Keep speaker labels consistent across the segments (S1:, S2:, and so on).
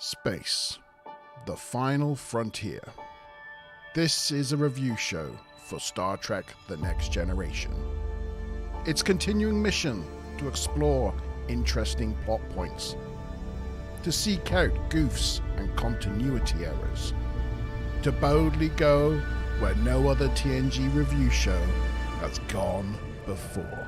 S1: Space, the final frontier. This is a review show for Star Trek The Next Generation. Its continuing mission to explore interesting plot points, to seek out goofs and continuity errors, to boldly go where no other TNG review show has gone before.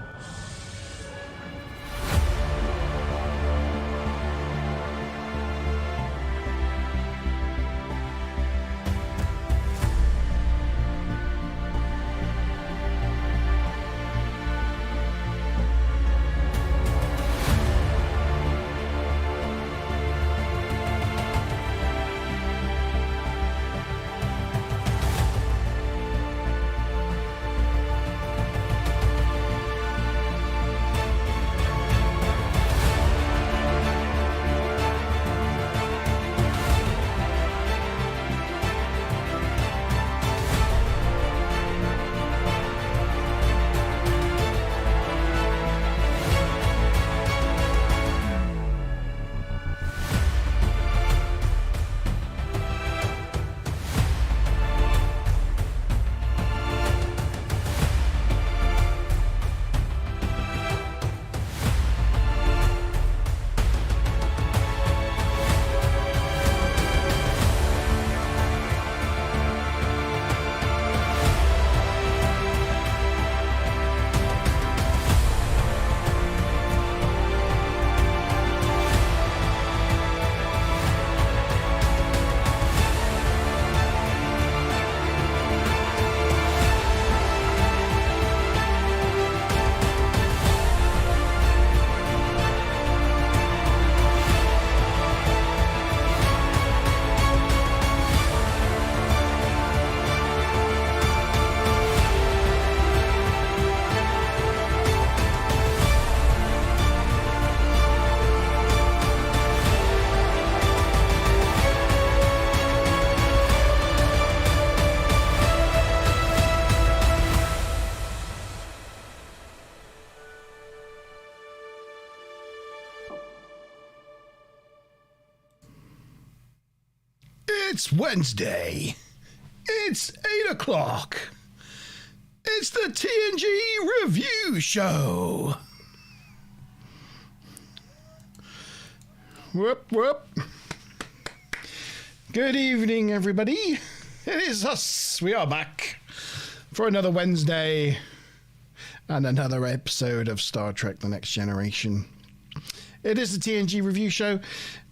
S1: It's Wednesday. It's 8 o'clock. It's the TNG review show. Whoop, whoop. Good evening, everybody. It is us. We are back for another Wednesday and another episode of Star Trek The Next Generation. It is the TNG review show.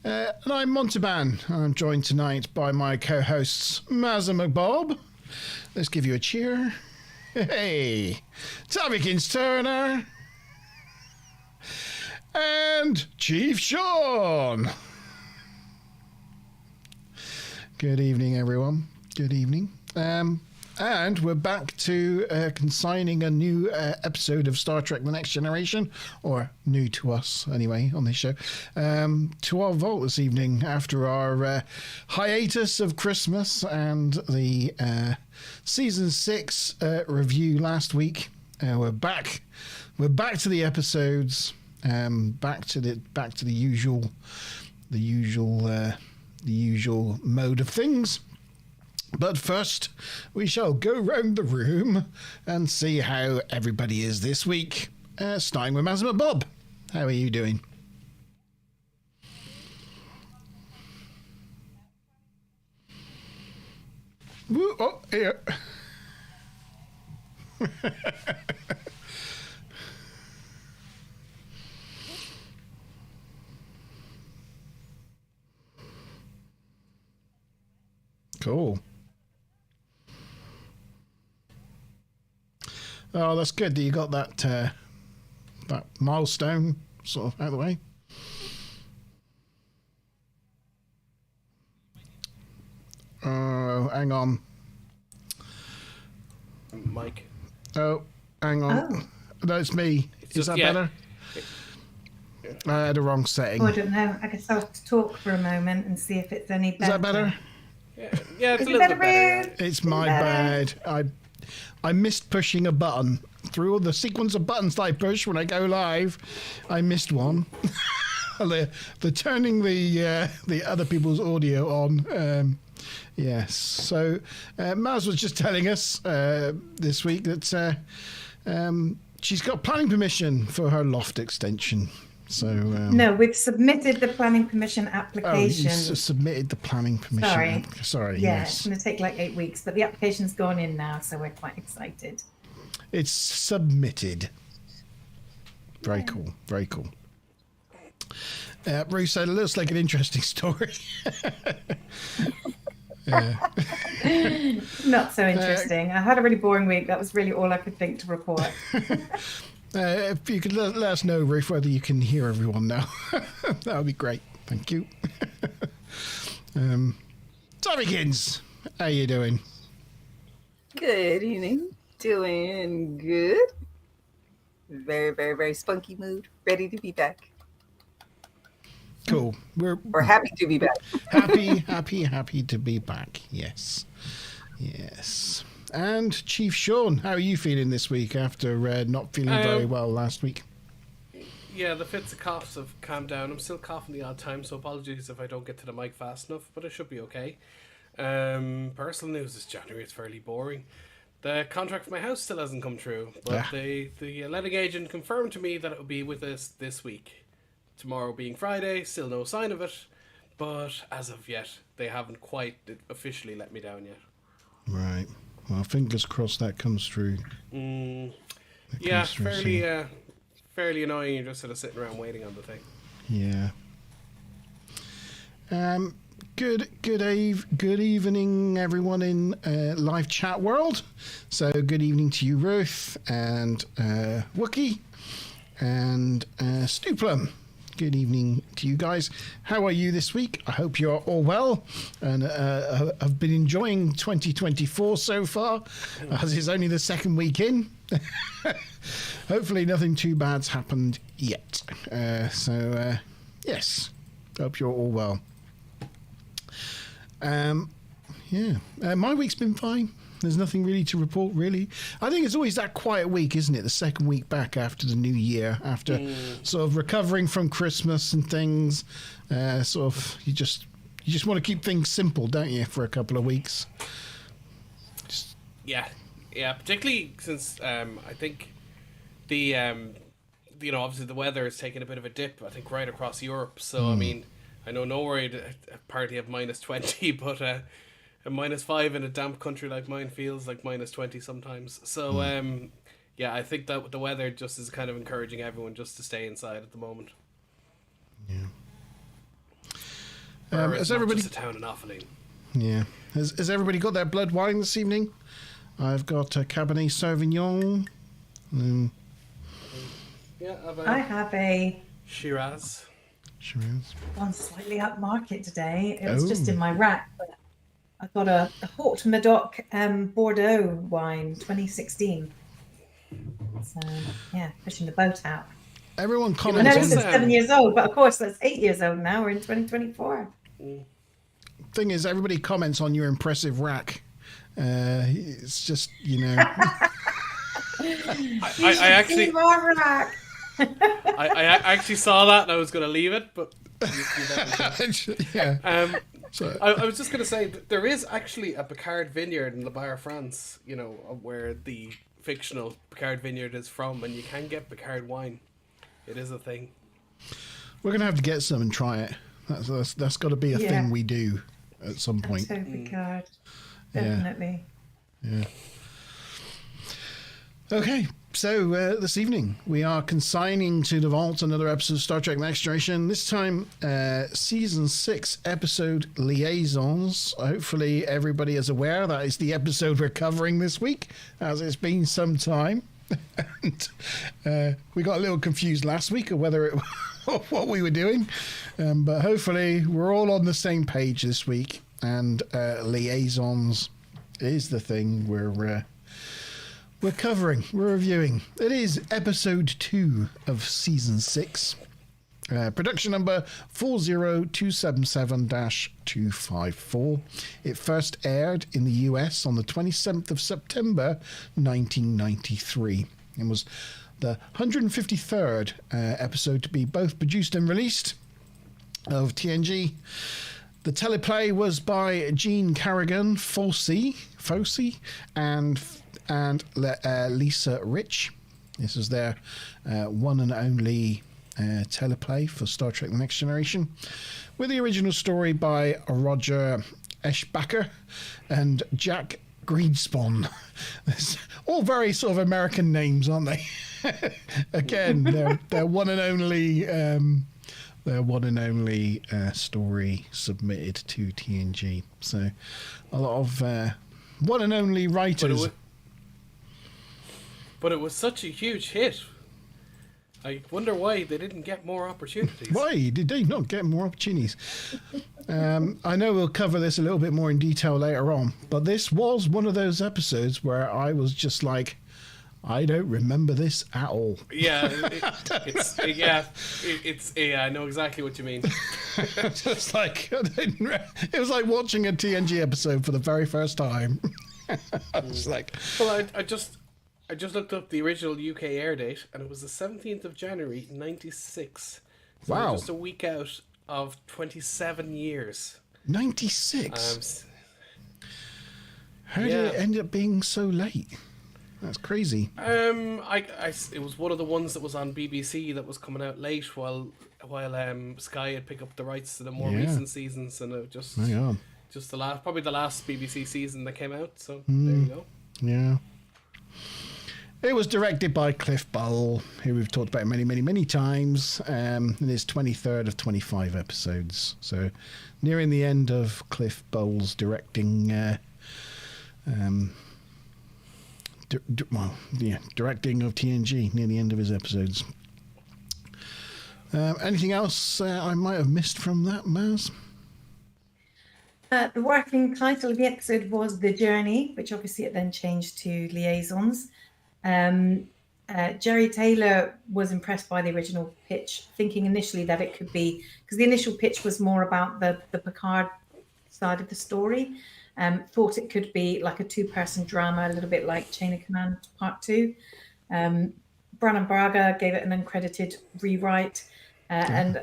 S1: And I'm Montalban. I'm joined tonight by my co-hosts, Maz and McBob. Let's give you a cheer. Hey, Tommykins Turner. And Chief Sean. Good evening, everyone. Good evening. And we're back to consigning a new episode of Star Trek The Next Generation, or new to us anyway on this show, to our vault this evening after our hiatus of Christmas and the season 6 review last week. We're back to the episodes, back to the usual mode of things. But first, we shall go round the room and see how everybody is this week. Starting with Mazma Bob. How are you doing? Woo, oh, here. Cool. Oh, that's good that you got that milestone sort of out of the way. Oh, hang on.
S2: Mike.
S1: Oh, hang on.
S3: Oh.
S1: No, it's me. Is that better? I had a wrong setting.
S3: Oh, I don't know. I guess I'll have to talk for a moment and see if it's any better.
S1: Is that better?
S2: Yeah, it's
S3: Is
S2: a
S3: it
S2: little
S3: better,
S2: bit better.
S3: Rude?
S1: It's my bad. I missed pushing a button. Through all the sequence of buttons that I push when I go live, I missed one. the turning the other people's audio on. Yes. So Maz was just telling us this week that she's got planning permission for her loft extension. So
S3: no, we've submitted the planning permission
S1: oh,
S3: application.
S1: you submitted the planning permission. Sorry.
S3: Yeah,
S1: Yes.
S3: it's going to take like 8 weeks, but the application's gone in now, so we're quite excited.
S1: It's submitted. Very cool. Very cool. Bruce said it looks like an interesting story.
S3: Not so interesting. I had a really boring week. That was really all I could think to report.
S1: If you could let us know, Ruth, whether you can hear everyone now. That would be great. Thank you. Tommykins, how you doing?
S4: Good evening. Doing good. Very, very, very spunky mood. Ready to be back.
S1: Cool.
S4: Or happy to be back.
S1: happy to be back. Yes. And Chief Sean, how are you feeling this week after not feeling very well last week?
S2: Yeah, the fits of coughs have calmed down. I'm still coughing the odd time, so apologies if I don't get to the mic fast enough, but it should be okay. Personal news this January is fairly boring. The contract for my house still hasn't come true, but the letting agent confirmed to me that it will be with us this week. Tomorrow being Friday, still no sign of it, but as of yet, they haven't quite officially let me down yet.
S1: Right. Well, fingers crossed that comes through.
S2: Yeah, fairly annoying. You're just sort of sitting around waiting on the thing.
S1: Yeah. Good evening, everyone in live chat world. So, good evening to you, Ruth, and Wookie, and Stuplum. Good evening to you guys. How are you this week? I hope you're all well and have been enjoying 2024 so far, as it's only the second week in. Hopefully nothing too bad's happened yet. Yes, hope you're all well. My week's been fine. There's nothing really to report, really. I think it's always that quiet week, isn't it? The second week back after the new year, after sort of recovering from Christmas and things. You just want to keep things simple, don't you, for a couple of weeks?
S2: Yeah, particularly since I think the obviously the weather is taking a bit of a dip, I think, right across Europe. So I mean, I know Norway apparently have -20, but a -5 in a damp country like mine feels like -20 sometimes. So I think that the weather just is kind of encouraging everyone just to stay inside at the moment.
S1: Yeah.
S2: Has everybody just a town in Offaling?
S1: Yeah. Has everybody got their blood wine this evening? I've got a Cabernet Sauvignon.
S2: Yeah,
S3: I have a
S2: Shiraz.
S3: one slightly upmarket today. It was just in my rack, but I got a Haute Medoc Bordeaux wine 2016. So pushing the boat out.
S1: Everyone
S3: I
S1: comments.
S3: know this is 7 years old, but of course that's 8 years old now. We're in 2024.
S1: Thing is, everybody comments on your impressive rack. It's just,
S2: I actually I actually saw that and I was going to leave it, but
S1: yeah.
S2: I was just going to say that there is actually a Picard vineyard in La Barre, France, where the fictional Picard vineyard is from, and you can get Picard wine. It is a thing.
S1: We're going to have to get some and try it. That's got to be a thing we do at some point.
S3: So Picard. Definitely.
S1: Yeah. Okay, so this evening we are consigning to the vault another episode of Star Trek Next Generation. This time, Season 6, episode Liaisons. Hopefully everybody is aware that is the episode we're covering this week, as it's been some time. And we got a little confused last week of whether what we were doing. But hopefully we're all on the same page this week. And Liaisons is the thing we're covering, we're reviewing. It is episode 2 of season 6. Production number 40277-254. It first aired in the US on the 27th of September 1993 and was the 153rd episode to be both produced and released. of TNG. The teleplay was by Gene Carrigan, Fosse, and Lisa Rich. This is their one and only teleplay for Star Trek The Next Generation, with the original story by Roger Eschbacher and Jack Greenspan. All very sort of American names, aren't they? Again, they're one and only story submitted to TNG. So a lot of one and only writers.
S2: But it was such a huge hit. I wonder why they didn't get more opportunities.
S1: Why did they not get more opportunities? I know we'll cover this a little bit more in detail later on, but this was one of those episodes where I was just like, I don't remember this at all.
S2: Yeah, I know exactly what you mean.
S1: Just like it was like watching a TNG episode for the very first time. I was like,
S2: well, I just looked up the original UK air date, and it was the 17th of January, 96. So
S1: wow.
S2: Just a week out of 27 years.
S1: 96? How did it end up being so late? That's crazy.
S2: It was one of the ones that was on BBC that was coming out late while Sky had picked up the rights to the more recent seasons, and it just the last BBC season that came out. So there you go.
S1: Yeah. It was directed by Cliff Bull, who we've talked about many times. In his 23rd of 25 episodes. So nearing the end of Cliff Bull's directing directing of TNG, near the end of his episodes. Anything else I might have missed from that, Maz?
S3: The working title of the episode was The Journey, which obviously it then changed to Liaisons. Jerry Taylor was impressed by the original pitch, thinking initially that it could be, because the initial pitch was more about the Picard side of the story. Thought it could be like a two-person drama, a little bit like Chain of Command Part 2. Brannon Braga gave it an uncredited rewrite, and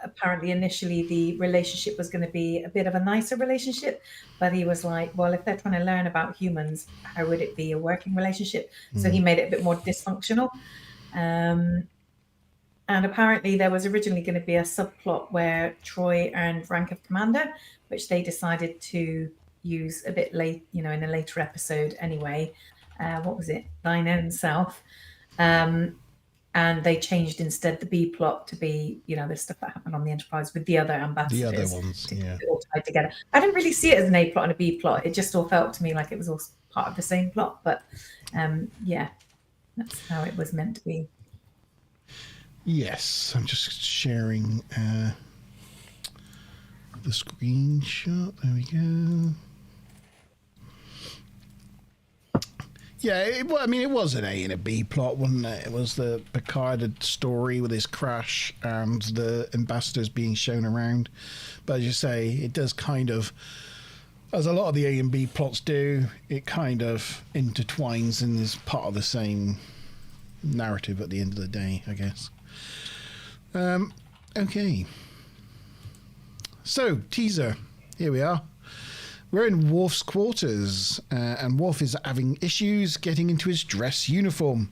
S3: apparently initially the relationship was going to be a bit of a nicer relationship, but he was like, well, if they're trying to learn about humans, how would it be a working relationship? So he made it a bit more dysfunctional. And apparently there was originally going to be a subplot where Troy earned rank of commander, which they decided to use a bit late, in a later episode anyway. What was it? Thine Own Self. And they changed instead the B plot to be, the stuff that happened on the Enterprise with the other ambassadors.
S1: The other ones,
S3: to keep it all tied together. I didn't really see it as an A plot and a B plot. It just all felt to me like it was all part of the same plot. But that's how it was meant to be.
S1: Yes, I'm just sharing the screenshot. There we go. Yeah, it was an A and a B plot, wasn't it? It was the Picard story with his crash and the ambassadors being shown around. But as you say, it does kind of, as a lot of the A and B plots do, it kind of intertwines and is part of the same narrative at the end of the day, I guess. Okay. So, teaser. Here we are. We're in Worf's quarters, and Worf is having issues getting into his dress uniform.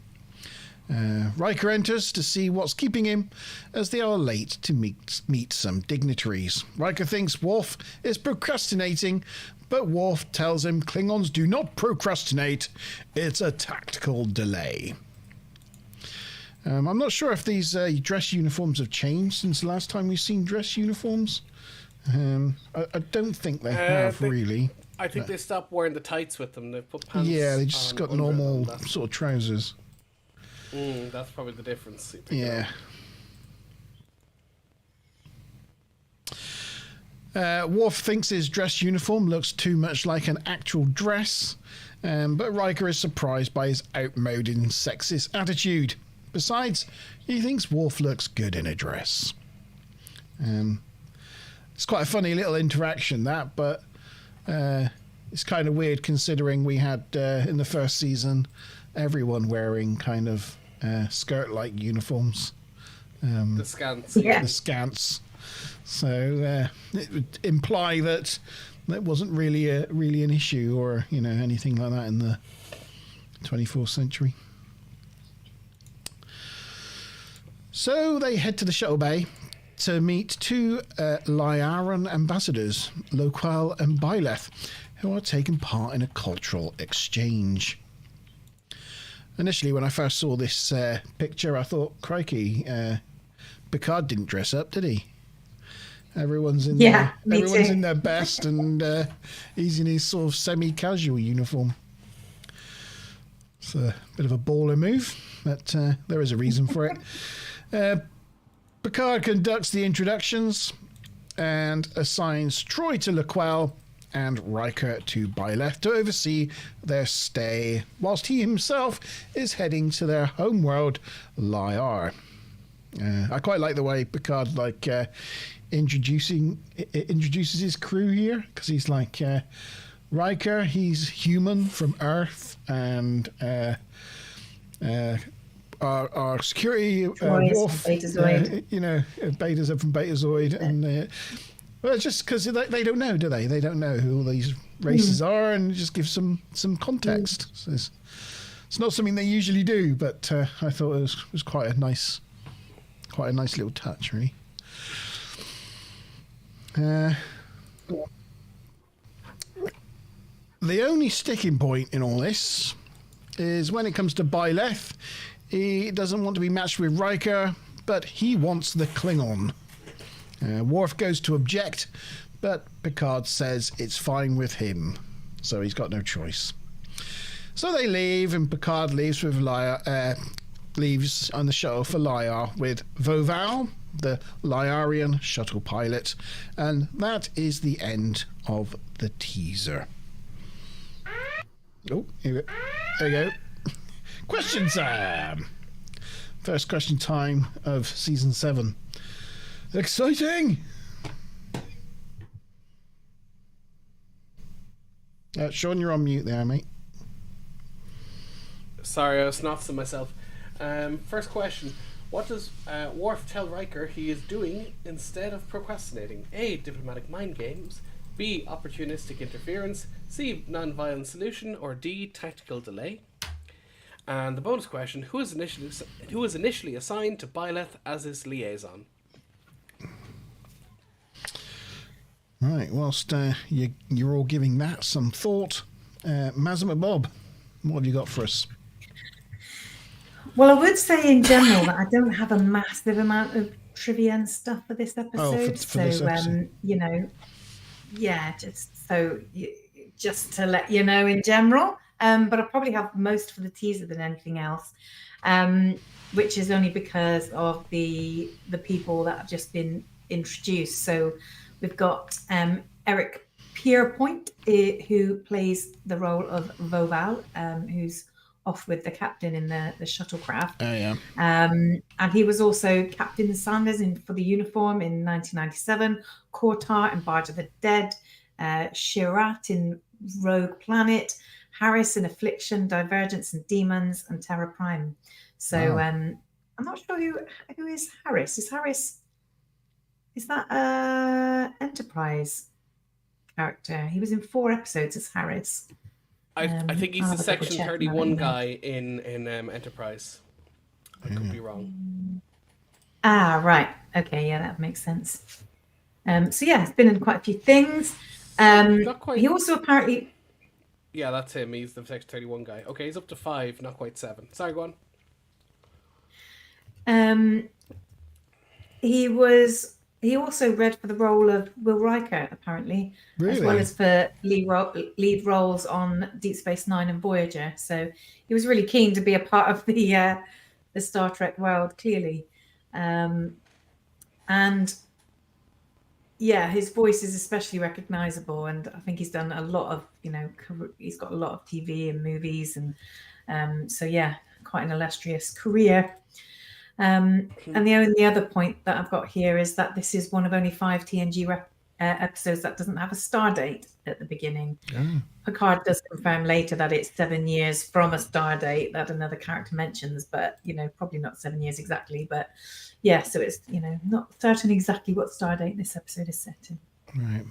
S1: Riker enters to see what's keeping him, as they are late to meet some dignitaries. Riker thinks Worf is procrastinating, but Worf tells him Klingons do not procrastinate. It's a tactical delay. I'm not sure if these dress uniforms have changed since the last time we've seen dress uniforms. I don't think they have really.
S2: I think they stopped wearing the tights with them. They put pants.
S1: Yeah, they just got normal sort of trousers.
S2: That's probably the difference.
S1: Yeah. Worf thinks his dress uniform looks too much like an actual dress, but Riker is surprised by his outmoded and sexist attitude. Besides, he thinks Worf looks good in a dress. It's quite a funny little interaction, that, but it's kind of weird considering we had, in the first season, everyone wearing kind of skirt-like uniforms.
S2: The scants.
S3: Yeah.
S1: The scants. So it would imply that that wasn't really an issue or anything like that in the 24th century. So they head to the shuttle bay to meet two Liaran ambassadors, Loquel and Byleth, who are taking part in a cultural exchange. Initially, when I first saw this picture, I thought, crikey, Picard didn't dress up, did he? Everyone's in their best, and he's in his sort of semi-casual uniform. It's a bit of a baller move, but there is a reason for it. Picard conducts the introductions and assigns Troy to Loquel and Riker to Byleth to oversee their stay, whilst he himself is heading to their homeworld, Liar. I quite like the way Picard introduces his crew here, because he's like Riker, he's human from Earth, and our security Worf, Beta's from Betazoid, and well, it's just because they don't know, do they? They don't know who all these races are, and just give some context. So it's not something they usually do, but I thought it was quite a nice little touch, really. The only sticking point in all this is when it comes to Byleth. He doesn't want to be matched with Riker, but he wants the Klingon. Worf goes to object, but Picard says it's fine with him, so he's got no choice. So they leave, and Picard leaves with leaves on the shuttle for Liar with Voval, the Liarian shuttle pilot, and that is the end of the teaser. Oh, there we go. Question time. First question time of season 7. Exciting. Sean, you're on mute there, mate.
S2: Sorry, I was snotzing myself. First question. What does Worf tell Riker he is doing instead of procrastinating? A. Diplomatic mind games. B. Opportunistic interference. C. Non-violent solution. Or D. Tactical delay. And the bonus question: Who was initially assigned to Byleth as his liaison?
S1: Right. Whilst you're all giving that some thought, Mazma Bob, what have you got for us?
S3: Well, I would say in general that I don't have a massive amount of trivia and stuff for this episode.
S1: For this episode.
S3: Just to let you know in general. But I'll probably have most for the teaser than anything else, which is only because of the people that have just been introduced. So we've got Eric Pierpoint, who plays the role of Voval, who's off with the captain in the shuttlecraft.
S1: Oh, yeah.
S3: And he was also Captain Sanders for the uniform in 1997, Kortar in Barge of the Dead, Shirat in Rogue Planet, Harris in Affliction, Divergence and Demons, and Terra Prime. So I'm not sure who is Harris. Is that Enterprise character? He was in 4 episodes as Harris.
S2: I think he's the Section 31 guy in Enterprise. I could be wrong.
S3: Ah, right. Okay, yeah, that makes sense. So yeah, it's been in quite a few things.
S2: Not quite.
S3: He also apparently...
S2: Yeah, that's him. He's the Section 31 guy. Okay, he's up to 5, not quite 7. Sorry, go on.
S3: He also read for the role of Will Riker, apparently,
S1: really?
S3: As well as for lead roles on Deep Space Nine and Voyager. So he was really keen to be a part of the Star Trek world, clearly. And yeah, his voice is especially recognizable, and I think he's done a lot of, he's got a lot of TV and movies, and so yeah, quite an illustrious career. And the only other point that I've got here is that this is one of only 5 TNG episodes that doesn't have a star date at the beginning.
S1: Oh.
S3: Picard does confirm later that it's 7 years from a star date that another character mentions, but probably not 7 years exactly. But yeah, so it's not certain exactly what star date this episode is set in.
S1: Right.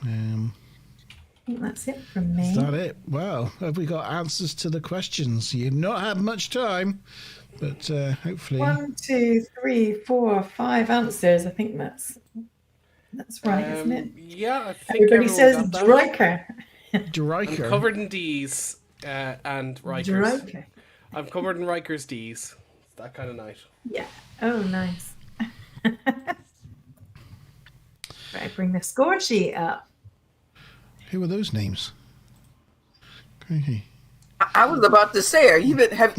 S3: I think that's it from me.
S1: Is that it? Well, have we got answers to the questions? You've not had much time, but hopefully.
S3: 1, 2, 3, 4, 5 answers. I think that's right, isn't it?
S2: Yeah, I think
S3: Everybody says
S2: got that.
S3: Dryker.
S1: Dryker.
S2: I'm covered in D's and Rikers.
S3: Dryker.
S2: I'm covered in Riker's D's. It's that kind of night.
S3: Yeah. Oh, nice. Right, bring the score sheet up.
S1: Who are those names? Crazy.
S4: I was about to say,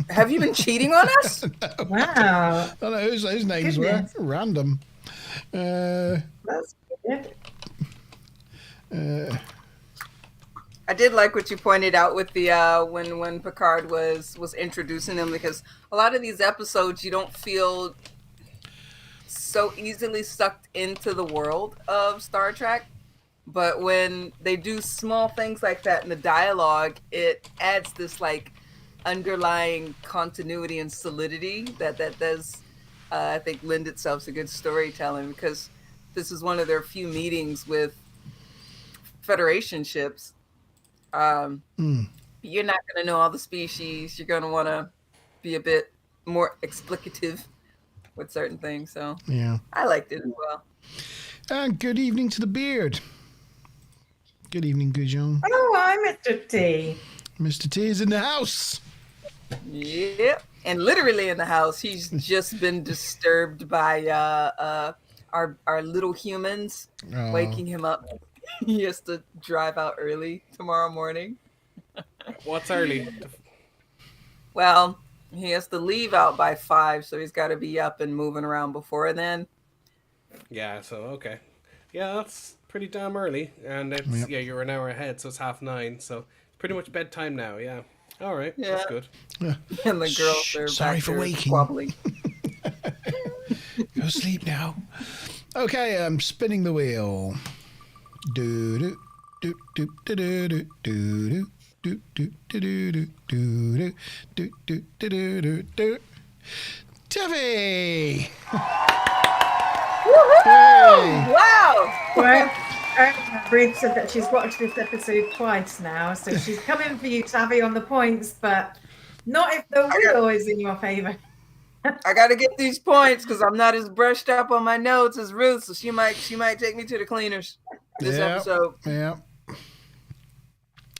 S4: have you been cheating on us?
S3: Wow.
S1: I don't know whose those names
S3: Goodness.
S1: were. Random.
S3: That's good.
S4: I did like what you pointed out with the when Picard was introducing them, because a lot of these episodes you don't feel so easily sucked into the world of Star Trek, but when they do small things like that in the dialogue, it adds this like underlying continuity and solidity that does I think lend itself to good storytelling, because this is one of their few meetings with Federation ships. You're not going to know all the species. You're going to want to be a bit more explicative with certain things. So
S1: Yeah.
S4: I liked it as well.
S1: And good evening to the beard. Good evening, Gujon.
S3: Oh, hi, Mr. T.
S1: Mr. T is in the house.
S4: Yep. And literally in the house, he's just been disturbed by our little humans
S1: Oh.
S4: waking him up. He has to drive out early tomorrow morning.
S2: What's early?
S4: Well, he has to leave out by 5, so he's got to be up and moving around before then.
S2: Yeah, so okay. Yeah, that's pretty damn early. And it's
S1: Yep.
S2: you're an hour ahead, so it's 9:30. So it's pretty much bedtime now, yeah. All right,
S4: Yeah.
S2: that's good.
S4: And the girls
S1: Shh,
S4: are
S1: sorry
S4: back
S1: for
S4: there
S1: waking.
S4: squabbling.
S1: Go sleep now. Okay, I'm spinning the wheel. Do do do do do do do do do do do do do do do do do do do. Tiffy! Hey!
S4: Wow!
S3: Well, Ruth said that she's watched this episode twice now, so she's coming for you, Tavi, on the points, but not if the wheel is in your favour.
S4: I got to get these points because I'm not as brushed up on my notes as Ruth, so she might take me to the cleaners this episode.
S1: Yeah.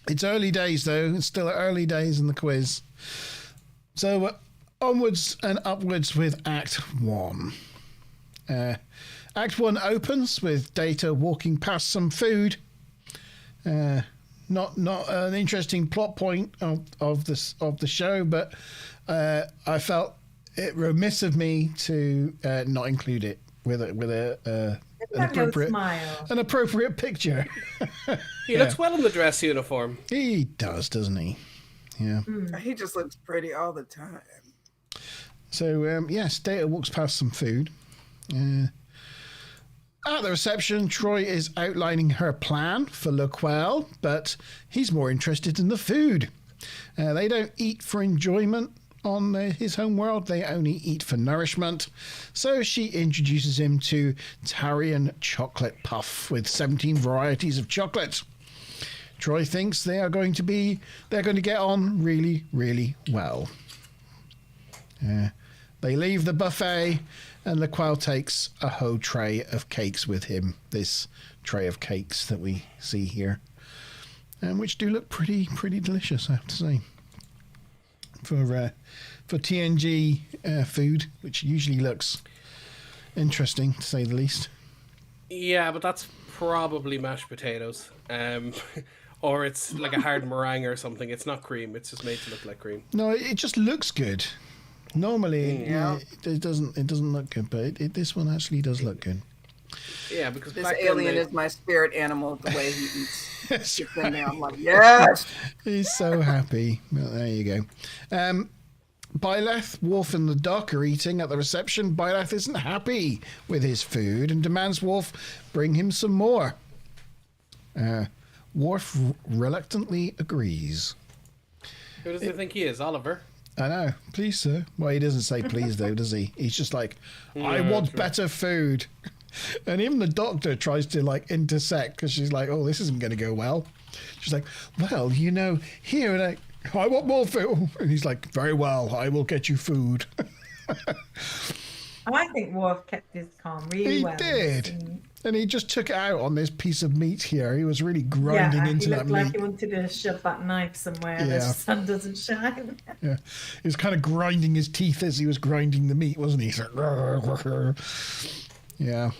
S1: It's early days, though. It's still early days in the quiz. So onwards and upwards with Act 1. Act 1 opens with Data walking past some food. Not an interesting plot point of the show, but I felt it remiss of me to not include it with an appropriate picture.
S2: He looks well in the dress uniform.
S1: He does, doesn't he? Yeah.
S4: He just looks pretty all the time.
S1: So yes, Data walks past some food. At the reception, Troy is outlining her plan for Laquelle, but he's more interested in the food. They don't eat for enjoyment on his home world. They only eat for nourishment. So she introduces him to Tarian chocolate puff with 17 varieties of chocolate. Troy thinks they're going to get on really, really well. They leave the buffet, and Laquelle takes a whole tray of cakes with him. This tray of cakes that we see here, which do look pretty delicious, I have to say. For TNG food, which usually looks interesting to say the least.
S2: Yeah, but that's probably mashed potatoes. Or it's like a hard meringue or something. It's not cream. It's just made to look like cream.
S1: No, it just looks good. Normally, it doesn't look good, but this one actually does look good.
S2: Yeah, because
S4: This
S2: back
S4: alien
S2: then
S4: is my spirit animal, the way he eats. I'm like, yes!
S1: He's so happy. Well, there you go. Byleth, Worf and the Doc are eating at the reception. Byleth isn't happy with his food and demands Worf bring him some more. Worf reluctantly agrees.
S2: Who does he think he is, Oliver?
S1: I know. Please, sir. Well, he doesn't say please, though, does he? He's just like, I want better food. And even the doctor tries to, like, intersect because she's like, oh, this isn't going to go well. She's like, well, you know, here, and I want more food. And he's like, very well, I will get you food.
S3: I think Worf kept his calm really well.
S1: He did. And he just took it out on this piece of meat here. He was really grinding into that meat.
S3: He looked like he wanted to shove that knife somewhere the sun doesn't shine.
S1: Yeah. He was kind of grinding his teeth as he was grinding the meat, wasn't he? Yeah.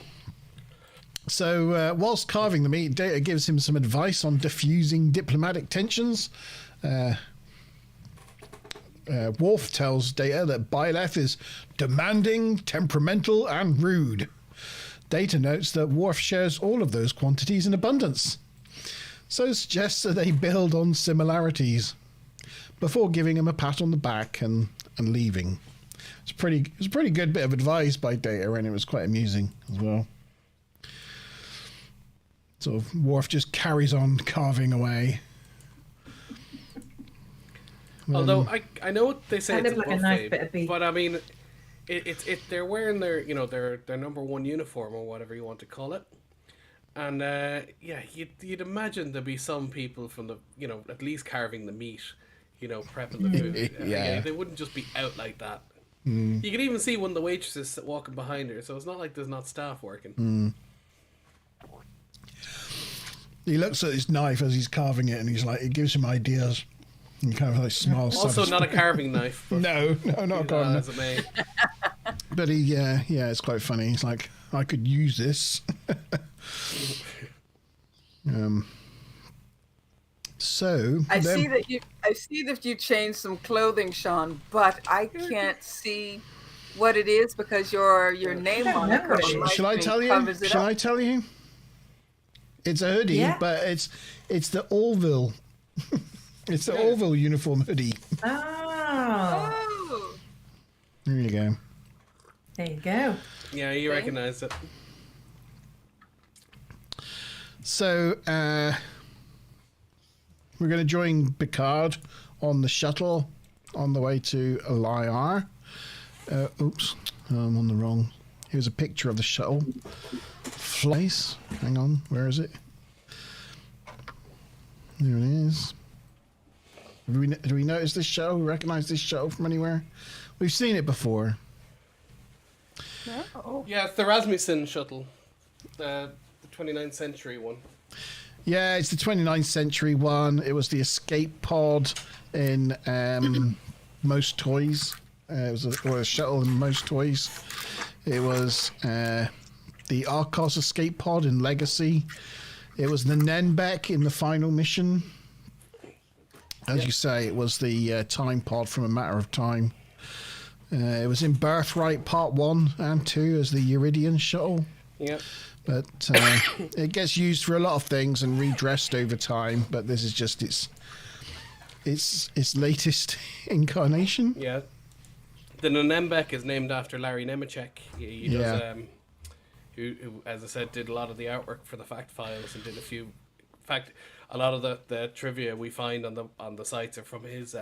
S1: So whilst carving the meat, Data gives him some advice on diffusing diplomatic tensions. Worf tells Data that Byleth is demanding, temperamental, and rude. Data notes that Worf shares all of those quantities in abundance, so suggests that they build on similarities before giving him a pat on the back and leaving. It was a pretty good bit of advice by Data, and it was quite amusing as well. Sort of Worf just carries on carving away.
S2: Although I know they say it's a
S3: like
S2: buffet,
S3: a nice bit of beef.
S2: but I mean, they're wearing their their number one uniform or whatever you want to call it, and you'd imagine there'd be some people from the at least carving the meat, prepping the food.
S1: Yeah.
S2: They wouldn't just be out like that. You can even see one of the waitresses walking behind her, so it's not like there's not staff working.
S1: He looks at his knife as he's carving it, and he's like, it gives him ideas. And he kind of like smiles.
S2: Also, not a carving knife. But,
S1: no, not a carving knife.
S2: As it may.
S1: But it's quite funny. He's like, I could use this. So
S4: I see that you changed some clothing, Sean, but I can't see what it is because your name on it.
S1: Shall I tell you? Shall I tell you? It's a hoodie, but it's the Orville. It's the Orville uniform hoodie.
S3: Oh.
S1: There you go.
S3: There you go.
S2: Yeah, you recognize it.
S1: So we're going to join Picard on the shuttle on the way to Liar. Oops, I'm on the wrong. Here's a picture of the shuttle. Flies. Hang on, where is it? There it is. Do we notice this shuttle? Recognize this shuttle from anywhere? We've seen it before.
S4: No.
S2: Yeah, it's the Rasmussen shuttle. The 29th century one.
S1: Yeah, it's the 29th century one. It was the escape pod in most toys. It was a shuttle in most toys. It was the Arcos escape pod in Legacy. It was the Nenbeck in the final mission. As you say, it was the time pod from A Matter of Time. It was in Birthright Part 1 and 2 as the Iridian shuttle.
S2: Yep.
S1: But it gets used for a lot of things and redressed over time. But this is just its latest incarnation.
S2: Yeah. The Nembeck is named after Larry Nemeczek. He does, who, as I said, did a lot of the artwork for the Fact Files and did a few. In fact, a lot of the trivia we find on the sites are from his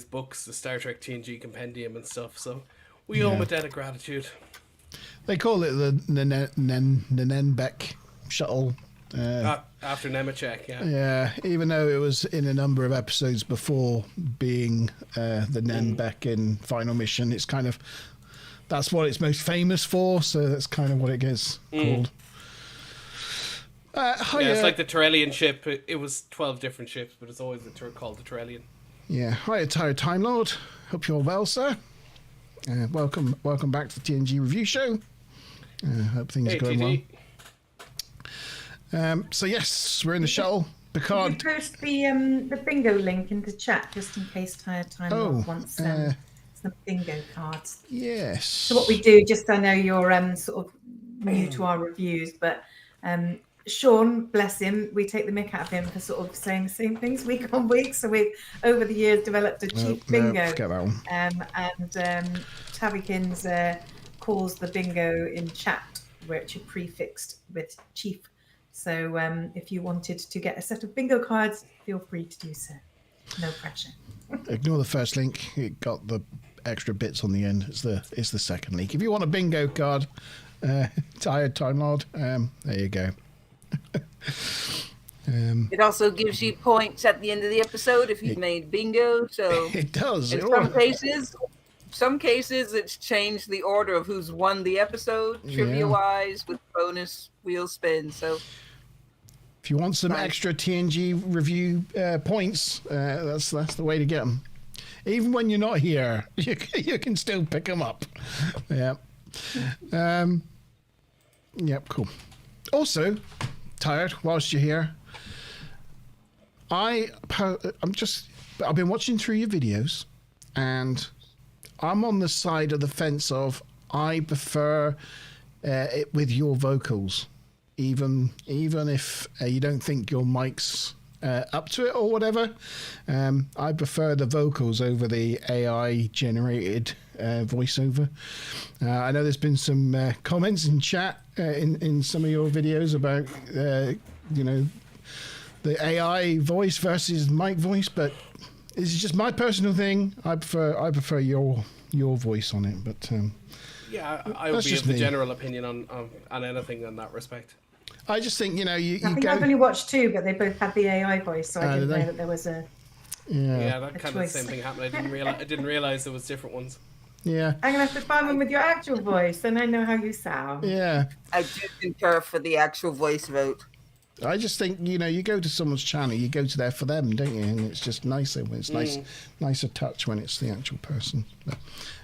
S2: books, the Star Trek TNG compendium and stuff. So we owe him a debt of gratitude.
S1: They call it the Nenbeck shuttle.
S2: After Nemeczek, yeah.
S1: Yeah, even though it was in a number of episodes before being the Nenbeck in Final Mission, it's kind of that's what it's most famous for. So that's kind of what it gets called.
S2: It's like the Torellian ship. It was 12 different ships, but it's always called the Torellian.
S1: Yeah. Hiya, Tired Time Lord. Hope you're well, sir. Welcome back to the TNG review show. Hope things are going well. So yes, we're in the shuttle. Picard.
S3: Could you post the bingo link in the chat just in case Tired Time Lord wants some bingo cards?
S1: Yes.
S3: So what we do, just I know you're sort of new to our reviews, but Sean, bless him, we take the mick out of him for sort of saying the same things week on week. So we've over the years developed a chief bingo.
S1: No, forget that one.
S3: And Tabikins calls the bingo in chat, which are prefixed with chief. So if you wanted to get a set of bingo cards, feel free to do so. No pressure.
S1: Ignore the first link. It got the extra bits on the end. It's the second link. If you want a bingo card, Tired Time Lord, there you go.
S4: It also gives you points at the end of the episode if you've made bingo. So
S1: it does.
S4: In some cases, it's changed the order of who's won the episode, trivia-wise, with bonus wheel spin. So
S1: if you want some extra TNG review points, that's the way to get them. Even when you're not here, you can still pick them up. Yeah. Yep. Cool. Also, Tired. Whilst you're here, I've been watching through your videos, and I'm on the side of the fence of I prefer it with your vocals, even if you don't think your mic's up to it or whatever. I prefer the vocals over the AI generated voiceover. I know there's been some comments in chat in some of your videos about the AI voice versus mic voice, but this is just my personal thing. I prefer your voice on it, but
S2: I would be of the general opinion on anything in that respect.
S1: I just think
S3: I think I've only watched two, but they both had the AI voice, so I didn't know that there was a
S2: that kind
S3: choice.
S2: of same thing happened. I didn't realize there was different ones.
S1: Yeah,
S3: I'm gonna have to find one with your actual voice, then I know how you sound.
S1: Yeah,
S4: I do concur for the actual voice vote.
S1: I just think you go to someone's channel, you go to there for them, don't you? And it's just nicer when it's nicer touch when it's the actual person. But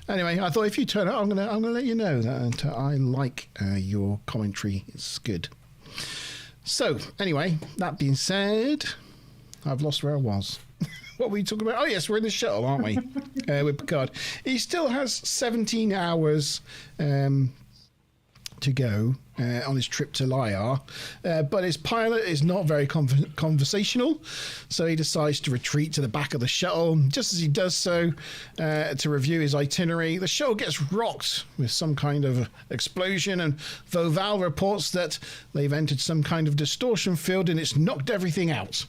S1: anyway, I thought if you turn it, I'm gonna let you know that I like your commentary. It's good. So anyway, that being said, I've lost where I was. What were we talking about? Oh yes, we're in the shuttle, aren't we? With Picard. He still has 17 hours to go on his trip to Liar, but his pilot is not very conversational, so he decides to retreat to the back of the shuttle. Just as he does so, to review his itinerary, the shuttle gets rocked with some kind of explosion, and Voval reports that they've entered some kind of distortion field and it's knocked everything out.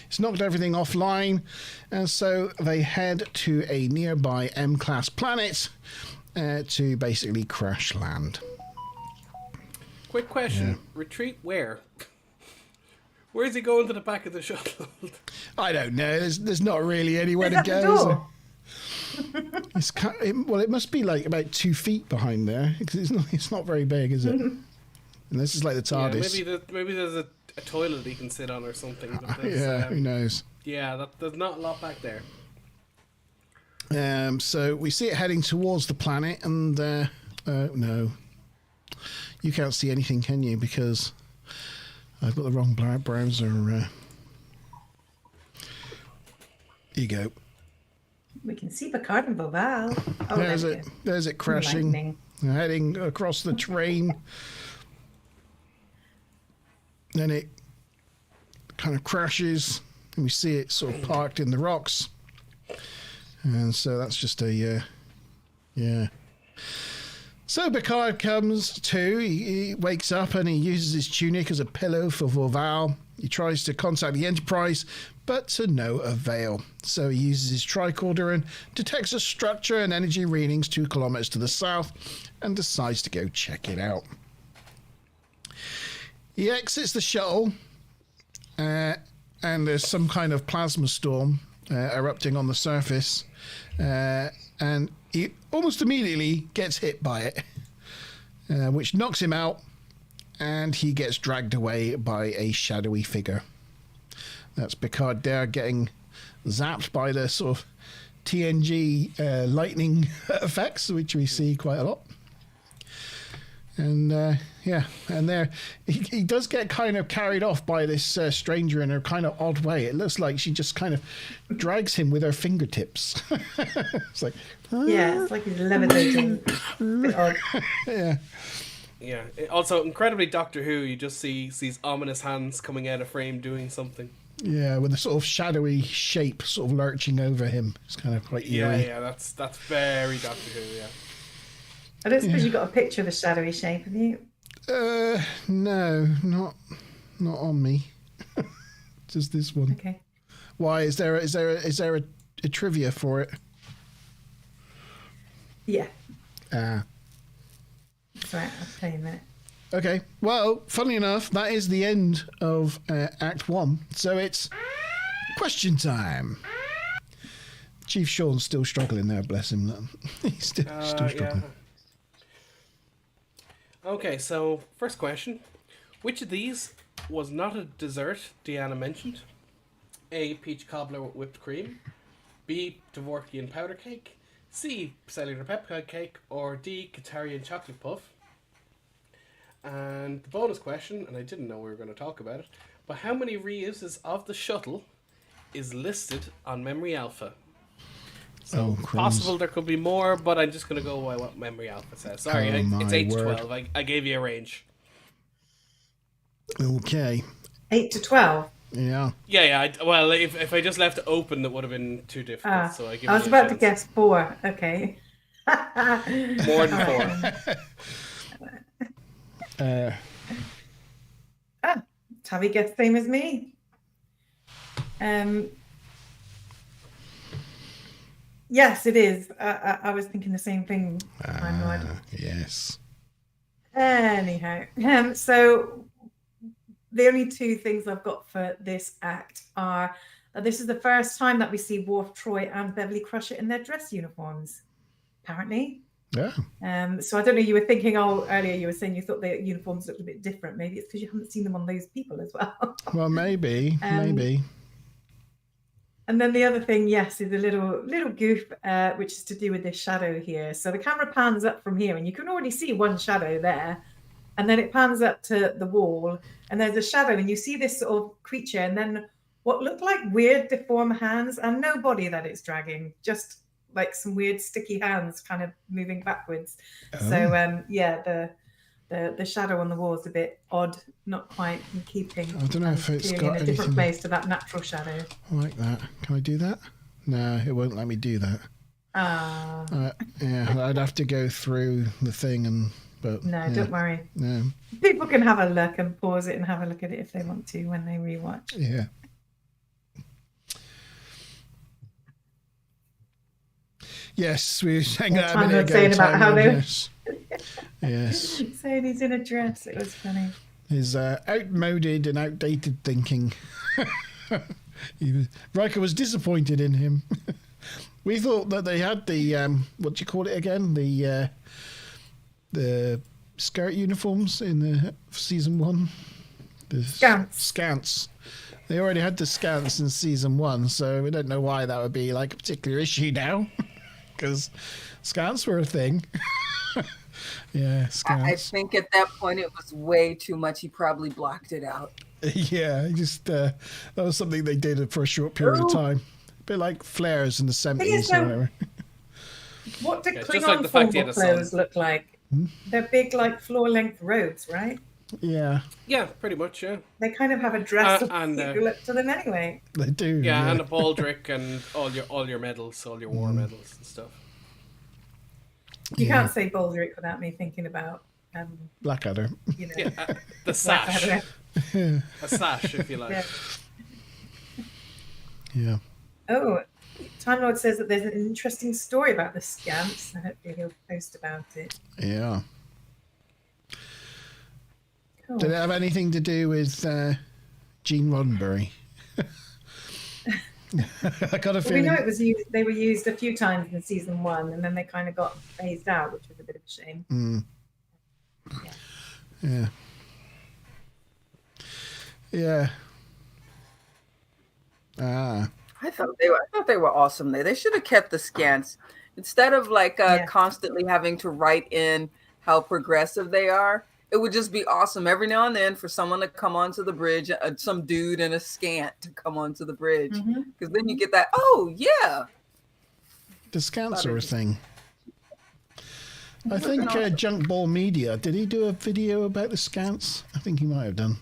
S1: It's knocked everything offline, and so they head to a nearby M-class planet to basically crash land.
S2: Quick question. Yeah. Retreat where? Where's he going to the back of the shuttle?
S1: I don't know. There's not really anywhere to go. It must be like about 2 feet behind there, because it's not very big, is it? And this is like the TARDIS.
S2: Yeah, maybe there's a toilet he can sit on or something. But
S1: who knows?
S2: Yeah, there's not a lot back there.
S1: So we see it heading towards the planet, and no. You can't see anything, can you? Because I've got the wrong browser. Here you go.
S3: We can see Picard and Voval. Oh,
S1: there's it crashing, heading across the terrain. Then it kind of crashes, and we see it sort of parked in the rocks. And so that's just So Picard comes to, he wakes up and he uses his tunic as a pillow for Voval. He tries to contact the Enterprise, but to no avail. So he uses his tricorder and detects a structure and energy readings 2 kilometers to the south and decides to go check it out. He exits the shuttle and there's some kind of plasma storm erupting on the surface, and he almost immediately gets hit by it, which knocks him out, and he gets dragged away by a shadowy figure. That's Picard there getting zapped by the sort of TNG lightning effects, which we see quite a lot. And and there he does get kind of carried off by this stranger in a kind of odd way. It looks like she just kind of drags him with her fingertips. It's like,
S3: yeah, it's like he's levitating. A bit odd.
S1: Yeah.
S2: Yeah. Also, incredibly Doctor Who. You just see these ominous hands coming out of frame doing something.
S1: Yeah, with a sort of shadowy shape sort of lurching over him. It's kind of quite
S2: Yeah,
S1: eerie.
S2: yeah. That's very Doctor Who. Yeah.
S3: I don't suppose you got a picture of a shadowy shape, have you?
S1: No, not on me. Just this one.
S3: Okay.
S1: Why is there a trivia for it?
S3: Yeah.
S1: Ah.
S3: That's right. I'll tell you in a minute.
S1: Okay. Well, funnily enough, that is the end of Act 1. So it's question time. Chief Sean's still struggling there, bless him. He's still struggling.
S2: Yeah. Okay, so first question. Which of these was not a dessert Deanna mentioned? A. Peach cobbler with whipped cream. B. Dvorkian powder cake. C. Cellular peptide cake. Or D. Qatarian chocolate puff. And the bonus question, and I didn't know we were going to talk about it, but how many reuses of the shuttle is listed on Memory Alpha? So it's possible there could be more, but I'm just going to go by what Memory Alpha says. Sorry, it's 8 to 12. I gave you a range.
S1: Okay.
S3: 8 to 12.
S1: Yeah.
S2: Yeah. Well, if I just left it open, it would have been too difficult. So
S3: I was about to guess 4. Okay.
S2: More than 4.
S3: Tabby guessed same as me. Yes, it is. I was thinking the same thing.
S1: Yes.
S3: Anyhow, so the only 2 things I've got for this act are this is the first time that we see Worf, Troy, and Beverly Crusher in their dress uniforms. Apparently.
S1: Yeah.
S3: So I don't know. You were thinking, earlier you were saying you thought the uniforms looked a bit different. Maybe it's because you haven't seen them on those people as well.
S1: Well, maybe.
S3: And then the other thing, yes, is a little goof, which is to do with this shadow here. So the camera pans up from here, and you can already see one shadow there, and then it pans up to the wall, and there's a shadow, and you see this sort of creature, and then what look like weird deformed hands, and no body that it's dragging, just like some weird sticky hands kind of moving backwards. So the shadow on the wall is a bit odd, not quite in keeping.
S1: I don't know if it's got
S3: in a different place to that natural shadow.
S1: Like that. Can I do that? No, it won't let me do that. Yeah, I'd have to go through the thing
S3: don't worry.
S1: No.
S3: People can have a look and pause it and have a look at it if they want to when they rewatch.
S1: Yeah. Yes, we were saying that a minute ago.
S3: Saying about how they...
S1: Yes.
S3: Saying he's in a dress. It was funny.
S1: His outmoded and outdated thinking. Riker was disappointed in him. We thought that they had the what do you call it again? The skirt uniforms in the season 1. The scants. They already had the scants in season 1, so we don't know why that would be like a particular issue now. Because scants were a thing. Yeah, scants.
S4: I think at that point it was way too much. He probably blocked it out.
S1: Yeah, just that was something they did for a short period of time. A bit like flares in the 70s or whatever.
S3: What did Klingon formal clothes look like? They're big, like floor-length robes, right?
S1: Yeah.
S2: Yeah, pretty much, yeah.
S3: They kind of have a dress look to them anyway.
S1: They do.
S2: Yeah, and a baldric and all your medals, all your war medals and stuff.
S3: You can't say baldric without me thinking about
S1: Blackadder.
S3: You know,
S2: the sash. A sash, if you like.
S1: Yeah.
S3: Oh, Time Lord says that there's an interesting story about the scamps. I hope he'll post about it.
S1: Yeah.
S3: Cool.
S1: Did it have anything to do with Gene Roddenberry? I got a feeling.
S3: We know it was used. They were used a few times in season 1, and then they kind of got phased out, which was a bit of a shame.
S1: Yeah. Yeah.
S4: I thought they were awesome. They should have kept the scans instead of constantly having to write in how progressive they are. It would just be awesome every now and then for someone to come onto the bridge, some dude in a scant to come onto the bridge, because then you get that. Oh yeah,
S1: the scants are a thing. I think Junk Ball Media, did he do a video about the scants? I think he might have done.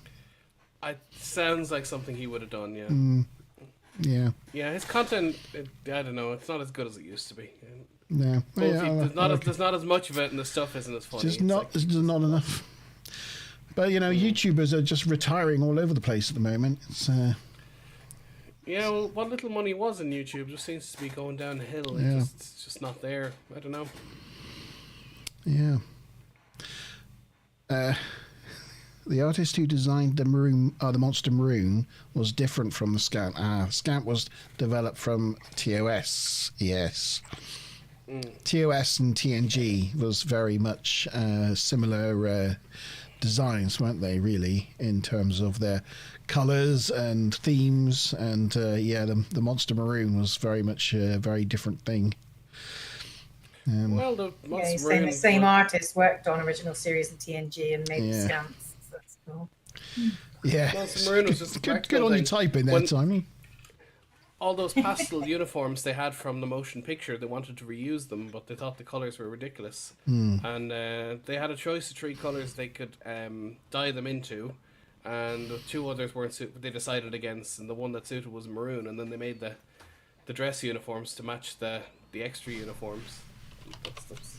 S2: It sounds like something he would have done, yeah.
S1: Yeah.
S2: Yeah, his content, I don't know, it's not as good as it used to be.
S1: No.
S2: There's not as much of it, and the stuff isn't as funny.
S1: It's just not enough. But, YouTubers are just retiring all over the place at the moment. It's...
S2: Yeah, well, what little money was in YouTube just seems to be going downhill.
S1: Yeah.
S2: It's just not there. I don't know.
S1: Yeah. The artist who designed the monster maroon was different from the Scant. Scant was developed from TOS. Yes. TOS and TNG was very much similar designs, weren't they? Really, in terms of their colours and themes, and the monster maroon was very much a very different thing.
S2: Well,
S3: the same artist worked on original series in TNG and made the scans. So that's cool.
S1: Yeah,
S2: Monster Maroon was just a
S1: good on your typing there, Tommy.
S2: All those pastel uniforms they had from the motion picture, they wanted to reuse them, but they thought the colours were ridiculous. And they had a choice of 3 colours they could dye them into, and 2 others weren't suited. They decided against, and the one that suited was maroon. And then they made the dress uniforms to match the extra uniforms.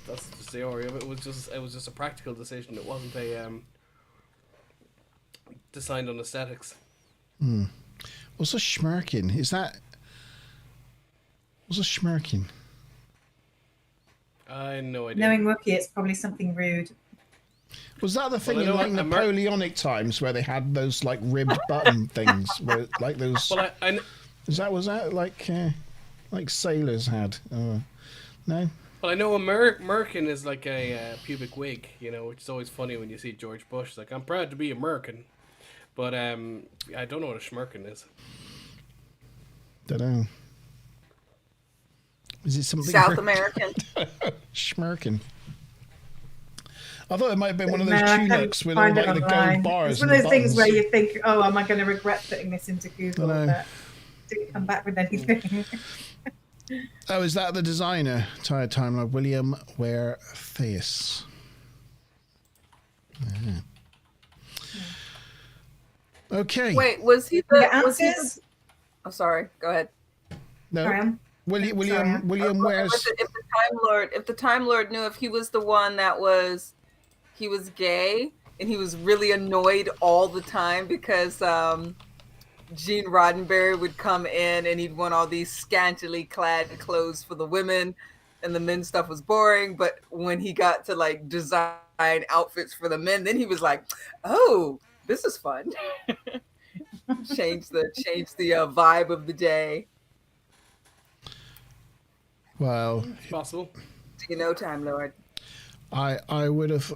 S2: That's the story of it. It was just a practical decision. It wasn't a designed on aesthetics.
S1: What's a schmirkin? What's a schmirkin?
S2: I had no idea.
S3: Knowing Wookiee, it's probably something rude.
S1: Was that the thing in like Napoleonic times where they had those like ribbed button things, where like those?
S2: Well,
S1: was that like sailors had? No.
S2: Well, I know a merkin is like a pubic wig, which is always funny when you see George Bush. Like, I'm proud to be American, but I don't know what a schmirkin is.
S1: Don't know. Is it something
S4: South American?
S1: Schmirkin. I thought it might have been one of those tunics with all like the gold bars.
S3: It's one of those things where you think, "Oh, am I going to regret putting this into Google?" But didn't come back with anything.
S1: Oh, is that the designer? Tired Timeline, William Ware Theus. Okay.
S4: Wait, was he the? Oh, sorry. Go ahead.
S1: No. William Ware's.
S4: If the Time Lord knew if he was the one that he was gay and he was really annoyed all the time because Gene Roddenberry would come in and he'd want all these scantily clad clothes for the women, and the men's stuff was boring. But when he got to like design outfits for the men, then he was like, "Oh, this is fun." change the vibe of the day.
S1: Well,
S2: it's possible.
S4: Do you know, Time Lord?
S1: I would have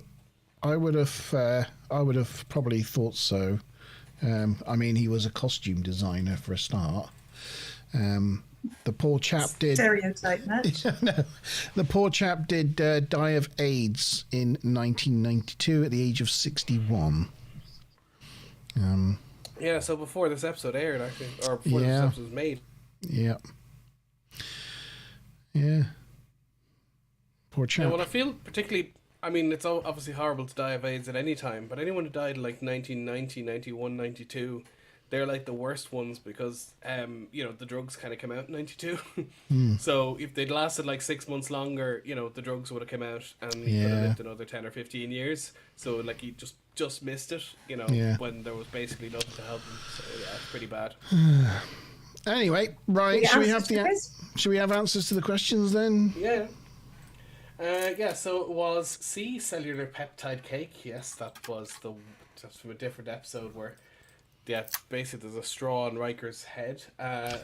S1: probably thought so. I mean, he was a costume designer for a start. The poor chap did
S3: stereotype much.
S1: No, the poor chap did die of AIDS in 1992 at the age of 61.
S2: Yeah, so before this episode aired, actually, or before this episode was made.
S1: Yeah. Yeah. Poor chap.
S2: Yeah, well, I feel particularly. I mean, it's obviously horrible to die of AIDS at any time, but anyone who died in like 1990, 91, 92, they're like the worst ones because, the drugs kind of came out in 92. So if they'd lasted like 6 months longer, the drugs would have come out and he could have lived another 10 or 15 years. So like he just missed it, when there was basically nothing to help him. So yeah, it's pretty bad.
S1: Anyway, right, should we have answers to the questions then?
S2: Yeah. So it was C, cellular peptide cake. Yes, that's from a different episode where, basically there's a straw on Riker's head.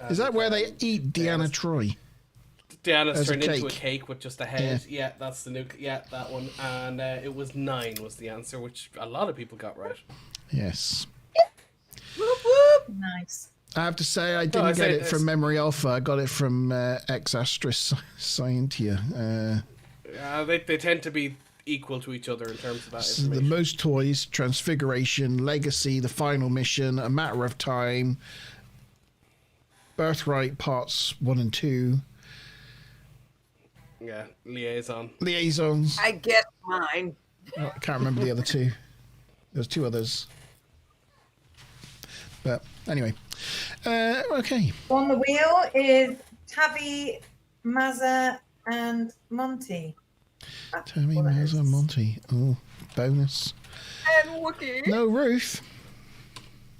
S1: Is that where they eat Deanna Troi?
S2: Deanna's turned into a cake with just a head. Yeah, that's the new. Yeah, that one. And it was 9 was the answer, which a lot of people got right.
S1: Yes.
S4: Whoop, whoop.
S3: Nice.
S1: I have to say, I didn't get it from Memory Alpha. I got it from Ex Astris Scientia.
S2: They tend to be equal to each other in terms of that information.
S1: The Most Toys, Transfiguration, Legacy, The Final Mission, A Matter of Time, Birthright Parts 1 and 2.
S2: Yeah, liaison.
S1: Liaisons.
S4: I get mine.
S1: Oh, I can't remember the other two. There's two others. But anyway. Okay.
S3: On the wheel is Tavi, Mazza, and Monty.
S1: Tammy,
S3: Well, that
S1: Mazza,
S3: is-
S1: Monty. Oh, bonus.
S4: And Wookie.
S1: No Ruth.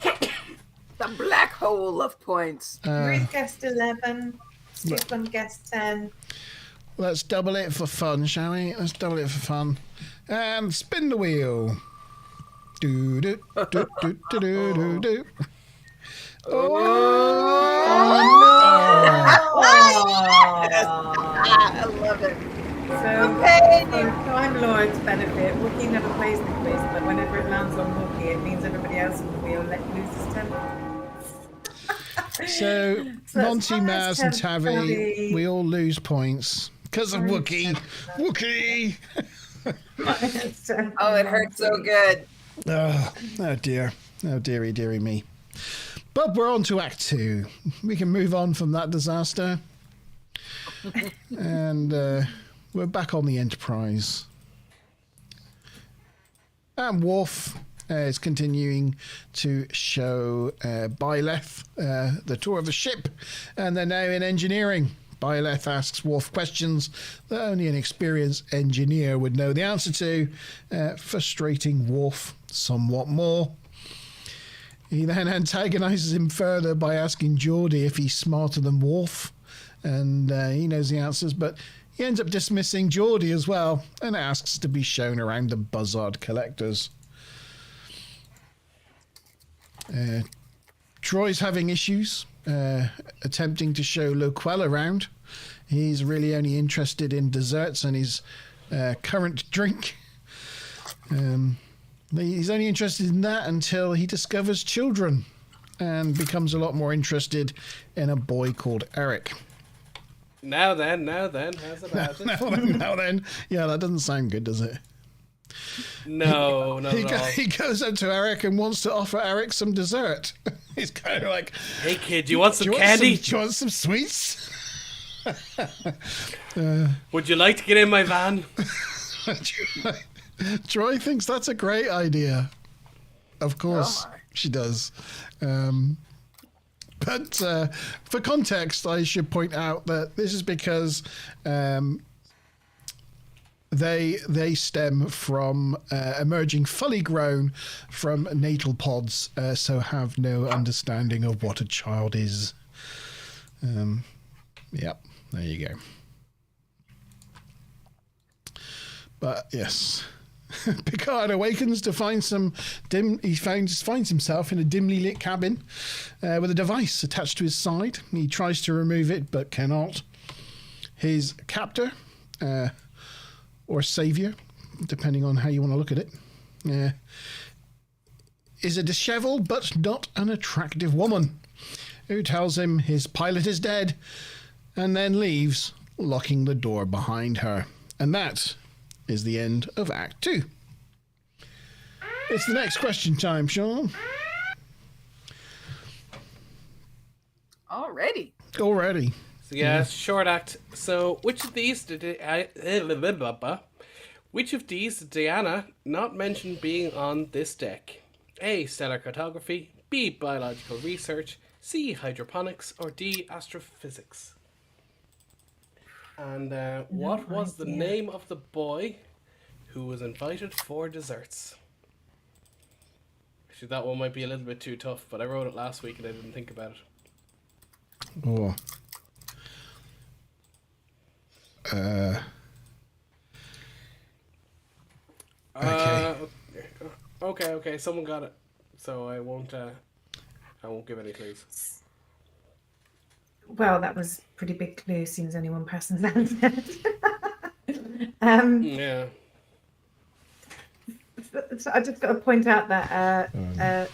S4: The black hole of points.
S3: Ruth guessed 11. Stephen guessed 10.
S1: Let's double it for fun, shall we? Let's double it for fun. And spin the wheel. Do do do do do do do do.
S4: I love it.
S3: So,
S4: Okay.
S3: for Crime Lord's benefit, Wookiee never plays the quiz, but whenever it lands on Wookiee, it means everybody else on the wheel loses 10.
S1: So,
S3: So
S1: Monty,
S3: that's
S1: Maz, and
S3: 10,
S1: Tavi,
S3: Tavi.
S1: we all lose points because of Wookiee. Wookiee!
S4: Oh, it hurts so good.
S1: Oh dear. Oh, dearie, dearie me. But we're on to Act 2. We can move on from that disaster. And we're back on the Enterprise. And Worf is continuing to show Byleth the tour of the ship. And they're now in engineering. Byleth asks Worf questions that only an experienced engineer would know the answer to, frustrating Worf somewhat more. He then antagonizes him further by asking Geordi if he's smarter than Worf. And he knows the answers, but he ends up dismissing Geordi as well and asks to be shown around the Buzzard collectors. Troy's having issues attempting to show Loquel around. He's really only interested in desserts and his current drink. He's only interested in that until he discovers children and becomes a lot more interested in a boy called Eric.
S2: Now then, how's it?
S1: Now then. Yeah, that doesn't sound good, does it?
S2: No, not at all.
S1: He goes up to Eric and wants to offer Eric some dessert. He's kind of like,
S2: Hey kid, do you want some
S1: do you
S2: candy?
S1: Want do you want some sweets?
S2: Would you like to get in my van?
S1: Troy thinks that's a great idea. Of course, she does. But for context, I should point out that this is because they stem from emerging fully grown from natal pods, so have no understanding of what a child is. Yep, there you go. But yes. Picard awakens to find he finds himself in a dimly lit cabin with a device attached to his side. He tries to remove it but cannot. His captor or savior, depending on how you want to look at it, is a disheveled but not unattractive woman who tells him his pilot is dead and then leaves, locking the door behind her. And that is the end of Act 2. It's the next question time, Sean.
S4: Already.
S1: Already.
S2: So yeah, short act. So which of these did Diana not mention being on this deck? A. Stellar cartography. B. Biological research. C. Hydroponics. Or D. Astrophysics. And what was the name of the boy who was invited for desserts? Actually, that one might be a little bit too tough, but I wrote it last week and I didn't think about it.
S1: Oh.
S2: Okay. Someone got it, so I won't give any clues.
S3: Well, that was a pretty big clue, seems only one person's answered.
S2: Yeah.
S3: So I just got to point out that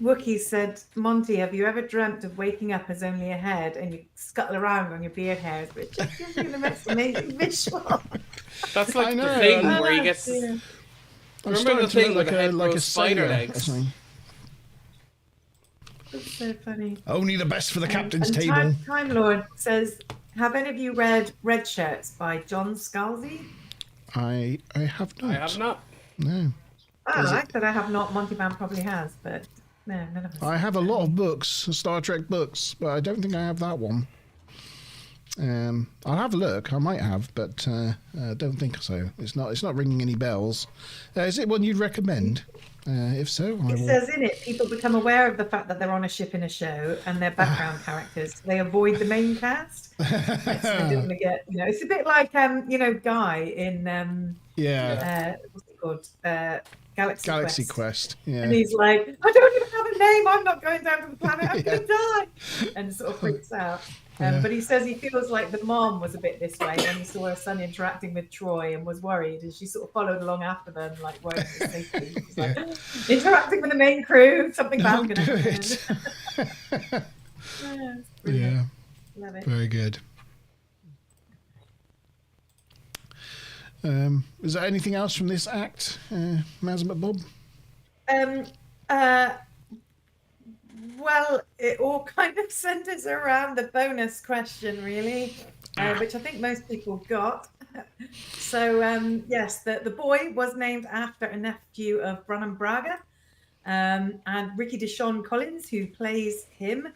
S3: Wookiee said, Monty, have you ever dreamt of waking up as only a head and you scuttle around on your beard hairs? Which just gives you the most amazing visual.
S2: That's like
S1: I
S2: the
S1: know,
S2: thing
S1: I
S2: where he
S3: know,
S2: gets...
S3: yeah.
S2: Remember the thing with the head
S1: like a
S2: grows spider
S1: sailor or
S2: legs?
S1: something.
S3: That's so funny.
S1: Only the best for the captain's
S3: And
S1: table.
S3: Time Lord says Have any of you read Red Shirts by John Scalzi?
S1: I have not.
S2: I have not.
S1: No.
S3: Oh, I said I have not. Monty Bam probably has, but no, none of us.
S1: I have a lot of books, Star Trek books, but I don't think I have that one. I'll have a look. I might have, but I don't think so. It's not ringing any bells. Is it one you'd recommend? If so, I
S3: It
S1: will.
S3: says in it, people become aware of the fact that they're on a ship in a show and their background characters. They avoid the main cast. Like, so they don't want to get, it's a bit like, Guy in, what's it called?
S1: Galaxy Quest. Yeah.
S3: And he's like, I don't even have a name. I'm not going down to the planet. I'm going to die. And sort of freaks out. But he says he feels like the mom was a bit this way when he saw her son interacting with Troy and was worried, and she sort of followed along after them, like worried for his safety. She's like, interacting with the main crew, something bad's going to happen.
S1: Yeah.
S3: Love it.
S1: Very good. Is there anything else from this act, Mazma Bob?
S3: Well, it all kind of centers around the bonus question, really, which I think most people got. So, yes, the boy was named after a nephew of Branham Braga, and Ricky Deshawn Collins, who plays him,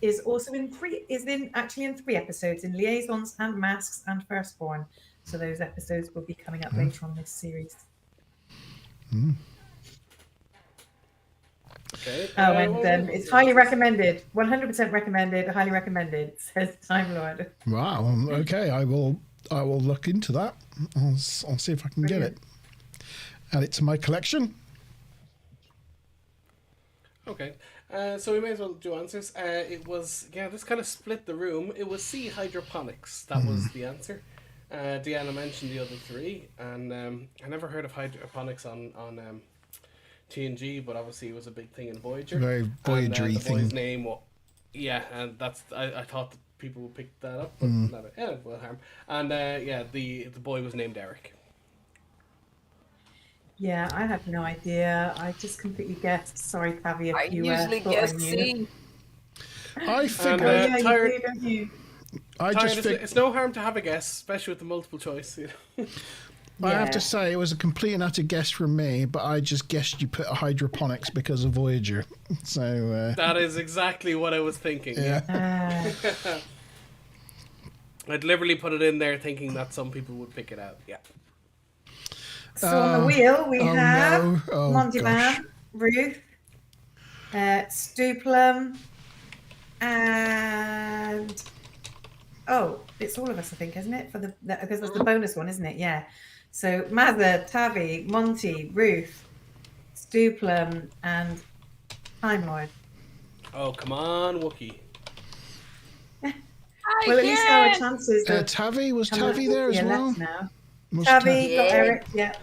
S3: is also in three episodes, in Liaisons and Masks and Firstborn. So those episodes will be coming up later on this series.
S1: Mm.
S2: Okay.
S3: Oh, and it's highly recommended. 100% recommended. Highly recommended, says Time Lord.
S1: Wow. Okay, I will look into that. I'll see if I can get it. Add it to my collection.
S2: Okay. So we may as well do answers. It was, this kind of split the room. It was C, hydroponics. That was the answer. Deanna mentioned the other three, and I never heard of hydroponics on TNG, but obviously it was a big thing in Voyager.
S1: Very Voyager-y
S2: the boy's
S1: thing.
S2: name, and that's I thought that people would pick that up, but it will harm. And the boy was named Eric.
S3: Yeah, I had no idea. I just completely guessed. Sorry, Tavi,
S4: I
S3: if you
S4: usually
S3: thought
S4: guess
S3: I knew.
S4: C.
S1: I figured.
S2: And,
S3: You
S2: tired.
S3: do, don't you?
S1: I just figured.
S2: It's no harm to have a guess, especially with the multiple choice.
S1: I have to say, it was a complete and utter guess from me, but I just guessed you put hydroponics because of Voyager. So
S2: That is exactly what I was thinking.
S1: yeah.
S2: I'd deliberately put it in there thinking that some people would pick it out. Yeah.
S3: So on the wheel, we have
S1: no. Oh,
S3: Monty
S1: gosh.
S3: Bam, Ruth, Stuplum, and it's all of us, I think, isn't it? Because that's the bonus one, isn't it? Yeah. So Mazza, Tavi, Monty, Ruth, Stuplum, and Time Lord.
S2: Oh, come on, Wookie.
S3: Well, at least our chances of
S1: Tavi, was
S3: coming up
S1: Tavi
S3: with
S1: there as
S3: the
S1: well?
S3: 11th now.
S1: Was
S3: Tavi, got
S4: Yeah.
S3: Eric, yeah.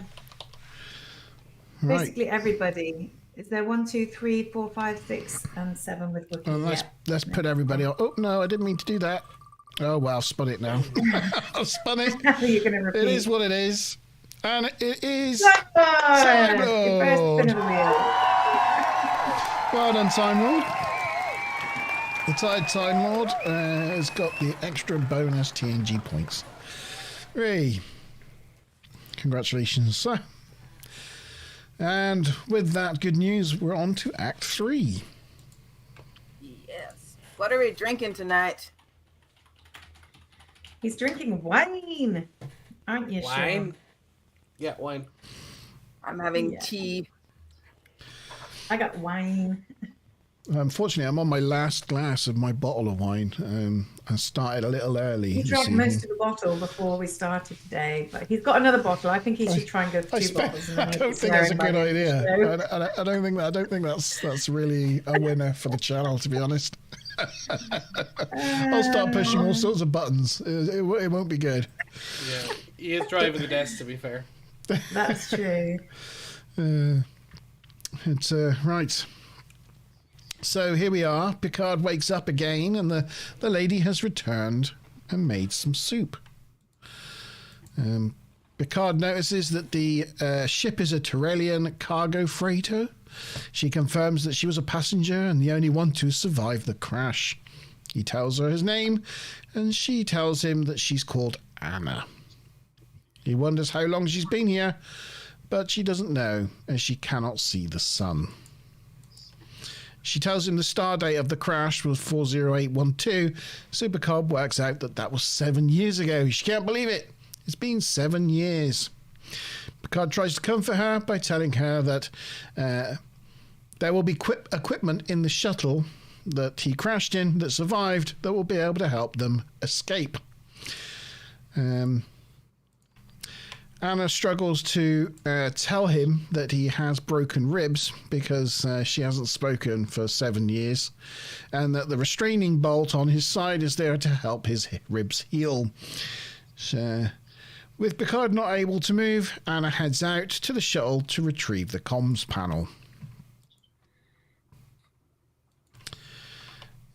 S1: Right.
S3: Basically everybody. Is there 1, 2, 3, 4, 5, 6, and 7 with Wookiee?
S1: Well, let's put everybody on. Oh no, I didn't mean to do that. Oh well, I've spun it now. I've spun it.
S3: You're going to repeat.
S1: It is what it is, and it is.
S3: Time Lord!
S1: Lord.
S3: Your first spin of the wheel.
S1: Well done, Time Lord. The Time Lord has got the extra bonus TNG points. Hooray. Congratulations, sir. And with that good news, we're on to Act 3.
S4: Yes. What are we drinking tonight?
S3: He's drinking wine, aren't you,
S2: Wine?
S3: Sean?
S2: Yeah, wine.
S4: I'm having
S3: Yeah.
S4: tea.
S3: I got wine.
S1: Unfortunately, I'm on my last glass of my bottle of wine. I started a little early.
S3: He
S1: this
S3: drank
S1: evening.
S3: most of the bottle before we started today, but he's got another bottle. I think he should try and go for 2 bottles. And
S1: I
S3: then
S1: don't
S3: he's
S1: think that's a
S3: swearing
S1: good
S3: by the
S1: idea.
S3: show.
S1: I don't think that's really a winner for the channel, to be honest. I'll start pushing all sorts of buttons. It won't be good.
S2: Yeah. He is driving the desk, to be fair.
S3: That's true.
S1: It's right. So here we are. Picard wakes up again, and the lady has returned and made some soup. Picard notices that the ship is a Tyrellian cargo freighter. She confirms that she was a passenger and the only one to survive the crash. He tells her his name, and she tells him that she's called Anna. He wonders how long she's been here, but she doesn't know, as she cannot see the sun. She tells him the star date of the crash was 40812, so Picard works out that that was 7 years ago. She can't believe it. It's been 7 years. Picard tries to comfort her by telling her that there will be equipment in the shuttle that he crashed in that survived that will be able to help them escape. Anna struggles to tell him that he has broken ribs because she hasn't spoken for 7 years, and that the restraining bolt on his side is there to help his ribs heal. So, with Picard not able to move, Anna heads out to the shuttle to retrieve the comms panel.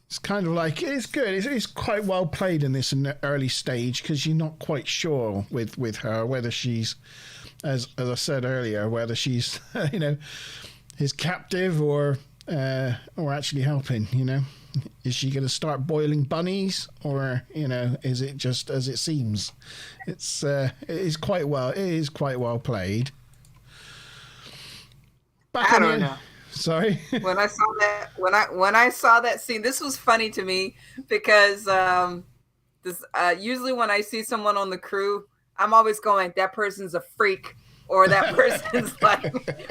S1: It's kind of like, it's good. It's quite well played in this early stage because you're not quite sure with her whether she's, as I said earlier, whether she's his captive or actually helping. Is she going to start boiling bunnies, or is it just as it seems? It is quite well played.
S4: I don't know.
S1: Sorry.
S4: When I saw that scene, this was funny to me because usually when I see someone on the crew, I'm always going, that person's a freak, or that person's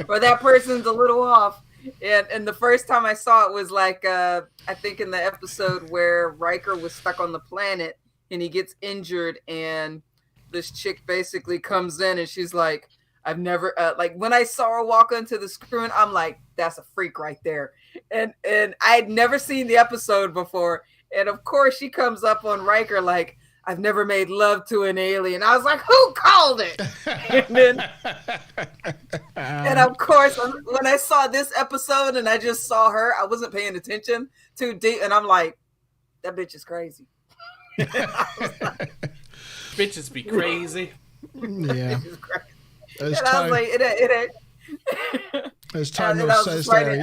S4: or that person's a little off. And the first time I saw it was like I think in the episode where Riker was stuck on the planet and he gets injured, and this chick basically comes in and she's like, I've never when I saw her walk onto the screen, I'm like, that's a freak right there. And I had never seen the episode before. And of course she comes up on Riker like, I've never made love to an alien. I was like, who called it? And of course, when I saw this episode and I just saw her, I wasn't paying attention too deep. And I'm like, that bitch is crazy.
S2: Bitches be crazy.
S1: Yeah.
S4: As time
S1: says there,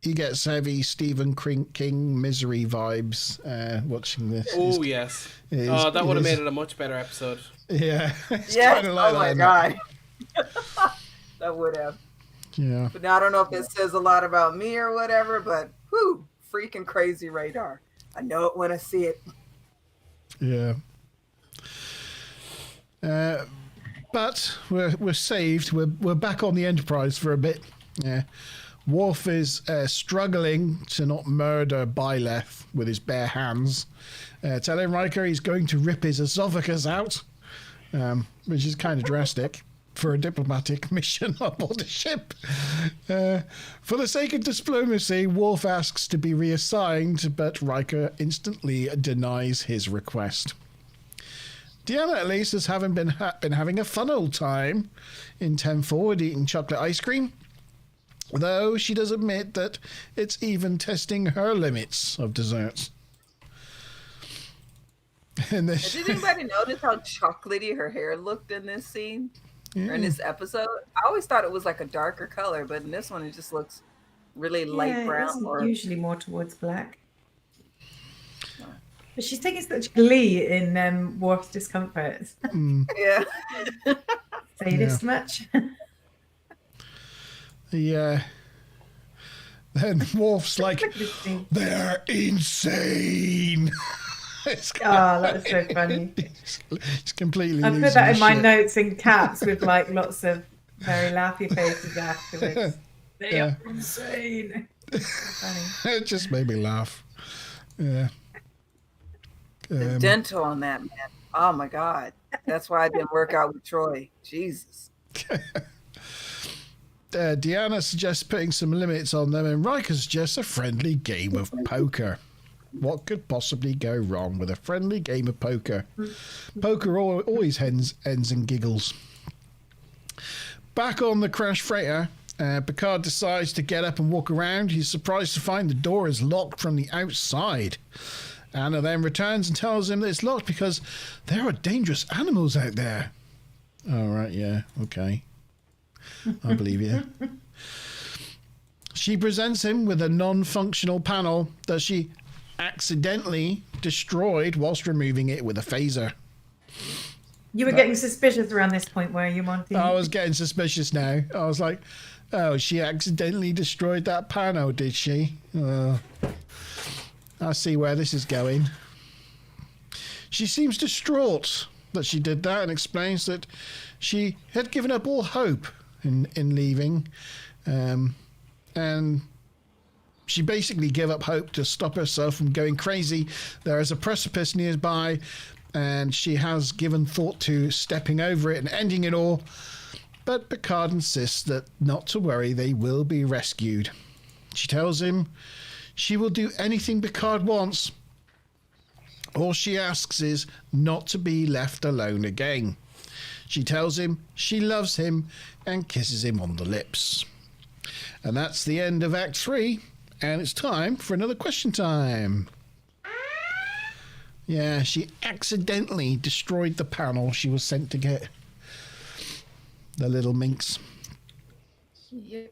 S1: he gets heavy Stephen King misery vibes watching this.
S2: Oh, yes. That would have made it a much better episode.
S1: Yeah.
S4: Yes. Oh, my God. That would have.
S1: Yeah.
S4: But now I don't know if it says a lot about me or whatever, but whew, freaking crazy radar. I know it when I see it.
S1: Yeah. But we're saved. We're back on the Enterprise for a bit. Yeah. Worf is struggling to not murder Byleth with his bare hands, telling Riker he's going to rip his esophagus out, which is kind of drastic for a diplomatic mission aboard the ship. For the sake of diplomacy, Worf asks to be reassigned, but Riker instantly denies his request. Deanna, at least, has been having a fun old time in 10 Forward eating chocolate ice cream, though she does admit that it's even testing her limits of desserts.
S4: Did anybody notice how chocolatey her hair looked in this scene?
S1: Yeah.
S4: Or in this episode? I always thought it was like a darker color, but in this one it just looks really light brown.
S3: It's usually more towards black. But she's taking such glee in Worf's discomfort.
S4: Yeah.
S3: Sadist much?
S1: Yeah. Then Worf's like, they're insane.
S3: That was so funny.
S1: It's completely.
S3: I put that in my notes in caps with like lots of very laughy faces afterwards. They are insane. Funny.
S1: It just made me laugh. Yeah.
S4: The dental on that, man. Oh my God. That's why I didn't work out with Troy. Jesus.
S1: Deanna suggests putting some limits on them, and Riker suggests a friendly game of poker. What could possibly go wrong with a friendly game of poker? Poker always ends in giggles. Back on the crash freighter, Picard decides to get up and walk around. He's surprised to find the door is locked from the outside. Anna then returns and tells him that it's locked because there are dangerous animals out there. All right, yeah, okay. I believe you. She presents him with a non-functional panel that she accidentally destroyed whilst removing it with a phaser.
S3: You were getting suspicious around this point, were you, Monty?
S1: I was getting suspicious now. I was like, oh, she accidentally destroyed that panel, did she? I see where this is going. She seems distraught that she did that and explains that she had given up all hope in leaving. And she basically gave up hope to stop herself from going crazy. There is a precipice nearby, and she has given thought to stepping over it and ending it all. But Picard insists that not to worry, they will be rescued. She tells him she will do anything Picard wants. All she asks is not to be left alone again. She tells him she loves him and kisses him on the lips. And that's the end of Act 3, and it's time for another question time. Yeah, she accidentally destroyed the panel she was sent to get. The little minx.
S4: Yep.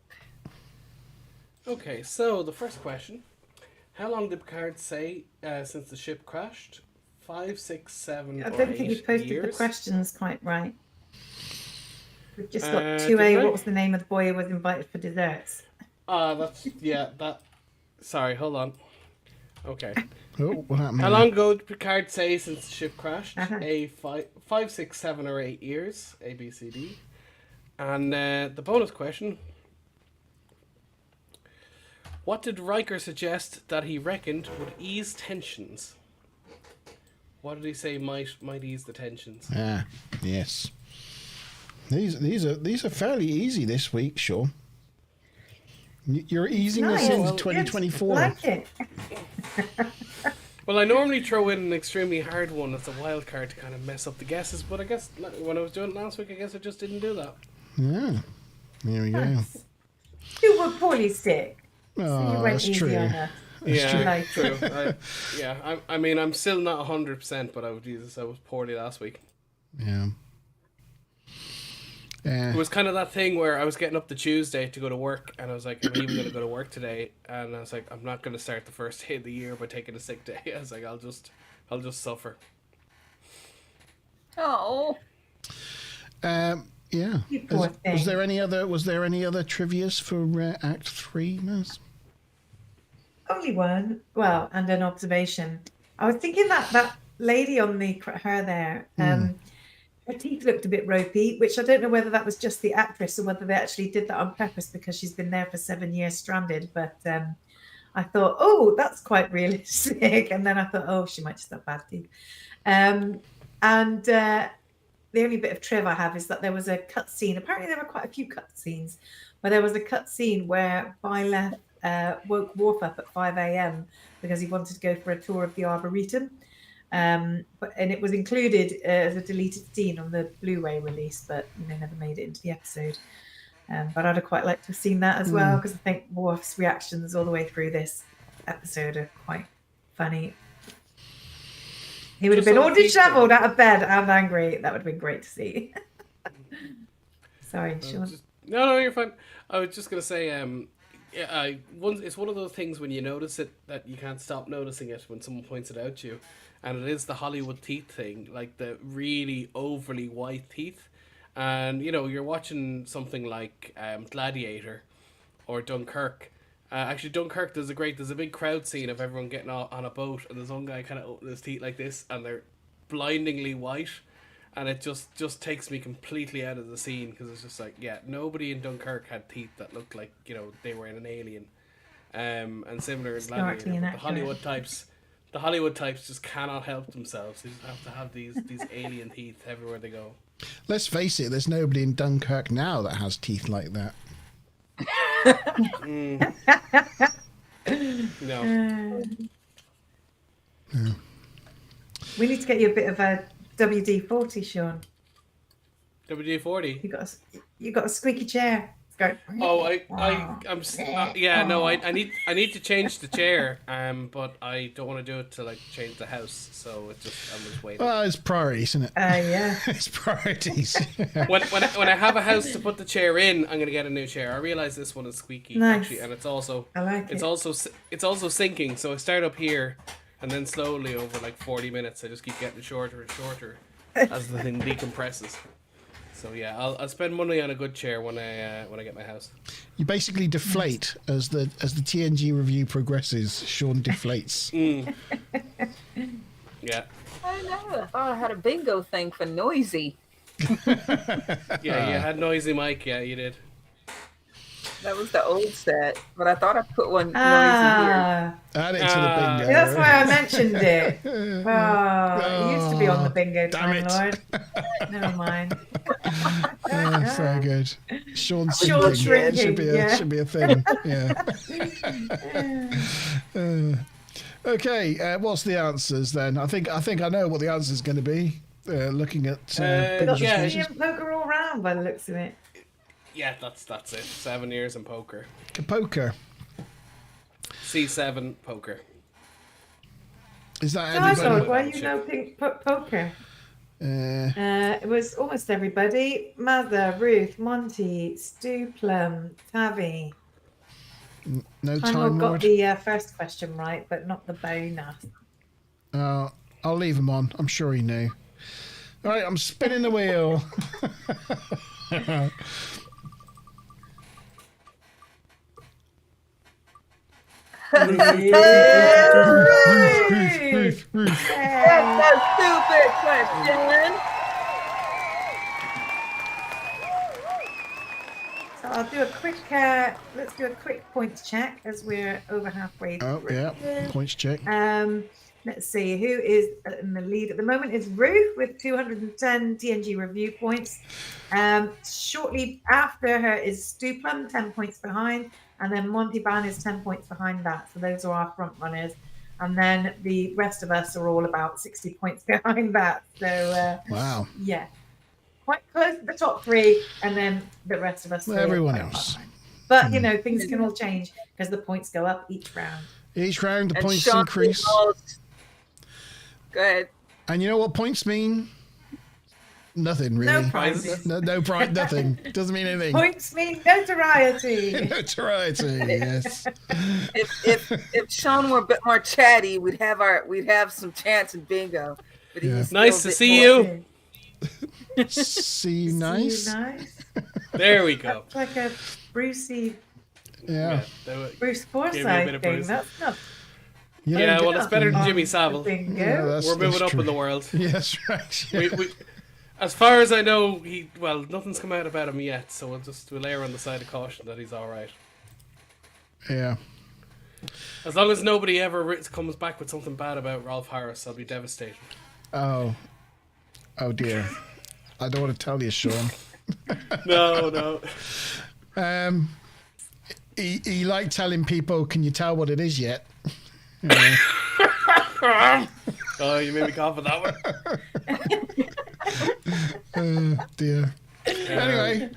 S2: Okay, so the first question. How long did Picard say since the ship crashed? 5, 6, 7,
S3: I
S2: or
S3: don't
S2: 8
S3: think you posted
S2: years?
S3: the questions quite right. We've just got
S2: Did
S3: 2A.
S2: I?
S3: What was the name of the boy who was invited for desserts?
S2: Sorry, hold on. Okay.
S1: Oh, what happened?
S2: How
S1: there?
S2: long ago did Picard say since the ship crashed?
S3: Uh-huh.
S2: A 5, 6, 7, or 8 years. A, B, C, D. And the bonus question. What did Riker suggest that he reckoned would ease tensions? What did he say might ease the tensions?
S1: Ah, yes. These are fairly easy this week, Sean. You're easing us
S3: Nice.
S1: into
S2: Well,
S1: 2024.
S3: Like it.
S2: Well, I normally throw in an extremely hard one as a wild card to kind of mess up the guesses, but I guess when I was doing it last week, I guess I just didn't do that.
S1: Yeah. There we go.
S3: Nice. You were poorly sick. So you
S1: Oh,
S3: went
S1: that's
S3: easy
S1: true.
S3: on her.
S2: Yeah,
S3: true.
S2: true. I mean, I'm still not 100%, but I was poorly last week.
S1: Yeah.
S2: It was kind of that thing where I was getting up to Tuesday to go to work, and I was like, I'm even going to go to work today, and I was like, I'm not going to start the first day of the year by taking a sick day. I was like, I'll just suffer.
S4: Oh.
S1: Yeah.
S3: You poor thing.
S1: Was there any other trivias for Act 3, Maz?
S3: Only one. Well, and an observation. I was thinking that lady on her there, her teeth looked a bit ropey, which I don't know whether that was just the actress or whether they actually did that on purpose because she's been there for 7 years stranded. But I thought, oh, that's quite realistic. And then I thought, oh, she might just have bad teeth. And the only bit of triv I have is that there was a cut scene. Apparently there were quite a few cut scenes, but there was a cut scene where Byleth woke Worf up at 5 a.m. because he wanted to go for a tour of the Arboretum. And it was included as a deleted scene on the Blu-ray release, but never made it into the episode. But I'd have quite liked to have seen that as well, because I think Worf's reactions all the way through this episode are quite funny. He would have been all dishevelled out of bed and angry. That would have been great to see. Sorry, Sean.
S2: No, you're fine. I was just gonna say, it's one of those things when you notice it that you can't stop noticing it when someone points it out to you, and it is the Hollywood teeth thing, like the really overly white teeth, and you're watching something like Gladiator or Dunkirk. Actually, Dunkirk there's a big crowd scene of everyone getting on a boat, and there's one guy kind of opening his teeth like this, and they're blindingly white, and it just takes me completely out of the scene, because it's just like, yeah, nobody in Dunkirk had teeth that looked like they were in an Alien, and similar in Gladiator. But the Hollywood types just cannot help themselves. They just have to have these alien teeth everywhere they go.
S1: Let's face it, there's nobody in Dunkirk now that has teeth like that.
S2: No.
S3: We need to get you a bit of a WD-40, Sean.
S2: WD-40.
S3: You got a squeaky chair. Go.
S2: Oh, I need to change the chair, but I don't want to do it to change the house, so I'm just waiting.
S1: Well, it's priorities, isn't it?
S3: Yeah.
S1: It's priorities.
S2: when I have a house to put the chair in, I'm gonna get a new chair. I realize this one is squeaky
S3: Nice.
S2: actually, and it's also
S3: I like it.
S2: it's also sinking. So I start up here, And then slowly over like 40 minutes, I just keep getting shorter and shorter as the thing decompresses. So yeah, I'll spend money on a good chair when I get my house.
S1: You basically deflate as the TNG review progresses. Sean deflates.
S2: Yeah.
S4: I know. I thought I had a bingo thing for noisy.
S2: Yeah, you had noisy mic. Yeah, you did.
S4: That was the old set, but I thought I put one noisy here.
S1: Add it to the bingo.
S3: That's why I mentioned it. It used to be on the bingo time, Lord. Never mind.
S1: Very good. Sean's
S3: Sean
S1: shrinking.
S3: shrinking,
S1: Should be a thing. Yeah. Okay. What's the answers then? I think I know what the answer is going to be. Looking at
S3: Poker all round by the looks of it.
S2: Yeah, that's it. 7 years in poker.
S1: Poker.
S2: C7 poker.
S1: Is that
S3: So
S1: everybody?
S3: why you know poker? It was almost everybody. Mother, Ruth, Monty, Stu Plum, Tavi.
S1: No
S3: Time
S1: time
S3: got
S1: Lord.
S3: the first question right, but not the bonus.
S1: I'll leave him on. I'm sure he knew. All right, I'm spinning the wheel.
S3: Ruth.
S4: That's a stupid question.
S3: So I'll do a quick. Let's do a quick points check as we're over halfway through.
S1: Oh yeah, points check.
S3: Let's see who is in the lead at the moment. Is Ruth with 210 TNG review points. Shortly after her is Stu Plum, 10 points behind, and then Monty Ban is 10 points behind that. So those are our front runners, and then the rest of us are all about 60 points behind that. So
S1: Wow.
S3: yeah, quite close to the top three, and then the rest of us.
S1: Everyone else.
S3: But you know, things can all change because the points go up each round.
S1: Each round, the
S4: And
S1: points
S4: Sean
S1: increase.
S4: Go ahead.
S1: And you know what points mean? Nothing really.
S3: No prizes.
S1: No prize. Nothing. Doesn't mean anything.
S3: Points mean notoriety.
S1: Notoriety. Yes.
S4: If Sean were a bit more chatty, we'd have some chance in bingo. But
S1: Yeah.
S4: he's still
S2: Nice
S4: a
S2: to
S4: bit
S2: see
S4: more-
S2: you.
S1: See you nice.
S3: See you nice.
S2: There we go.
S3: That's like a Brucey
S1: Yeah.
S3: Bruce
S2: Give me a bit
S3: Forsyth
S2: of
S3: thing.
S2: Bruce.
S3: That's not
S1: You
S2: Yeah,
S1: don't
S2: well,
S1: get-
S2: it's better than
S3: on
S2: Jimmy
S3: the
S2: Savile.
S3: bingo.
S1: Yeah,
S2: We're moving up
S1: true.
S2: in the world.
S1: Yes, right. Yeah.
S2: We, as far as I know, nothing's come out about him yet, so we'll err on the side of caution that he's all right.
S1: Yeah.
S2: As long as nobody ever comes back with something bad about Rolf Harris, I'll be devastated.
S1: Oh dear. I don't want to tell you, Sean.
S2: No.
S1: He liked telling people, "Can you tell what it is yet?"
S2: Oh, you made me cough at that one.
S1: Dear. Anyway,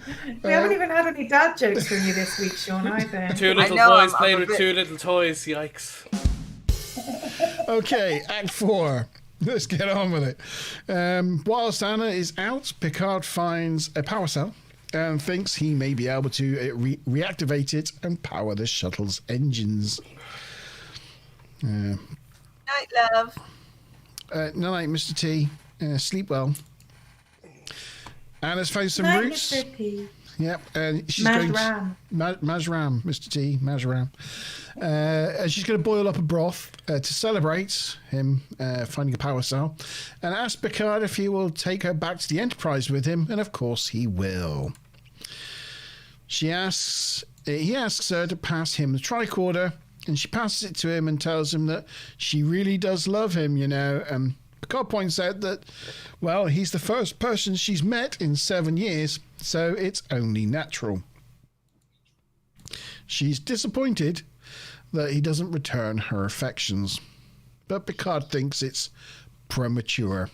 S3: We haven't even had any dad jokes from you this week, Sean, either.
S2: Two little
S4: know,
S2: boys
S4: I'm
S2: playing
S4: a
S2: with
S4: bit-
S2: two little toys. Yikes.
S1: okay, Act 4. Let's get on with it. Whilst Anna is out, Picard finds a power cell and thinks he may be able to reactivate it and power the shuttle's engines.
S4: Night, love.
S1: Night, Mr. T. Sleep well. Anna's found some
S3: Night,
S1: roots.
S3: Mr. P.
S1: Yep, and she's
S3: Majram.
S1: Majram, Mr. T, Majram. And she's going to boil up a broth to celebrate him finding a power cell, and ask Picard if he will take her back to the Enterprise with him, and of course he will. He asks her to pass him the tricorder, and she passes it to him and tells him that she really does love him, you know. Picard points out that, well, he's the first person she's met in 7 years, so it's only natural. She's disappointed that he doesn't return her affections, but Picard thinks it's premature,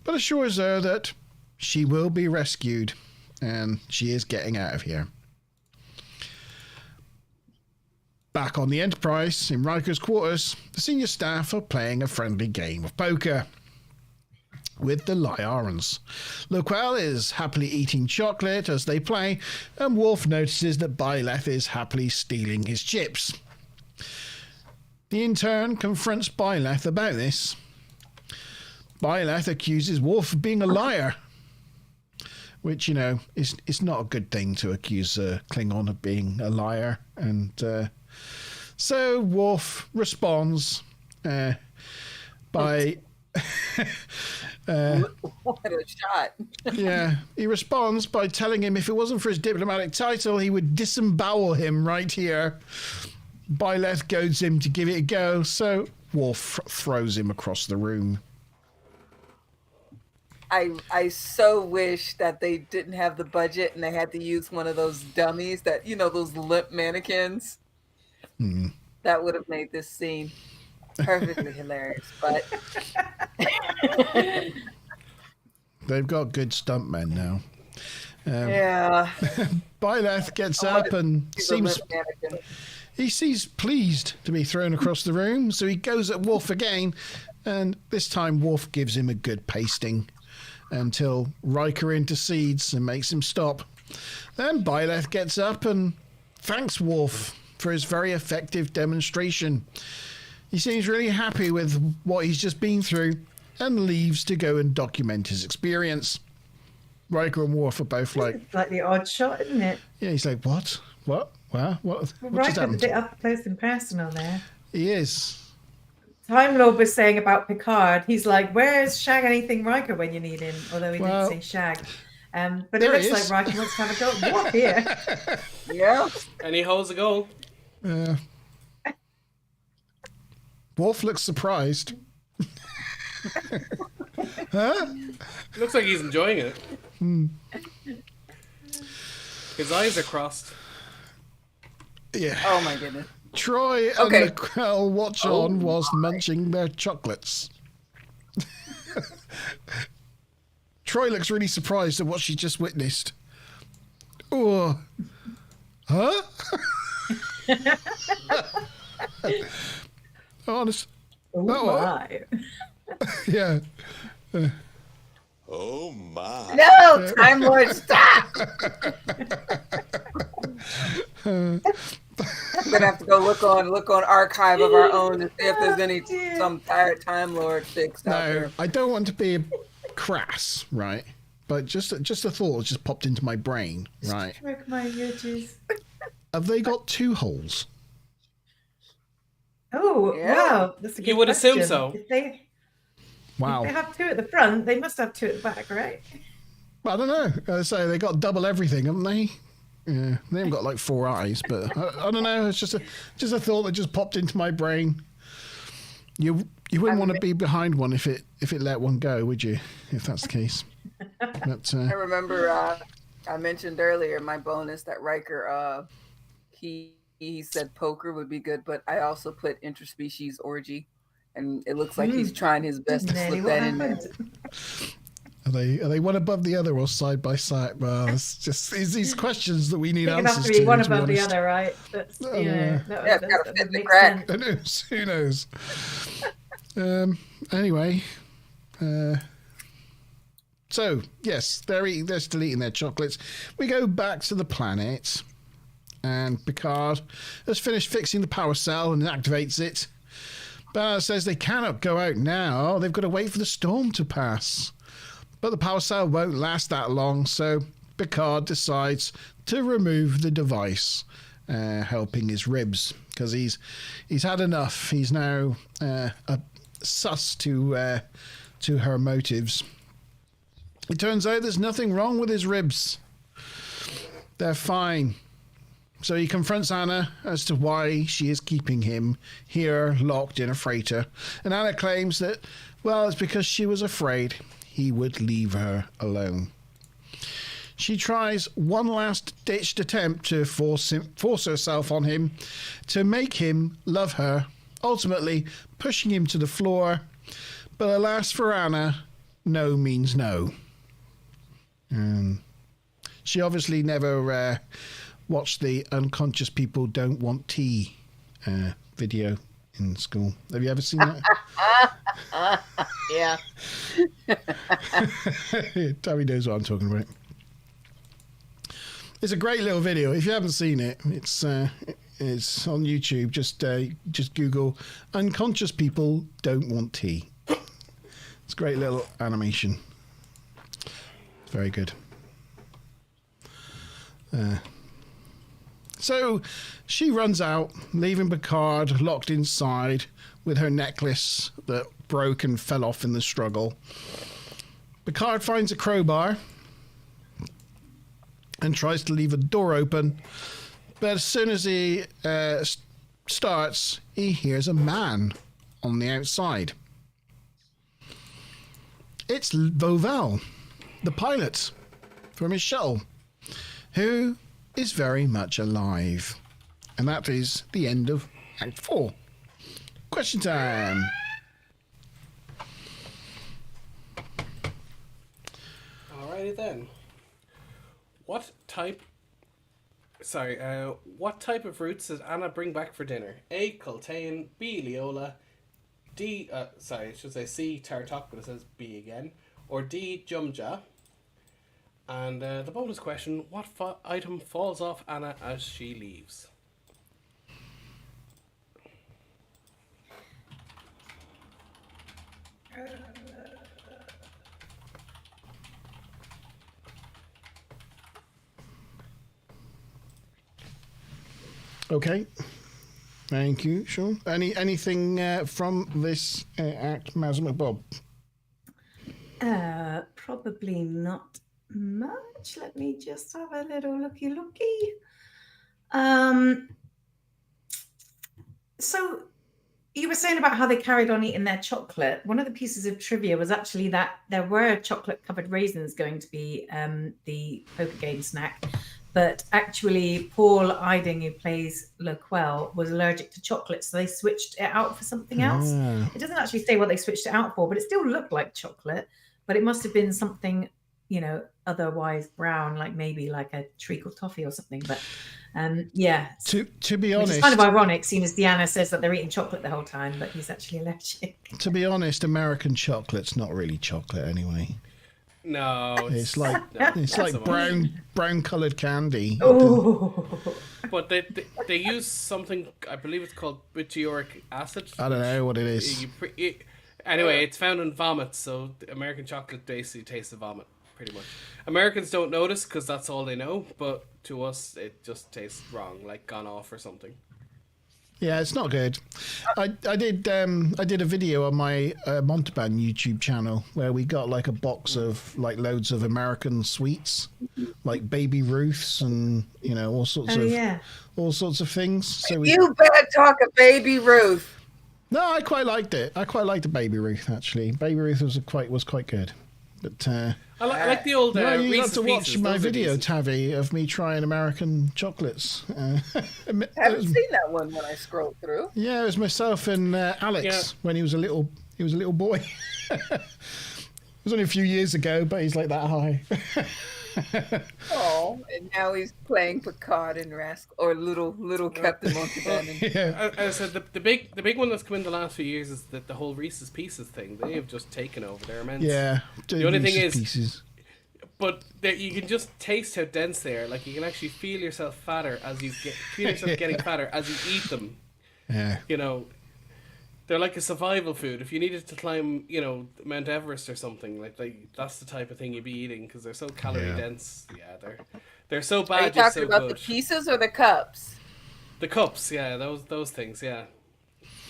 S1: but assures her that she will be rescued and she is getting out of here. Back on the Enterprise, in Riker's quarters, the senior staff are playing a friendly game of poker with the Liaisons. Laquelle is happily eating chocolate as they play, and Worf notices that Byleth is happily stealing his chips. The intern confronts Byleth about this. Byleth accuses Worf of being a liar, which, you know, is not a good thing to accuse a Klingon of being a liar. And so Worf responds by...
S4: what a shot.
S1: Yeah, he responds by telling him if it wasn't for his diplomatic title, he would disembowel him right here. Byleth goads him to give it a go, so Worf throws him across the room.
S4: I so wish that they didn't have the budget and they had to use one of those dummies that, you know, those limp mannequins. That would have made this scene perfectly hilarious. But
S1: they've got good stuntmen now.
S4: Yeah.
S1: Byleth gets up and seems pleased to be thrown across the room, so he goes at Worf again, and this time Worf gives him a good pasting until Riker intercedes and makes him stop. Then Byleth gets up and thanks Worf for his very effective demonstration. He seems really happy with what he's just been through and leaves to go and document his experience. Riker and Worf are both like...
S3: It's like the odd shot, isn't it?
S1: Yeah, he's like, what? What just
S3: Riker's a
S1: happened?
S3: bit up close and personal there.
S1: He is.
S3: Time Lord was saying about Picard, he's like, where's Shag anything Riker when you need him? Although he didn't say Shag. But it looks like Riker wants to have a go at Worf here.
S4: Yeah.
S2: And he holds a goal.
S1: Worf looks surprised. Huh?
S2: Looks like he's enjoying it. His eyes are crossed.
S1: Yeah.
S4: Oh my goodness.
S1: Troy and McQuell watch on whilst munching their chocolates. Troy looks really surprised at what she just witnessed. Oh. Huh? Honest.
S3: Oh my.
S1: Yeah.
S5: Oh my.
S4: No, Time Lord, stop! I'm gonna have to go look on archive of our own to see if there's some tired Time Lord fixed out
S1: No,
S4: there.
S1: I don't want to be crass, right? But just a thought just popped into my brain, right?
S3: Stroke my ridges.
S1: Have they got two holes?
S3: Oh,
S4: Yeah.
S3: wow. That's a good
S2: You would assume
S3: question.
S2: so.
S3: If they
S1: Wow.
S3: have two at the front, they must have two at the back, right?
S1: I don't know. I say they got double everything, haven't they? Yeah, they haven't got like 4 eyes, but I don't know. It's just a thought that just popped into my brain. You wouldn't want to be behind one if it let one go, would you? If that's the case. But,
S4: I remember I mentioned earlier my bonus that Riker he said poker would be good, but I also put interspecies orgy, and it looks like he's trying his best to slip that in there.
S1: are they one above the other or side by side? Well, it's just these questions that we need
S3: It
S1: answers
S3: have to be one
S1: be
S3: above the
S1: honest.
S3: other, right? That's,
S1: Oh,
S3: you know,
S1: yeah.
S4: Yeah, it's gotta fit the
S3: makes
S4: crack.
S3: sense.
S1: Who knows? Anyway, so yes, they're still eating their chocolates. We go back to the planet, and Picard has finished fixing the power cell and activates it. Ballard says they cannot go out now. They've got to wait for the storm to pass. But the power cell won't last that long, so Picard decides to remove the device, helping his ribs, because he's had enough. He's now sus to her motives. It turns out there's nothing wrong with his ribs. They're fine. So he confronts Anna as to why she is keeping him here locked in a freighter. And Anna claims that, well, it's because she was afraid he would leave her alone. She tries one last-ditched attempt to force herself on him to make him love her, ultimately pushing him to the floor. But alas for Anna, no means no. She obviously never watched the Unconscious People Don't Want Tea video in school. Have you ever seen that?
S4: Yeah.
S1: Tommy knows what I'm talking about. It's a great little video. If you haven't seen it, it's It's on YouTube. Just Google "unconscious people don't want tea." It's a great little animation. Very good. So she runs out, leaving Picard locked inside with her necklace that broke and fell off in the struggle. Picard finds a crowbar and tries to leave a door open, but as soon as he starts, he hears a man on the outside. It's Voval, the pilot from his shuttle, who is very much alive. And that is the end of Act 4. Question time.
S2: Alrighty then. What type of roots does Anna bring back for dinner? A. Coltane, B. Leola, C. Tartok, but it says B again, or D. Jumja. And the bonus question, what item falls off Anna as she leaves?
S1: Okay. Thank you, Sean. Anything from this act, Mazma Bob?
S3: Probably not much. Let me just have a little looky. So you were saying about how they carried on eating their chocolate. One of the pieces of trivia was actually that there were chocolate-covered raisins going to be the poker game snack, but actually Paul Iding, who plays Loquel, was allergic to chocolate, so they switched it out for something else. It doesn't actually say what they switched it out for, but it still looked like chocolate, but it must have been something, otherwise brown, like maybe like a treacle toffee or something. But yeah.
S1: To be honest,
S3: it's kind of ironic, seeing as Deanna says that they're eating chocolate the whole time, but he's actually allergic.
S1: To be honest, American chocolate's not really chocolate anyway.
S2: No,
S1: it's like brown coloured candy.
S3: Oh.
S2: But they use something, I believe it's called butyric acid.
S1: I don't know what it is.
S2: Anyway, it's found in vomit, so American chocolate basically tastes of vomit, pretty much. Americans don't notice because that's all they know, but to us it just tastes wrong, like gone off or something.
S1: Yeah, it's not good. I did a video on my Montalban YouTube channel where we got like a box of like loads of American sweets, like Baby Ruths and all sorts of things. So
S4: you better talk a Baby Ruth.
S1: No, I quite liked it. I quite liked the Baby Ruth actually. Baby Ruth was quite good. But
S2: I like the old.
S1: you have to watch
S2: pieces,
S1: my video, Tavi, of me trying American chocolates.
S4: I haven't seen that one when I scrolled through.
S1: Yeah, it was myself and Alex when he was a little boy. It was only a few years ago, but he's like that high.
S4: Oh, and now he's playing Picard and or little Captain Montalban.
S2: As I said, the big one that's come in the last few years is that the whole Reese's Pieces thing. They have just taken over. They're immense.
S1: Yeah,
S2: the only thing is,
S1: pieces.
S2: but you can just taste how dense they are. Like you can actually feel yourself fatter as you getting fatter as you eat them.
S1: Yeah.
S2: They're like a survival food. If you needed to climb, Mount Everest or something, like that's the type of thing you'd be eating because they're so calorie dense. Yeah, they're so bad.
S4: Are you talking about
S2: good.
S4: the pieces or the cups?
S2: The cups, yeah, those things, yeah,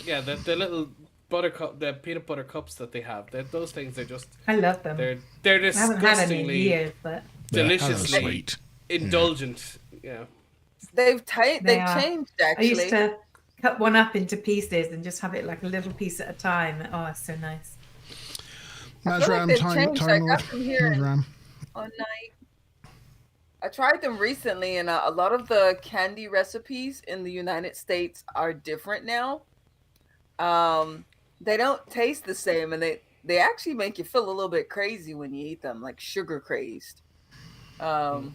S2: the little buttercup, the peanut butter cups that they have. Those things are just.
S3: I love them.
S2: They're disgustingly
S3: I haven't had any in years, but
S2: deliciously indulgent. Yeah,
S4: they've changed actually.
S3: I used to cut one up into pieces and just have it like a little piece at a time. Oh, it's so nice.
S1: Mazram,
S4: I got them here on night. I tried them recently, and a lot of the candy recipes in the United States are different now. They don't taste the same, and they actually make you feel a little bit crazy when you eat them, like sugar crazed. And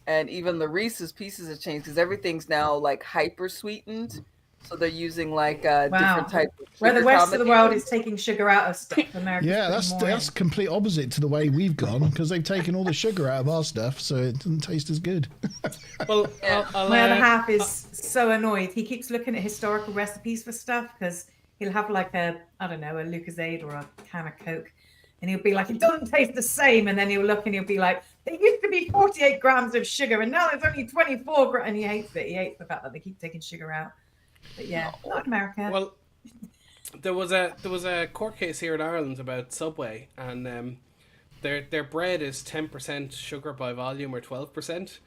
S4: even the Reese's Pieces have changed because everything's now like hyper sweetened. So they're using like
S3: Wow.
S4: different types of
S3: Where the
S4: sugar
S3: rest of the world
S4: combinations.
S3: is taking sugar out of stuff, America's
S1: Yeah,
S3: putting
S1: that's
S3: more
S1: that's
S3: in.
S1: complete opposite to the way we've gone because they've taken all the sugar out of our stuff, so it doesn't taste as good.
S2: Well,
S4: Yeah.
S3: My other half is so annoyed. He keeps looking at historical recipes for stuff because he'll have like a Lucozade or a can of Coke, and he'll be like, it doesn't taste the same. And then he'll look and he'll be like, there used to be 48 grams of sugar, and now there's only 24 grams. And he hates it. He hates the fact that they keep taking sugar out. But yeah, not America.
S2: Well, there was a court case here in Ireland about Subway, and their bread is 10% sugar by volume or 12%,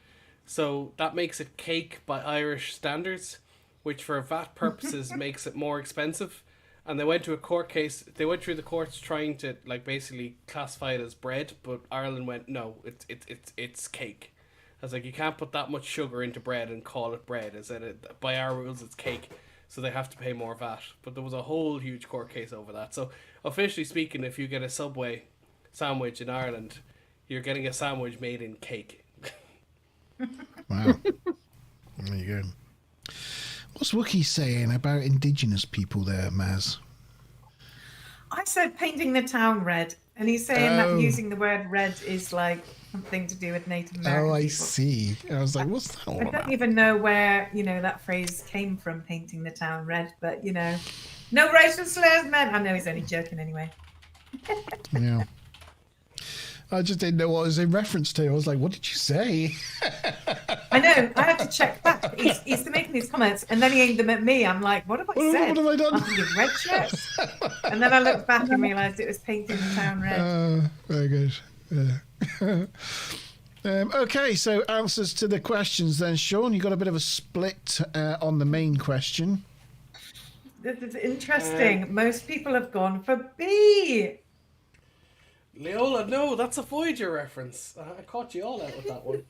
S2: so that makes it cake by Irish standards, which for VAT purposes makes it more expensive. And they went to a court case. They went through the courts trying to like basically classify it as bread, but Ireland went no, it's cake. I was like, you can't put that much sugar into bread and call it bread. Is that by our rules it's cake, so they have to pay more VAT. But there was a whole huge court case over that. So officially speaking, if you get a Subway sandwich in Ireland, you're getting a sandwich made in cake.
S1: Wow. There you go. What's Wookie saying about indigenous people there, Maz?
S3: I said painting the town red, and he's saying that using the word red is like something to do with Native American
S1: Oh, I
S3: people.
S1: see. I was like, what's that all
S3: I
S1: about?
S3: don't even know where that phrase came from, painting the town red. But no racial slurs, man. I know he's only joking anyway.
S1: Yeah. I just didn't know what it was in reference to. I was like, what did you say?
S3: I know. I have to check back. He's making these comments, and then he aimed them at me. I'm like, what have I said?
S1: What have I done?
S3: I'm thinking red shirts. And then I looked back and realised it was painting the town red.
S1: Very good. Yeah. Okay, so answers to the questions then. Sean, you got a bit of a split on the main question.
S3: This is interesting. Most people have gone for B.
S2: Leola, no, that's a Voyager reference. I caught you all out with that one.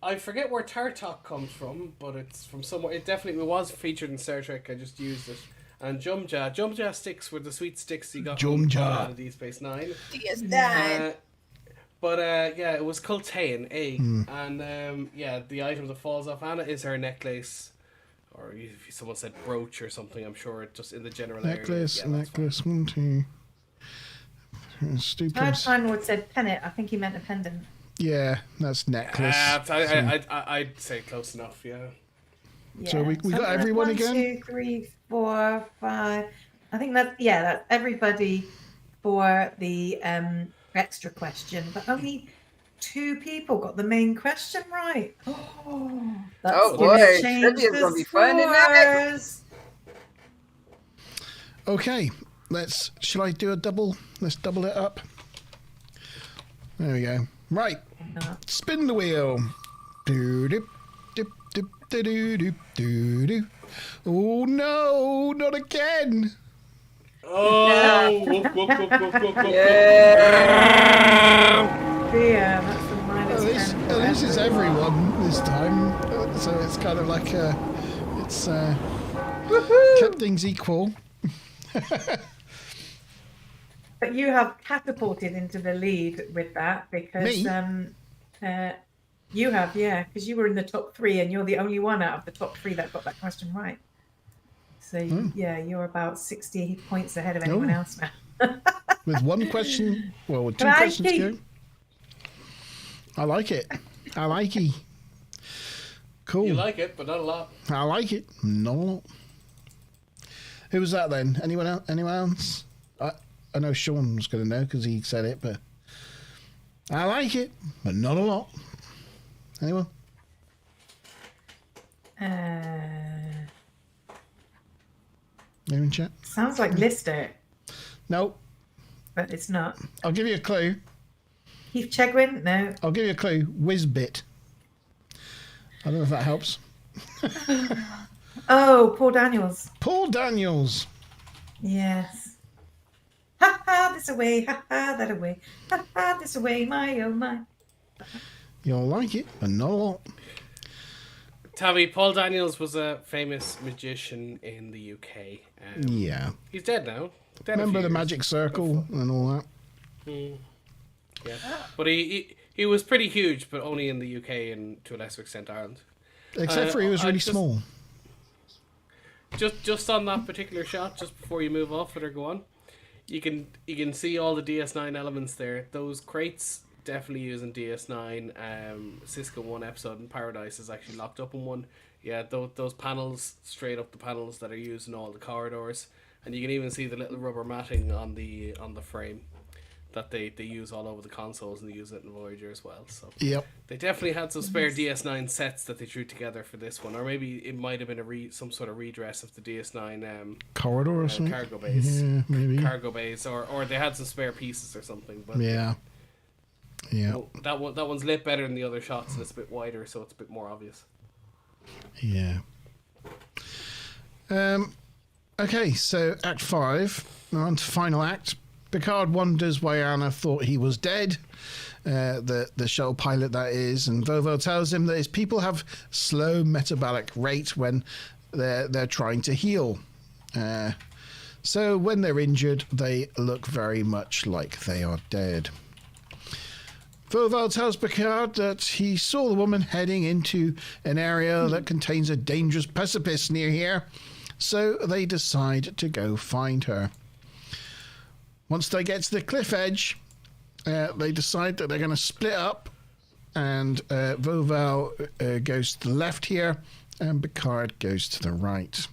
S2: I forget where Tartok comes from, but it's from somewhere. It definitely was featured in Star Trek. I just used it. And Jumja sticks were the sweet sticks you got from Deep Space Nine.
S4: Yes, Dad.
S2: But yeah, it was Kultain, and the item that falls off Anna is her necklace, or if someone said brooch or something, I'm sure it just in the general
S1: Necklace,
S2: area. Yeah,
S1: necklace, 1, 2. Stupid.
S3: Time Lord said pennant. I think he meant a pendant.
S1: Yeah, that's necklace.
S2: I'd say close enough. Yeah.
S1: So we got everyone
S3: 1,
S1: again?
S3: 2, 3, 4, 5. I think that's everybody for the extra question, but only 2 people got the main question right. Oh, that's
S4: boy,
S3: change
S4: trivia's
S3: the
S4: gonna be fun tonight.
S3: scores.
S1: Okay, shall I do a double? Let's double it up. There we go. Right, spin the wheel. Doo-doo, dip, dip, doo-doo, doo-doo. Oh no, not again.
S2: Oh!
S3: Yeah, that's the minus 10.
S1: At least it's everyone this time. So it's kind of like it's kept things equal.
S3: But you have catapulted into the lead with that because
S1: Me?
S3: You have, yeah, because you were in the top 3 and you're the only one out of the top 3 that got that question right. So yeah, you're about 60 points ahead of anyone else now.
S1: With one question, well, with 2 questions to go. I like it. I like it. Cool.
S2: You like it, but not a lot.
S1: I like it. Not a lot. Who was that then? Anyone else? Anyone else? I know Sean was going to know because he said it, but I like it, but not a lot. Anyone? Anyone in chat?
S3: Sounds like Lister,
S1: No.
S3: but it's not.
S1: I'll give you a clue.
S3: Keith Chegwin? No.
S1: I'll give you a clue. Whizbit. I don't know if that helps.
S3: Oh, Paul Daniels.
S1: Paul Daniels.
S3: Yes. Ha ha, this away, ha ha, that away, ha ha, this away, my oh my.
S1: You'll like it, but not a lot.
S2: Tabby, Paul Daniels was a famous magician in the UK.
S1: Yeah.
S2: He's dead now.
S1: Remember the magic circle and all that?
S2: Yeah. But he was pretty huge, but only in the UK and to a lesser extent Ireland.
S1: Except for he was really small.
S2: just on that particular shot, just before you move off, let her go on. You can see all the DS9 elements there. Those crates definitely using DS9. Cisco one episode in Paradise is actually locked up in one. Yeah, those panels, straight up the panels that are used in all the corridors, and you can even see the little rubber matting on the frame that they use all over the consoles, and they use it in Voyager as well. So
S1: Yep.
S2: they definitely had some spare DS9 sets that they threw together for this one, or maybe it might have been some sort of redress of the DS9
S1: Corridor or something.
S2: cargo bays.
S1: Yeah, maybe.
S2: Cargo bays, or they had some spare pieces or something. But
S1: Yeah. Yeah.
S2: well, that one's lit better than the other shots, and it's a bit wider, so it's a bit more obvious.
S1: Yeah. Okay, so Act 5. We're on to final act. Picard wonders why Anna thought he was dead. The shuttle pilot, that is. And Vovo tells him that his people have slow metabolic rate when they're trying to heal. So when they're injured, they look very much like they are dead. Voval tells Picard that he saw the woman heading into an area that contains a dangerous precipice near here, so they decide to go find her. Once they get to the cliff edge, they decide that they're going to split up, and Voval goes to the left here, and Picard goes to the right.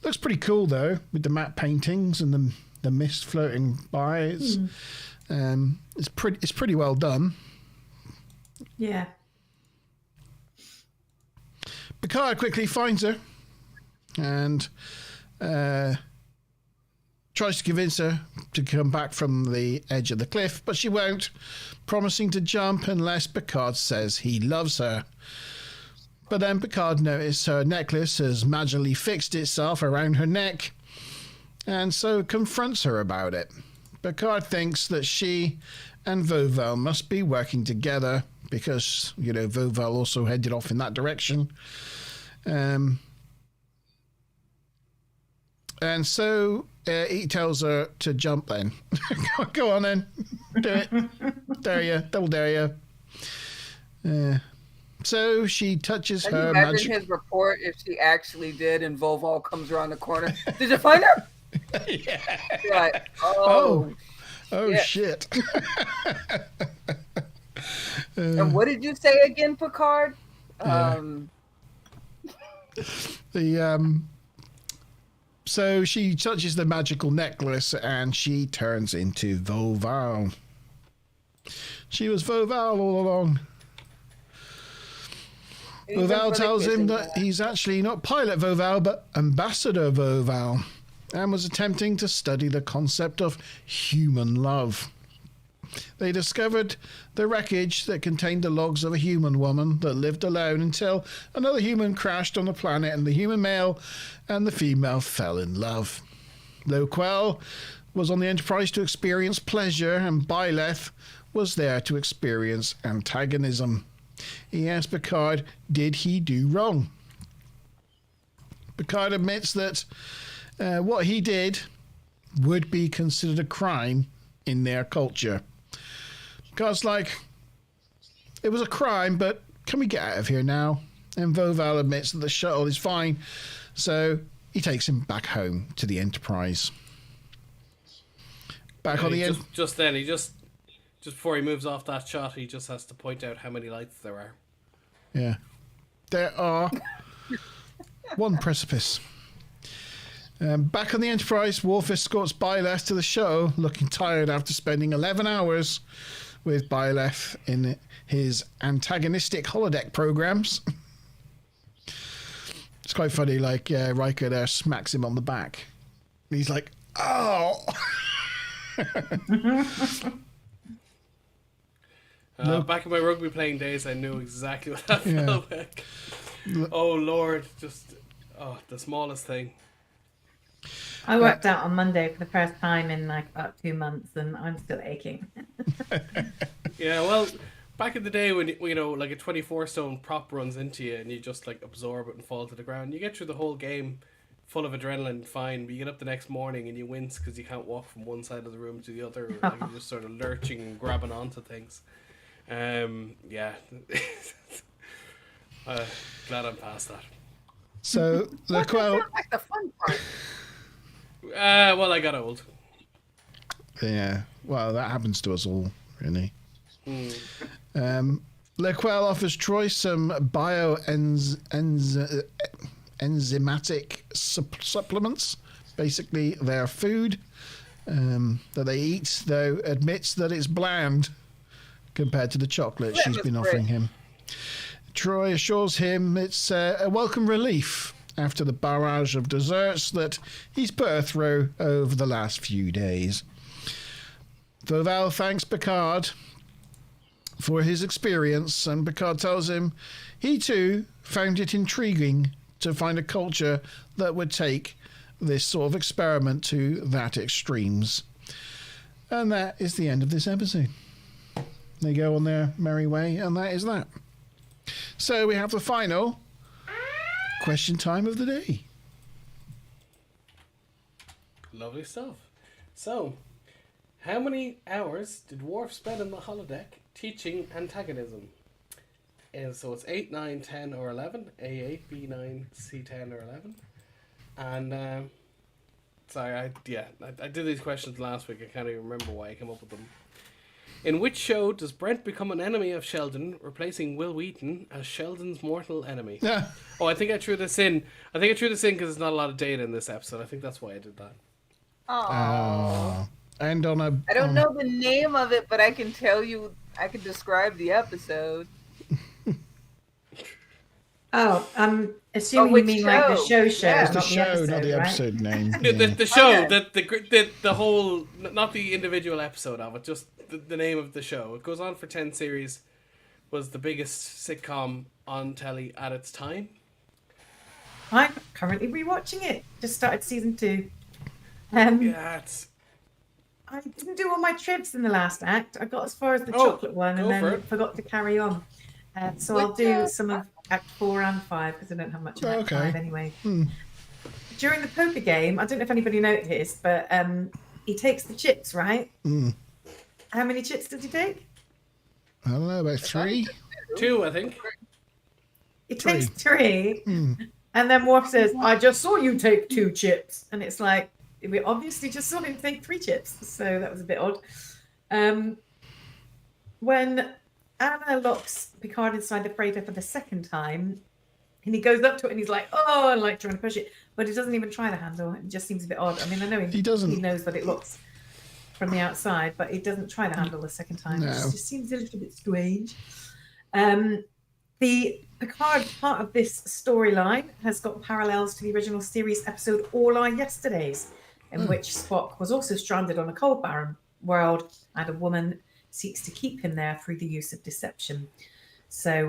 S1: Looks pretty cool, though, with the matte paintings and the mist floating by. It's pretty well done.
S3: Yeah.
S1: Picard quickly finds her and tries to convince her to come back from the edge of the cliff, but she won't, promising to jump unless Picard says he loves her. But then Picard noticed her necklace has magically fixed itself around her neck, and so confronts her about it. Picard thinks that she and Voval must be working together because, Voval also headed off in that direction. And so he tells her to jump then. Go on then. Do it. Dare you. Double dare you. So she touches
S4: Can you
S1: her
S4: imagine
S1: magic.
S4: his report if she actually did and Voval comes around the corner? Did you find her?
S1: Yeah.
S4: You're like, oh
S1: shit.
S4: And what did you say again, Picard?
S1: So she touches the magical necklace and she turns into Voval. She was Voval all along. Voval tells him that he's actually not Pilot Voval, but Ambassador Voval, and was attempting to study the concept of human love. They discovered the wreckage that contained the logs of a human woman that lived alone until another human crashed on the planet, and the human male and the female fell in love. Loquel was on the Enterprise to experience pleasure, and Byleth was there to experience antagonism. He asked Picard, did he do wrong? Picard admits that what he did would be considered a crime in their culture. Picard's like, it was a crime, but can we get out of here now? And Voval admits that the shuttle is fine, so he takes him back home to the Enterprise. Back on the end.
S2: Just then, just before he moves off that shot, he just has to point out how many lights there are.
S1: Yeah. There are one precipice. Back on the Enterprise, Worf escorts Byleth to the shuttle, looking tired after spending 11 hours with Byleth in his antagonistic holodeck programs. It's quite funny, like Riker there smacks him on the back. He's like, oh!
S2: Back in my rugby playing days, I knew exactly what that felt like. Oh, Lord, the smallest thing.
S3: I worked out on Monday for the first time in like about 2 months, and I'm still aching.
S2: Yeah, well, back in the day when like a 24-stone prop runs into you and you just like absorb it and fall to the ground, you get through the whole game full of adrenaline, fine, but you get up the next morning and you wince because you can't walk from one side of the room to the other. Like you're just sort of lurching and grabbing onto things. Yeah. Glad I'm past that.
S1: So the
S4: What
S1: quote.
S4: sounds like the fun part.
S2: Well, I got old.
S1: Yeah, well, that happens to us all, really.
S2: Mm.
S1: Lequel offers Troy some enzymatic supplements. Basically, their food that they eat, though admits that it's bland compared to the chocolate
S4: That
S1: she's
S4: was
S1: been
S4: great.
S1: offering him. Troy assures him it's a welcome relief after the barrage of desserts that he's put her through over the last few days. Val thanks Picard for his experience, and Picard tells him he too found it intriguing to find a culture that would take this sort of experiment to that extremes. And that is the end of this episode. They go on their merry way, and that is that. So we have the final question time of the day.
S2: Lovely stuff. So, how many hours did Worf spend on the holodeck teaching antagonism? And so it's 8, 9, 10, or 11. A8, B9, C10, or 11. And, sorry, I did these questions last week. I can't even remember why I came up with them. In which show does Brent become an enemy of Sheldon, replacing Will Wheaton as Sheldon's mortal enemy?
S1: Yeah.
S2: Oh, I think I threw this in. because there's not a lot of data in this episode. I think that's why I did that.
S4: Oh.
S1: And on a...
S4: I don't know the name of it, but I can tell you, I can describe the episode.
S3: Oh, I'm assuming
S4: which
S3: you mean like the
S4: show?
S3: show,
S4: Yeah.
S1: It's the
S3: not
S1: show,
S3: the episode,
S1: not the
S3: right?
S1: episode name.
S2: The show,
S4: Okay.
S2: the whole, not the individual episode of it, just the name of the show. It goes on for 10 series, was the biggest sitcom on telly at its time.
S3: I'm currently rewatching it. Just started season 2.
S2: Yeah, it's...
S3: I didn't do all my trips in the last act. I got as far as the
S2: Oh,
S3: chocolate one
S2: go
S3: and
S2: for
S3: then
S2: it.
S3: forgot to carry on. So I'll
S4: Which,
S3: do some of Act 4 and 5 because I don't have much of Act
S1: Okay.
S3: 5 anyway. During the poker game, I don't know if anybody noticed, but he takes the chips, right? How many chips does he take?
S1: I don't know, about 3?
S2: 2, I think.
S3: He takes 3, and then Worf says, "I just saw you take 2 chips," and it's like we obviously just saw him take 3 chips, so that was a bit odd. When Anna locks Picard inside the freighter for the second time, and he goes up to it and he's like, "Oh," and like trying to push it, but he doesn't even try the handle. It just seems a bit odd. I mean, I know
S1: He doesn't.
S3: He knows that it looks from the outside, but he doesn't try the handle the second time.
S1: No.
S3: It just seems a little bit strange. The Picard part of this storyline has got parallels to the original series episode All Our Yesterdays, in which Spock was also stranded on a cold barren world, and a woman seeks to keep him there through the use of deception. So,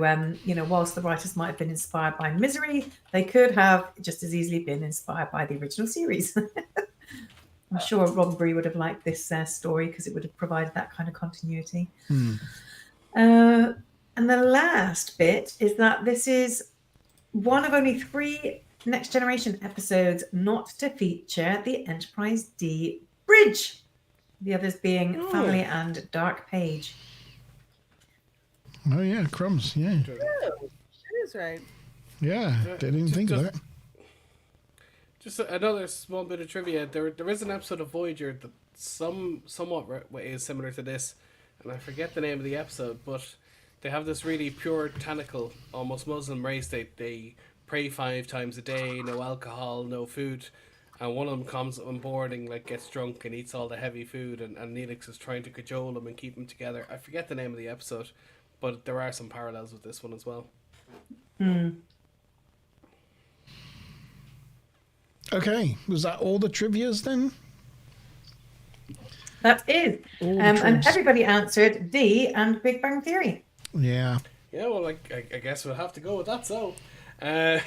S3: whilst the writers might have been inspired by Misery, they could have just as easily been inspired by the original series. I'm sure Roddenberry would have liked this story because it would have provided that kind of continuity. And the last bit is that this is one of only 3 Next Generation episodes not to feature the Enterprise D bridge. The others being Family and Dark Page.
S1: Oh, yeah, crumbs, yeah.
S4: Oh, that is right.
S1: Yeah, didn't even think of that.
S2: Just another small bit of trivia. There is an episode of Voyager that somewhat is similar to this, and I forget the name of the episode, but they have this really puritanical, almost Muslim race. They pray 5 times a day, no alcohol, no food, and one of them comes on board and like gets drunk and eats all the heavy food, and Neelix is trying to cajole him and keep him together. I forget the name of the episode, but there are some parallels with this one as well.
S1: Okay, was that all the trivias then?
S3: That is.
S1: All the
S3: And
S1: tribs.
S3: everybody answered D and Big Bang Theory.
S1: Yeah.
S2: Yeah, well, I guess we'll have to go with that. So,
S3: 11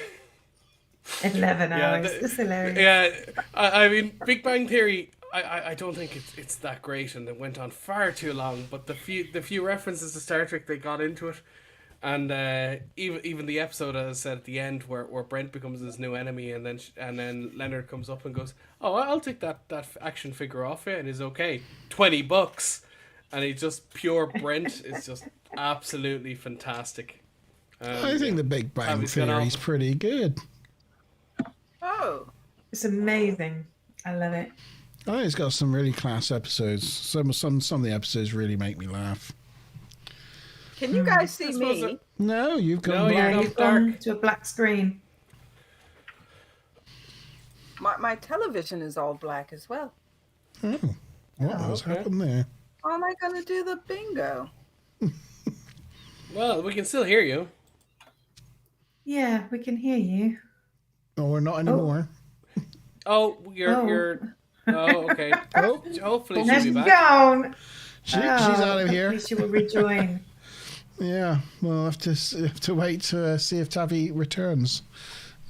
S3: hours.
S2: the-
S3: That's hilarious.
S2: yeah, I mean, Big Bang Theory. I don't think it's that great, and it went on far too long. But the few references to Star Trek they got into it, and even the episode, as I said at the end, where Brent becomes his new enemy, and then Leonard comes up and goes, "Oh, I'll take that action figure off it," and he's okay, $20, and he's just pure Brent. It's just absolutely fantastic.
S1: I think the Big Bang
S2: He's gone
S1: Theory is
S2: off.
S1: pretty good.
S4: Oh.
S3: It's amazing. I love it.
S1: I think it's got some really class episodes. Some of the episodes really make me laugh.
S4: Can you guys see
S2: suppose
S4: me?
S1: No, you've gone
S2: No,
S1: black.
S3: Yeah,
S2: no,
S3: you've
S2: dark.
S3: gone to a black screen.
S4: My television is all black as well.
S1: Oh, what has
S2: okay.
S1: happened there?
S4: How am I going to do the bingo?
S2: Well, we can still hear you.
S3: Yeah, we can hear you.
S1: Oh, we're not anymore.
S2: Oh, you're. Oh, okay.
S1: Oh,
S2: Hopefully
S3: Let's
S2: she'll be
S3: go.
S2: back.
S1: she's out of here.
S3: Hopefully she will rejoin.
S1: Yeah, we'll have to wait to see if Tavi returns.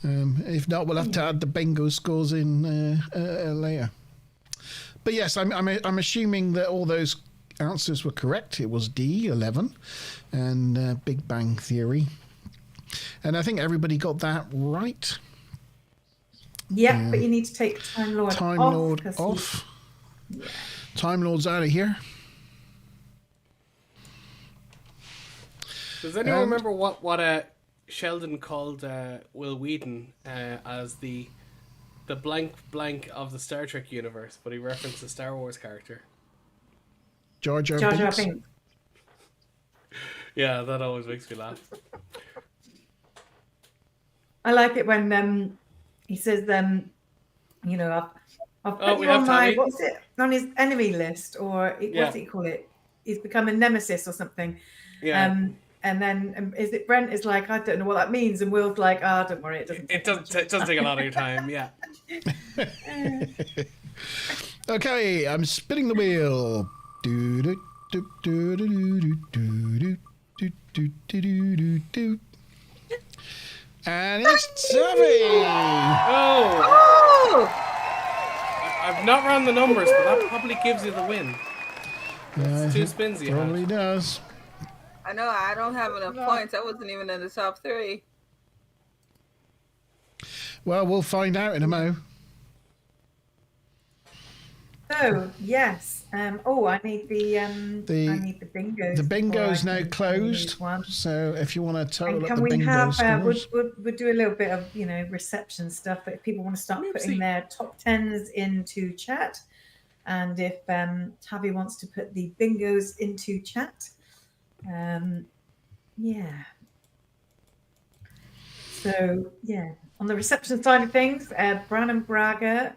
S1: If not, we'll have to add the bingo scores in later. But yes, I'm assuming that all those answers were correct. It was D, 11, and Big Bang Theory. And I think everybody got that right.
S3: Yep, but you need to take Time Lord
S1: Time
S3: off.
S1: Lord
S3: 'cause
S1: off. Time Lord's out of here.
S2: Does anyone remember what Sheldon called Will Wheaton as the blank of the Star Trek universe, but he referenced a Star Wars character?
S1: Jar Jar
S3: Jar Jar
S1: Binks.
S3: Binks.
S2: Yeah, that always makes me laugh.
S3: I like it when he says, you know, I've put
S2: we
S3: you
S2: have
S3: on my,
S2: Tommy.
S3: what's it, on his enemy list, or
S2: Yeah.
S3: what's he call it? He's become a nemesis or something.
S2: Yeah.
S3: And then is it Brent is like, I don't know what that means, and Will's like, don't worry, it doesn't.
S2: It doesn't take a lot of your time. Yeah.
S1: Okay, I'm spinning the wheel. Do do do do do do do do do do do do. And it's Tavi.
S2: Oh,
S4: Oh!
S2: I've not run the numbers, but that probably gives you the win. It's two spins you
S1: Probably
S2: had.
S1: does.
S4: I know I don't have enough points. I wasn't even in the top 3.
S1: Well, we'll find out in a mo.
S3: So yes. I need the I need the bingos.
S1: The
S3: before
S1: bingo's
S3: I
S1: now
S3: can
S1: closed.
S3: use one.
S1: So if you want to total
S3: And
S1: up
S3: can
S1: the
S3: we
S1: bingo
S3: have
S1: scores,
S3: we'll do a little bit of reception stuff, but if people want to start putting
S2: Oopsie.
S3: their top tens into chat, and if Tavi wants to put the bingos into chat, yeah. So yeah, on the reception side of things, Brannon Braga,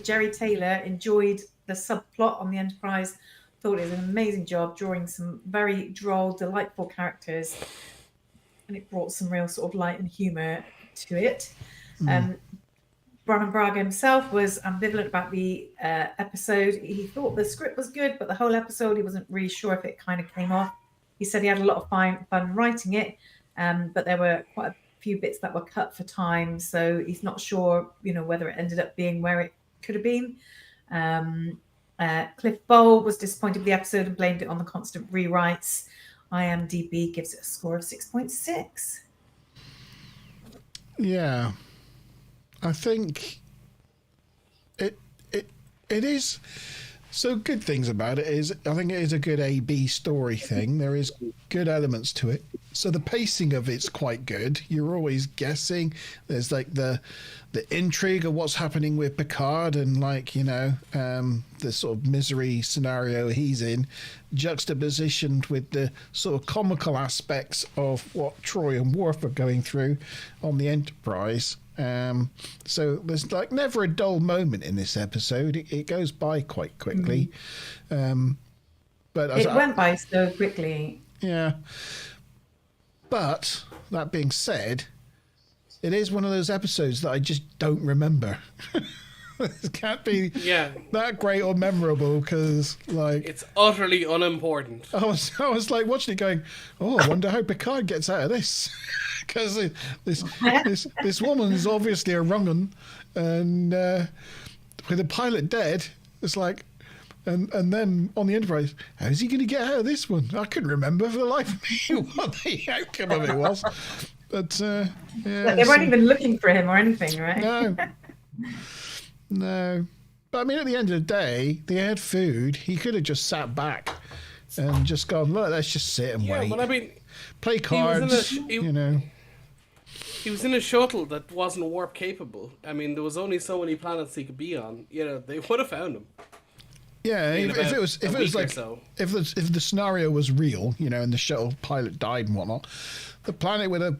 S3: Jerry Taylor enjoyed the subplot on the Enterprise. Thought it was an amazing job drawing some very droll, delightful characters, and it brought some real sort of light and humour to it. Brannon Braga himself was ambivalent about the episode. He thought the script was good, but the whole episode he wasn't really sure if it kind of came off. He said he had a lot of fun writing it, but there were quite a few bits that were cut for time, so he's not sure, whether it ended up being where it could have been. Cliff Bowl was disappointed with the episode and blamed it on the constant rewrites. IMDb gives it a score of 6.6.
S1: yeah, I think it is. So good things about it is I think it is a good A-B story thing. There is good elements to it. So the pacing of it's quite good. You're always guessing. There's like the intrigue of what's happening with Picard and the sort of misery scenario he's in, juxtapositioned with the sort of comical aspects of what Troy and Worf are going through on the Enterprise. So there's like never a dull moment in this episode. It goes by quite quickly. But
S3: It went by so quickly.
S1: yeah. But that being said, it is one of those episodes that I just don't remember. It can't be that great or memorable because, like,
S2: It's utterly unimportant.
S1: I was like watching it, going, "Oh, I wonder how Picard gets out of this," because this woman's obviously a wrong un, and with the pilot dead, it's like. And then on the Enterprise, how's he going to get out of this one? I couldn't remember for the life of me what the outcome of it was. But
S3: They weren't even looking for him or anything, right?
S1: No. But I mean, at the end of the day, they had food. He could have just sat back and just gone, look, let's just sit and wait.
S2: But I mean,
S1: Play cards,
S2: he was in a shuttle that wasn't warp capable. I mean, there was only so many planets he could be on. You know, they would have found him.
S1: Yeah, if it was like if the scenario was real, you know, and the shuttle pilot died and whatnot, the planet would have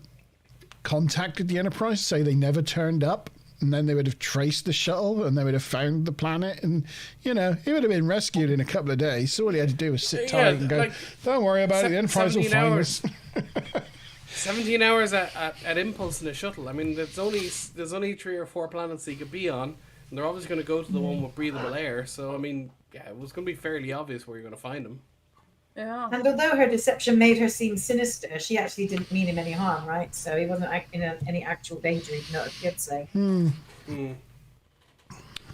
S1: contacted the Enterprise, say they never turned up, and then they would have traced the shuttle and they would have found the planet, and you know, he would have been rescued in a couple of days. So all he had to do was sit tight and go, like, "Don't worry about it. The Enterprise will find us."
S2: 17 hours at Impulse in a shuttle. I mean, there's only 3 or 4 planets he could be on, and they're obviously going to go to the one with breathable air. So I mean, yeah, it was going to be fairly obvious where you're going to find him.
S4: Yeah.
S3: And although her deception made her seem sinister, she actually didn't mean him any harm, right? So he wasn't in any actual danger, even though you'd say.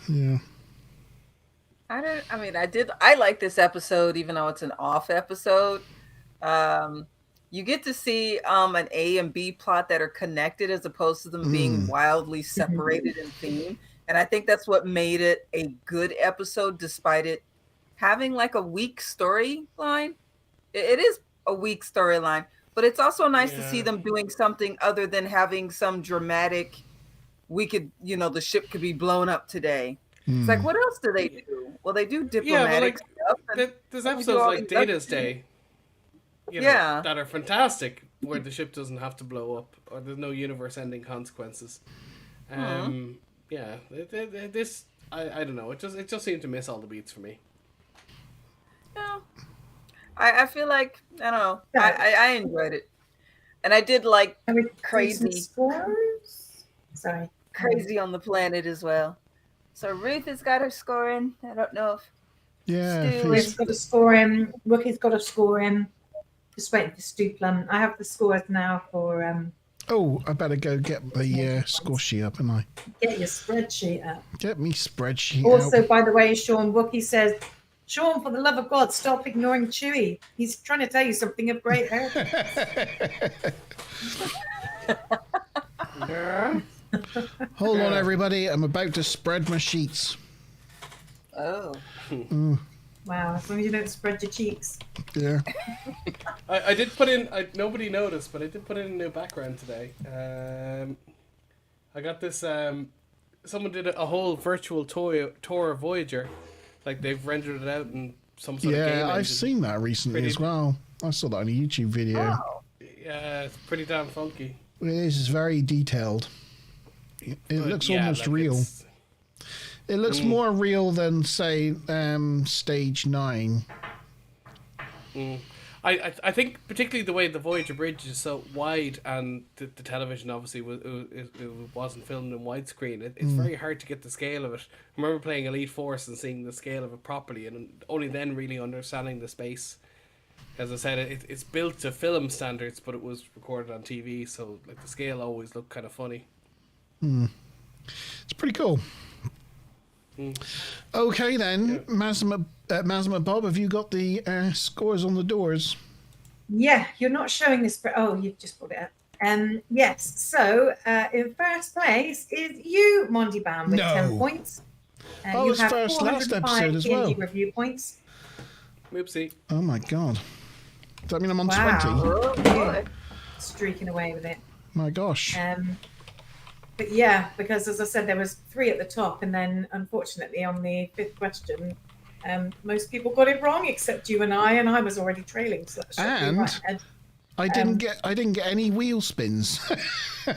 S1: Yeah.
S4: I like this episode, even though it's an off episode. You get to see an A and B plot that are connected as opposed to them being wildly separated in theme. And I think that's what made it a good episode, despite it having like a weak storyline. It is a weak storyline, but it's also nice to see them doing something other than having some dramatic, the ship could be blown up today. It's like, what else do they do? Well, they do diplomatic stuff.
S2: There's episodes like Data's Day, that are fantastic, where the ship doesn't have to blow up, or there's no universe-ending consequences. This I don't know. It just seemed to miss all the beats for me.
S4: Yeah, I feel like I don't know. I enjoyed it, and I did like crazy on the planet as well. So Ruth has got her score in. I don't know if
S3: Ruth's got a score in. Rookie's got a score in. Just waiting for Stu Plum. I have the scores now for.
S1: I better go get the score sheet up, and
S3: get your spreadsheet up.
S1: Get me spreadsheet.
S3: Also, by the way, Sean Wookie says, "Sean, for the love of God, stop ignoring Chewie. He's trying to tell you something of great heritage."
S1: Hold on, everybody. I'm about to spread my sheets.
S4: Oh.
S3: Wow, as long as you don't spread your cheeks.
S1: Yeah.
S2: I did put in, nobody noticed, but I did put in a new background today. I got this, someone did a whole virtual tour of Voyager. Like, they've rendered it out in some sort of game engine.
S1: I've seen that recently as well. I saw that on a YouTube video.
S4: Wow.
S2: Yeah, it's pretty damn funky.
S1: It is very detailed. It looks almost real. It looks more real than, say, Stage 9.
S2: I think particularly the way the Voyager bridge is so wide, and the television obviously it wasn't filmed in widescreen. It's very hard to get the scale of it. I remember playing Elite Force and seeing the scale of it properly, and only then really understanding the space. As I said, it's built to film standards, but it was recorded on TV, so like the scale always looked kind of funny.
S1: It's pretty cool. Okay then, Mazma Bob, have you got the scores on the doors?
S3: Yeah, you're not showing this, but you've just put it up. Yes, so in first place is you, Monty Baum, with 10 points. You
S1: it's
S3: have
S1: first last episode as well.
S3: TNG review points.
S2: Oopsie.
S1: Oh my god. Does that mean I'm on 20?
S3: Wow. Streaking away with it.
S1: My gosh.
S3: But yeah, because as I said, there was 3 at the top, and then unfortunately on the 5th question, most people got it wrong except you and I was already trailing. So that should be right ahead.
S1: I didn't get any wheel spins.
S3: You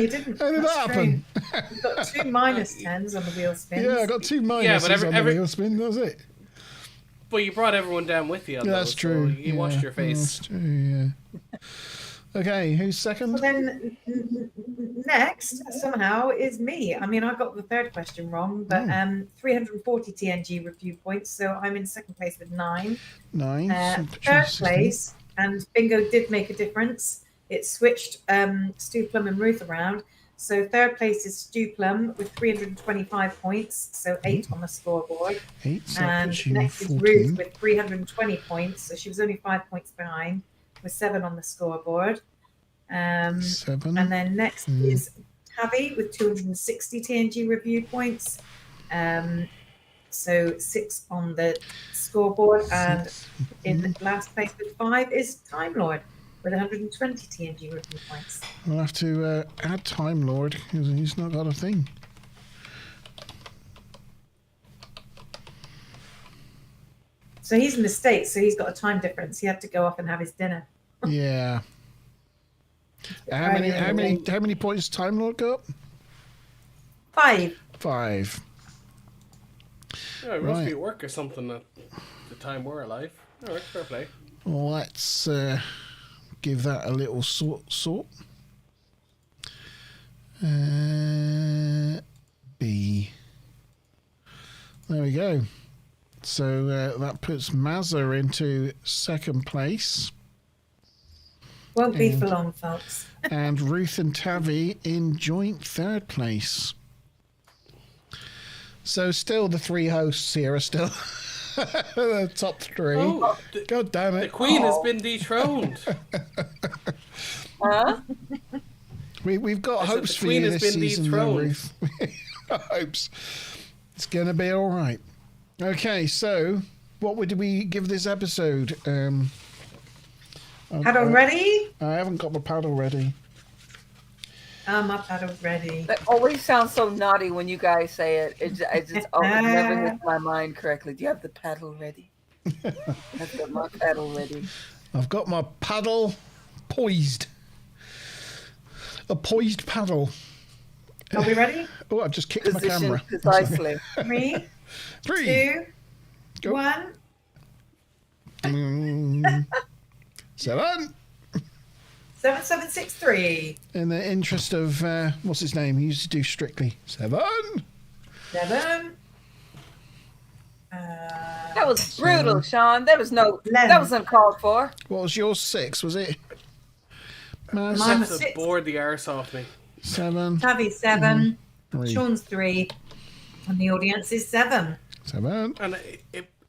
S3: didn't.
S1: How did that happen?
S3: You got 2 -10s on the wheel spins.
S1: Yeah, I got 2 minuses on the wheel spin. That was it.
S2: But you brought everyone down with you on those,
S1: that's true.
S2: So you washed your face.
S1: That's true, yeah. Okay, who's second?
S3: Well, then next somehow is me. I mean, I got the 3rd question wrong, but 340 TNG review points, so I'm in 2nd place with 9.
S1: 9.
S3: 3rd place, and bingo did make a difference. It switched Stu Plum and Ruth around. So 3rd place is Stu Plum with 325 points, so 8 on the scoreboard.
S1: 8.
S3: And next is Ruth with 320 points, so she was only 5 points behind, with 7 on the scoreboard.
S1: 7.
S3: And then next is Tavi with 260 TNG review points. So 6 on the scoreboard. And in last place with 5 is Time Lord. with 120 TNG review points.
S1: We'll have to add Time Lord because he's not got a thing.
S3: So he's in the States, so he's got a time difference. He had to go off and have his dinner.
S1: Yeah. How many points does Time Lord got?
S3: 5.
S1: 5.
S2: Yeah, it must be at work or something at the time we're alive. All right, fair play.
S1: Let's give that a little sort. B. There we go. So that puts Mazza into second place.
S3: Won't be for long, folks.
S1: And Ruth and Tavi in joint third place. So still the 3 hosts here are still the top 3.
S2: Oh,
S1: God damn it.
S2: The Queen has been dethroned.
S4: Huh?
S1: We've got
S2: I said
S1: hopes
S2: the
S1: for
S2: Queen
S1: you
S2: has
S1: this
S2: been
S1: season, though,
S2: dethroned.
S1: Ruth. Hopes. It's going to be all right. Okay, so what would we give this episode?
S3: Paddle ready?
S1: I haven't got my paddle ready.
S3: My paddle's ready.
S4: That always sounds so naughty when you guys say it. It never hits my mind correctly. Do you have the paddle ready? I've got my paddle ready.
S1: I've got my paddle poised. A poised paddle.
S3: Are we ready?
S1: Oh, I've just kicked my
S4: Position
S1: camera.
S4: precisely.
S3: 3,
S1: 3.
S3: 2,
S1: Go.
S3: 1.
S1: 7.
S3: 7763.
S1: In the interest of, what's his name? He used to do Strictly. 7.
S3: 7.
S4: That was brutal, Sean. That was uncalled for.
S1: What was yours? 6, was it?
S3: Mine
S2: Mine
S3: was
S2: to
S3: 6.
S2: bored the arse off me.
S1: 7.
S3: Tavi 7.
S1: 3.
S3: Sean's 3. And the audience is 7.
S1: 7.
S2: And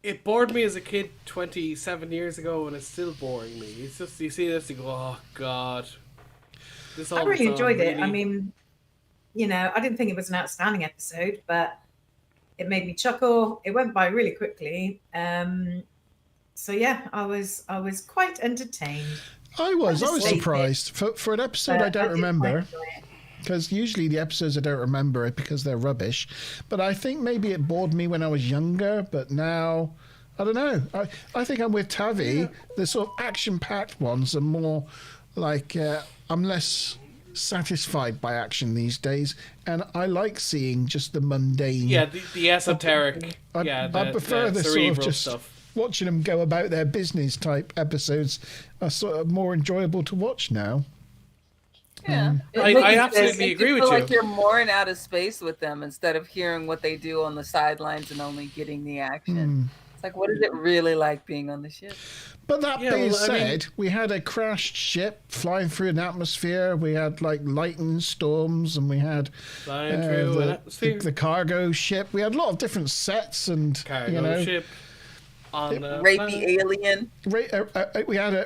S2: it bored me as a kid 27 years ago, and it's still boring me. It's just, you see this, you go, oh, God. This
S3: I
S2: all
S3: really
S2: the time,
S3: enjoyed it.
S2: really.
S3: I mean, you know, I didn't think it was an outstanding episode, but it made me chuckle. It went by really quickly. So yeah, I was quite entertained.
S1: I was
S3: just
S1: surprised. For an episode I don't
S3: did
S1: remember,
S3: quite enjoy it.
S1: because usually the episodes I don't remember it because they're rubbish. But I think maybe it bored me when I was younger, but now, I don't know. I think I'm with Tavi. Yeah. The sort of action-packed ones are more like, I'm less satisfied by action these days, and I like seeing just the mundane.
S2: Yeah, the esoteric.
S1: I prefer the sort of just
S2: stuff.
S1: Watching them go about their business type episodes are sort of more enjoyable to watch now.
S4: Yeah,
S2: I absolutely agree with you.
S4: Like you're more in outer space with them instead of hearing what they do on the sidelines and only getting the action. It's like, what is it really like being on the ship?
S1: But that being said, we had a crashed ship flying through an atmosphere. We had like lightning storms, and we had
S2: flying through an atmosphere.
S1: The cargo ship. We had a lot of different sets and
S2: cargo ship. On
S4: rapey alien.
S1: We had a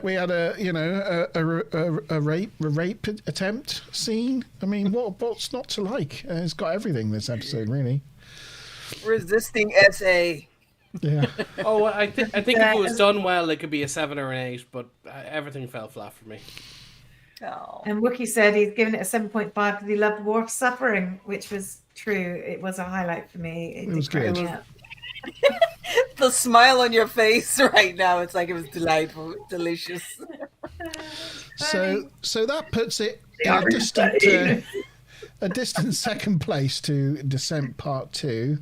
S1: rape attempt scene. I mean, what's not to like? It's got everything, this episode, really.
S4: Resisting SA.
S1: Yeah.
S2: Oh, I think if it was done well, it could be a 7 or an 8, but everything fell flat for me.
S4: Oh.
S3: And Wookie said he's given it a 7.5 because he loved War Suffering, which was true. It was a highlight for me.
S1: It was good.
S4: The smile on your face right now, it's like it was delightful, delicious.
S1: So that puts it in a distant second place to Descent Part 2.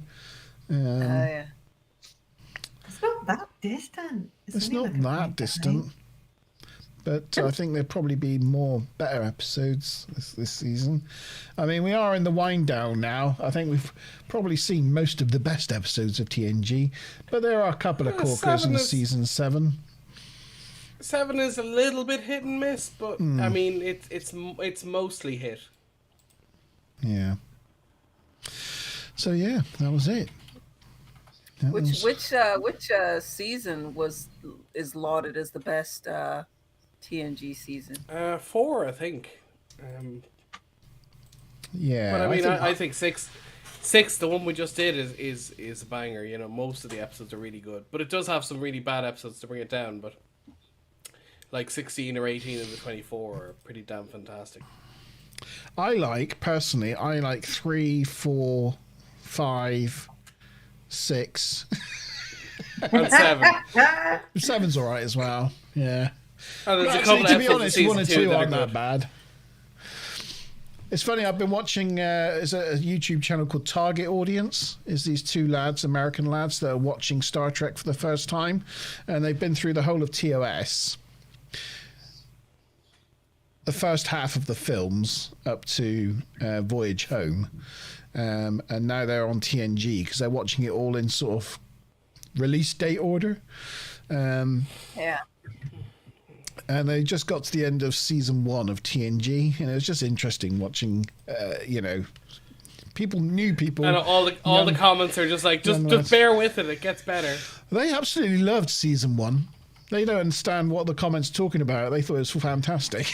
S4: Yeah.
S3: It's not that distant.
S1: It's not that distant. But I think there'll probably be more better episodes this season. I mean, we are in the wind down now. I think we've probably seen most of the best episodes of TNG, but there are a couple of corkers in season 7.
S2: 7 is a little bit hit and miss, but I mean, it's mostly hit.
S1: Yeah. So yeah, that was it.
S4: Which season is lauded as the best TNG season?
S2: 4, I think.
S1: Yeah,
S2: but I mean, I think 6, the one we just did, is a banger. You know, most of the episodes are really good, but it does have some really bad episodes to bring it down. But like 16 or 18 of the 24 are pretty damn fantastic.
S1: I like 3, 4, 5, 6.
S2: And 7.
S1: 7's all right as well. Yeah.
S2: And there's a
S1: Actually,
S2: couple
S1: to be
S2: episodes of
S1: honest,
S2: season
S1: 1 and
S2: 2
S1: 2
S2: that are
S1: aren't that
S2: good.
S1: bad. It's funny, I've been watching there's a YouTube channel called Target Audience. It's these 2 lads, American lads, that are watching Star Trek for the first time, and they've been through the whole of TOS. The first half of the films up to Voyage Home, and now they're on TNG because they're watching it all in sort of release date order.
S4: Yeah.
S1: And they just got to the end of season 1 of TNG, and it was just interesting watching, new people.
S2: And all the comments are just like, just bear with it gets better.
S1: They absolutely loved season 1. They don't understand what the comments are talking about. They thought it was fantastic.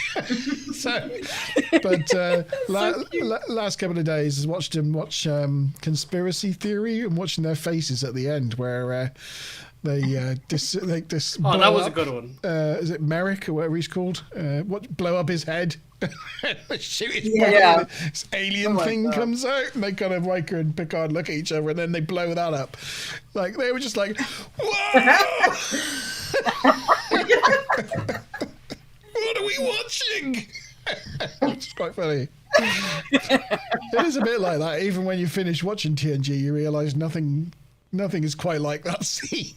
S1: Last couple of days, I watched them watch Conspiracy Theory and watching their faces at the end where they that
S2: was a good one.
S1: Is it Merrick or whatever he's called? Blow up his head. Shoot his
S4: Yeah.
S1: This alien thing comes out, and they kind of Riker and Picard look at each other, and then they blow that up. Like they were just like, whoa! What are we watching? It's quite funny. It is a bit like that. Even when you finish watching TNG, you realise nothing is quite like that scene.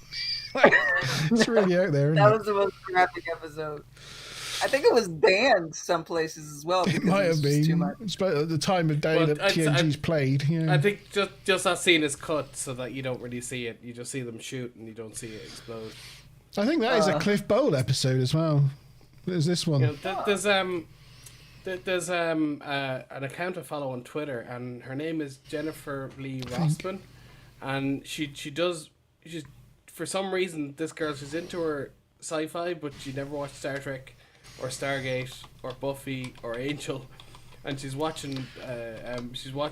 S1: It's really out there.
S4: That was the most graphic episode. I think it was banned some places as well.
S1: It might have been.
S4: Too much.
S1: It's at the time of day that TNG's played. Yeah.
S2: I think just that scene is cut so that you don't really see it. You just see them shoot and you don't see it explode.
S1: I think that is a Cliff Bowl episode as well. There's this one.
S2: There's an account I follow on Twitter, and her name is Jennifer Lee Rossman, and she's for some reason this girl, she's into her sci-fi, but she never watched Star Trek or Stargate or Buffy or Angel, and she's watching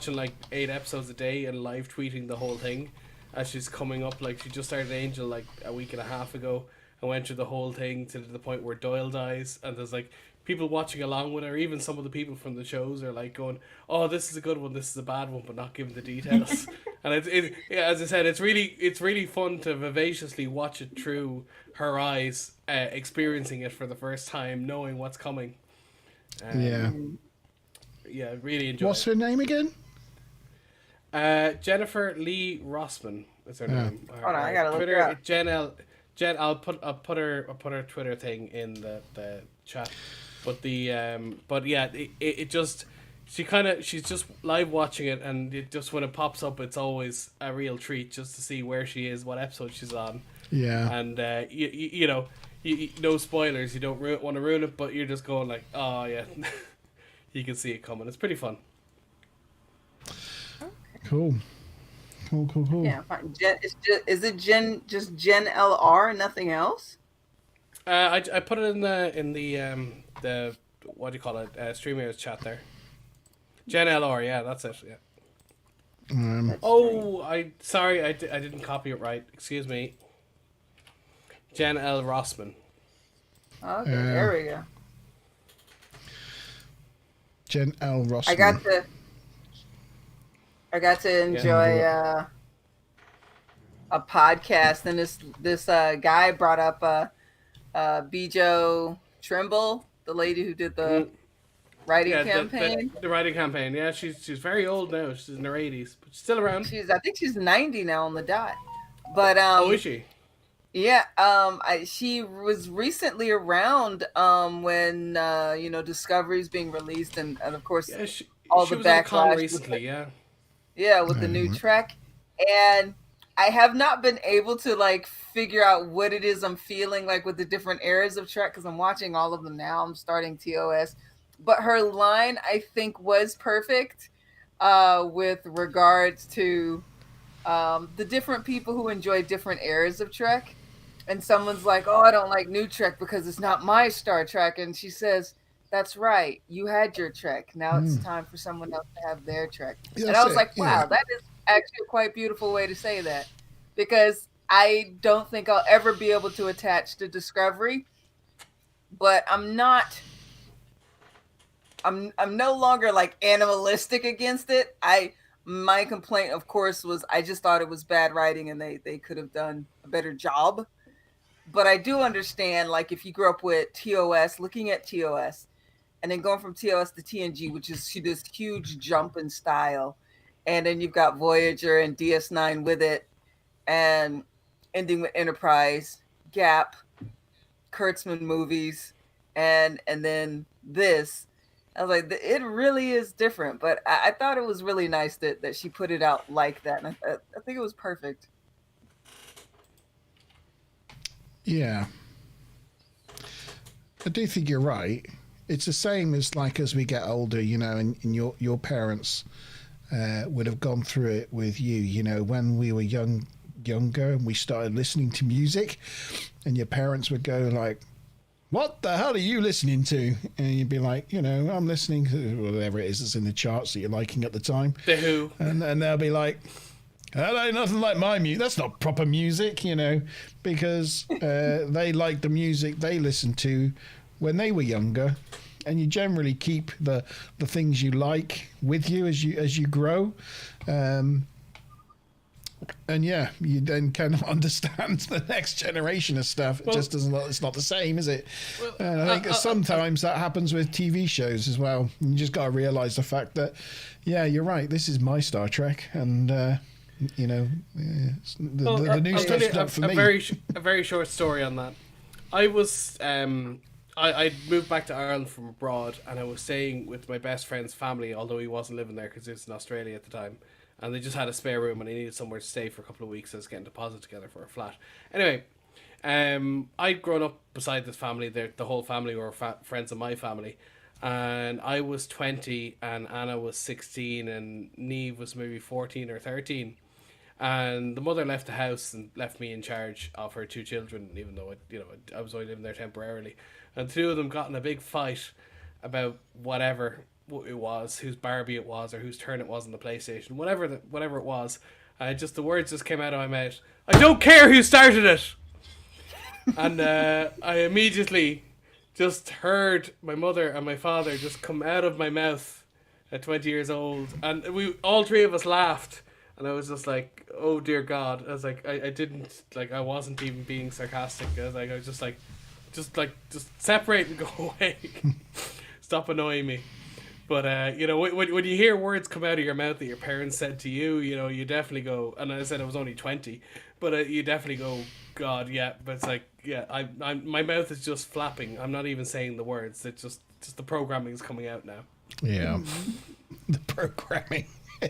S2: like 8 episodes a day and live tweeting the whole thing as she's coming up. Like she just started Angel like a week and a half ago and went through the whole thing to the point where Doyle dies, and there's like people watching along with her. Even some of the people from the shows are like going, "Oh, this is a good one, this is a bad one," but not giving the details. And as I said, it's really fun to vivaciously watch it through her eyes, experiencing it for the first time, knowing what's coming. Yeah, really enjoy.
S1: What's her name again?
S2: Jennifer Lee Rossman is her name.
S4: Hold on, I gotta look
S2: Twitter,
S4: her up.
S2: Jen, I'll put her Twitter thing in the chat. But she's just live watching it, and it just when it pops up, it's always a real treat just to see where she is, what episode she's on.
S1: Yeah.
S2: And you know, no spoilers. You don't want to ruin it, but you're just going like, oh yeah, you can see it coming. It's pretty fun.
S1: Cool.
S4: Yeah, fine. Is it Jen LR, nothing else?
S2: I put it in the what do you call it? Streamers chat there. Jen LR, yeah, that's it. Yeah. I didn't copy it right. Excuse me. Jen L. Rossman.
S4: Okay, there we go.
S1: Jen L. Rossman.
S4: I got to enjoy a podcast, and this guy brought up Bijo Trimble, the lady who did the writing campaign.
S2: The writing campaign. Yeah, she's very old now. She's in her 80s, but she's still around.
S4: I think she's 90 now on the dot. But
S2: is she?
S4: Yeah, she was recently around when Discovery's being released, and of course all the backlash
S2: recently.
S4: With the new Trek, and I have not been able to figure out what it is I'm feeling like with the different eras of Trek, because I'm watching all of them now. I'm starting TOS, but her line I think was perfect with regards to the different people who enjoy different eras of Trek. And someone's like, "Oh, I don't like new Trek because it's not my Star Trek," and she says, "That's right. You had your Trek. Now it's time for someone else to have their Trek."
S1: Yeah,
S4: and I was like, wow, that is actually a quite beautiful way to say that. Because I don't think I'll ever be able to attach to Discovery but I'm not. I'm no longer like animalistic against it. My complaint, of course, was I just thought it was bad writing and they could have done a better job. But I do understand, like, if you grew up with TOS, looking at TOS, and then going from TOS to TNG, which is this huge jump in style, and then you've got Voyager and DS9 with it, and ending with Enterprise, Gap, Kurtzman movies, and then this. I was like, it really is different, but I thought it was really nice that she put it out like that, and I think it was perfect.
S1: Yeah. I do think you're right. It's the same as like as we get older, you know, and your parents would have gone through it with you, you know, when we were younger and we started listening to music, and your parents would go like, what the hell are you listening to? And you'd be like, you know, I'm listening to whatever it is that's in the charts that you're liking at the time.
S2: The Who.
S1: And they'll be like, that ain't nothing like my music. That's not proper music, you know, because they like the music they listened to when they were younger. And you generally keep the things you like with you as you grow. And yeah, you then kind of understand the next generation of stuff. It just doesn't. It's not the same, is it?
S2: Well,
S1: and I think sometimes that happens with TV shows as well. You just got to realize the fact that, yeah, you're right. This is my Star Trek, and you know, the new stuff's not for me.
S2: A very short story on that. I was I moved back to Ireland from abroad, and I was staying with my best friend's family, although he wasn't living there because he was in Australia at the time. And they just had a spare room, and I needed somewhere to stay for a couple of weeks. I was getting a deposit together for a flat. Anyway, I'd grown up beside this family. The whole family were friends of my family. And I was 20, and Anna was 16, and Niamh was maybe 14 or 13. And the mother left the house and left me in charge of her two children, even though I was only living there temporarily. And the two of them got in a big fight about whatever it was, whose Barbie it was, or whose turn it was on the PlayStation, whatever it was. The words just came out of my mouth. I don't care who started it. And I immediately just heard my mother and my father just come out of my mouth at 20 years old, and we all three of us laughed. And I was just like, oh dear God. I was like, I didn't, like, I wasn't even being sarcastic. I was just separate and go away. Stop annoying me. But, you know, when you hear words come out of your mouth that your parents said to you, you know, you definitely go, and I said I was only 20, but you definitely go, God, yeah. But it's like, yeah, my mouth is just flapping. I'm not even saying the words. It's just the programming is coming out now.
S1: Yeah. The programming.
S4: I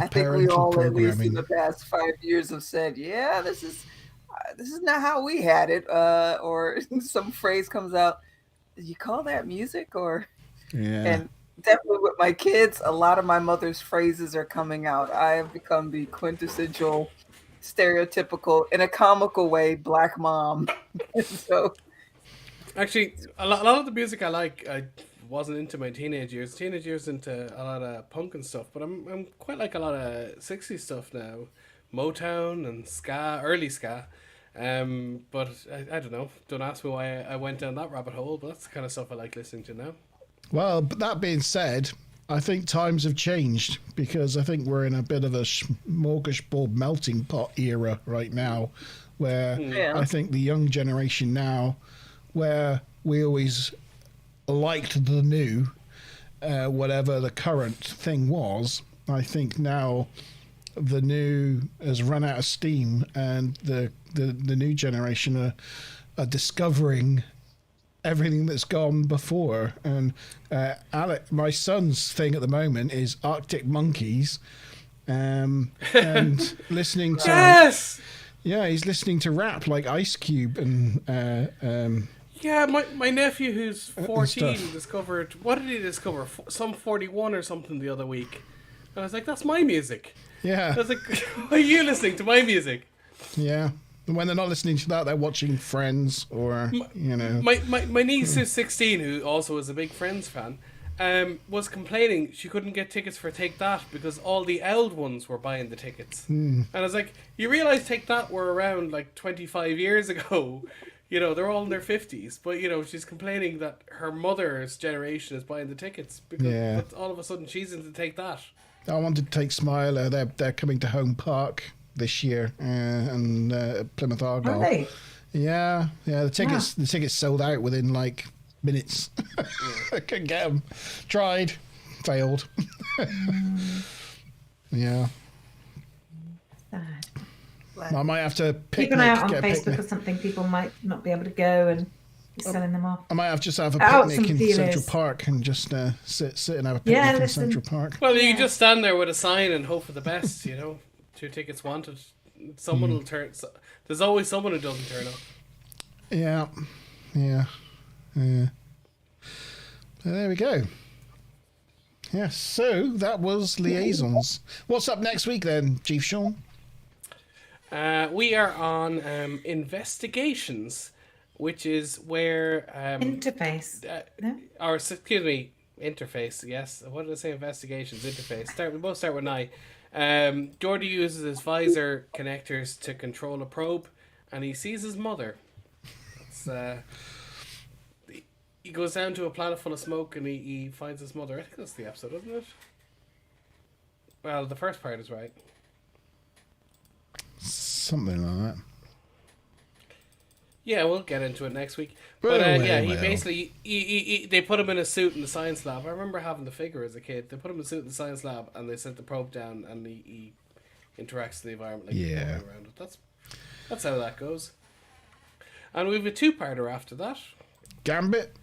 S4: think we all, at least in the past 5 years, have said, yeah, this is not how we had it. Or some phrase comes out, did you call that music? Or
S1: yeah.
S4: And definitely with my kids, a lot of my mother's phrases are coming out. I have become the quintessential, stereotypical, in a comical way, black mom. So,
S2: actually, a lot of the music I like, I wasn't into my teenage years. Teenage years into a lot of punk and stuff, but I'm quite like a lot of 60s stuff now, Motown and ska, early ska. But I don't know. Don't ask me why I went down that rabbit hole, but that's the kind of stuff I like listening to now.
S1: Well, but that being said, I think times have changed, because I think we're in a bit of a smorgasbord melting pot era right now, where I think the young generation now, where we always liked the new, whatever the current thing was, I think now the new has run out of steam, and the new generation are discovering everything that's gone before. And Alec, my son's thing at the moment is Arctic Monkeys, and listening to
S2: yes,
S1: yeah, he's listening to rap like Ice Cube and
S2: yeah, my nephew who's 14 discovered, what did he discover? Some 41 or something the other week. And I was like, that's my music.
S1: Yeah.
S2: I was like, why are you listening to my music?
S1: Yeah. When they're not listening to that, they're watching Friends, or, you know.
S2: My niece is 16, who also is a big Friends fan, was complaining she couldn't get tickets for Take That because all the old ones were buying the tickets. And I was like, you realise Take That were around like 25 years ago? You know, they're all in their 50s, but, you know, she's complaining that her mother's generation is buying the tickets because all of a sudden she's in to take that.
S1: I wanted to take Smiler. They're coming to Home Park this year and Plymouth Argyle.
S3: Are they?
S1: Yeah. The tickets sold out within like minutes. I couldn't get them. Tried, failed. Yeah.
S3: Sad.
S1: I might have to
S3: Keep an eye out on Facebook or something. People might not be able to go and be selling them off.
S1: I might have a
S3: Out
S1: picnic
S3: some
S1: in
S3: feelers.
S1: Central Park and just sit and have a picnic in
S3: listen.
S1: Central Park.
S2: Well, you can just stand there with a sign and hope for the best, you know. 2 tickets wanted. Someone will turn. There's always someone who doesn't turn up.
S1: Yeah. So there we go. Yeah, so that was Liaisons. What's up next week then, Chief Sean?
S2: We are on investigations, which is where
S3: Interface. No?
S2: or excuse me, interface. Yes, what did I say? Investigations, interface. We both start with I. Geordie uses his visor connectors to control a probe, and he sees his mother. He goes down to a planet full of smoke, and he finds his mother. I think that's the episode, isn't it? Well, the first part is right.
S1: Something like that.
S2: Yeah, we'll get into it next week. But he basically they put him in a suit in the science lab. I remember having the figure as a kid. They put him in a suit in the science lab, and they sent the probe down, and he interacts with the environment like around it. That's how that goes. And we have a 2-parter after that.
S1: Gambit?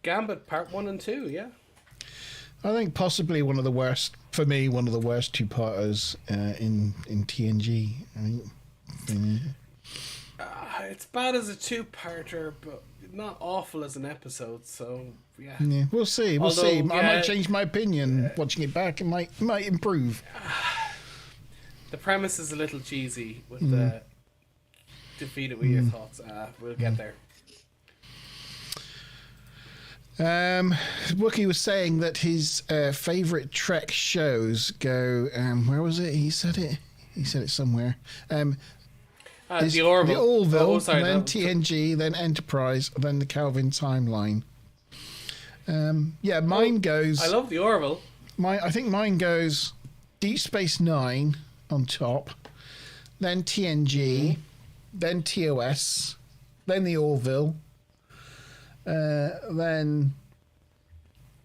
S2: Gambit Part 1 and 2, yeah.
S1: I think possibly one of the worst 2-parters in TNG.
S2: It's bad as a 2-parter, but not awful as an episode, so yeah.
S1: Yeah, we'll see. I might change my opinion watching it back. It might improve.
S2: The premise is a little cheesy with the defeat it with your thoughts. We'll get there.
S1: Wookie was saying that his favourite Trek shows go. Where was it? He said it somewhere.
S2: The Orville.
S1: The Orville, then
S2: no.
S1: TNG, then Enterprise, then the Kelvin timeline. Mine goes.
S2: I love the Orville.
S1: I think mine goes Deep Space Nine on top, then TNG, then TOS, then the Orville, then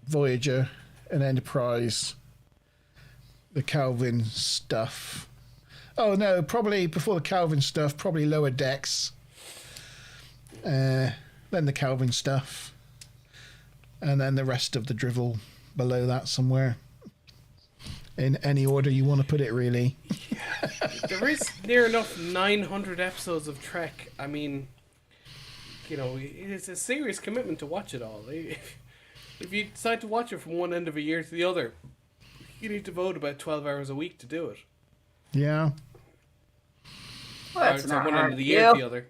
S1: Voyager and Enterprise, the Kelvin stuff. Oh no, probably before the Kelvin stuff, probably Lower Decks, then the Kelvin stuff, and then the rest of the drivel below that somewhere. In any order you want to put it, really.
S2: There is near enough 900 episodes of Trek. I mean, you know, it's a serious commitment to watch it all. If you decide to watch it from one end of a year to the other, you need to devote about 12 hours a week to do it.
S1: Yeah.
S4: Well, that's not
S2: one
S4: hard
S2: end of the
S4: to
S2: year
S4: do.
S2: to the other.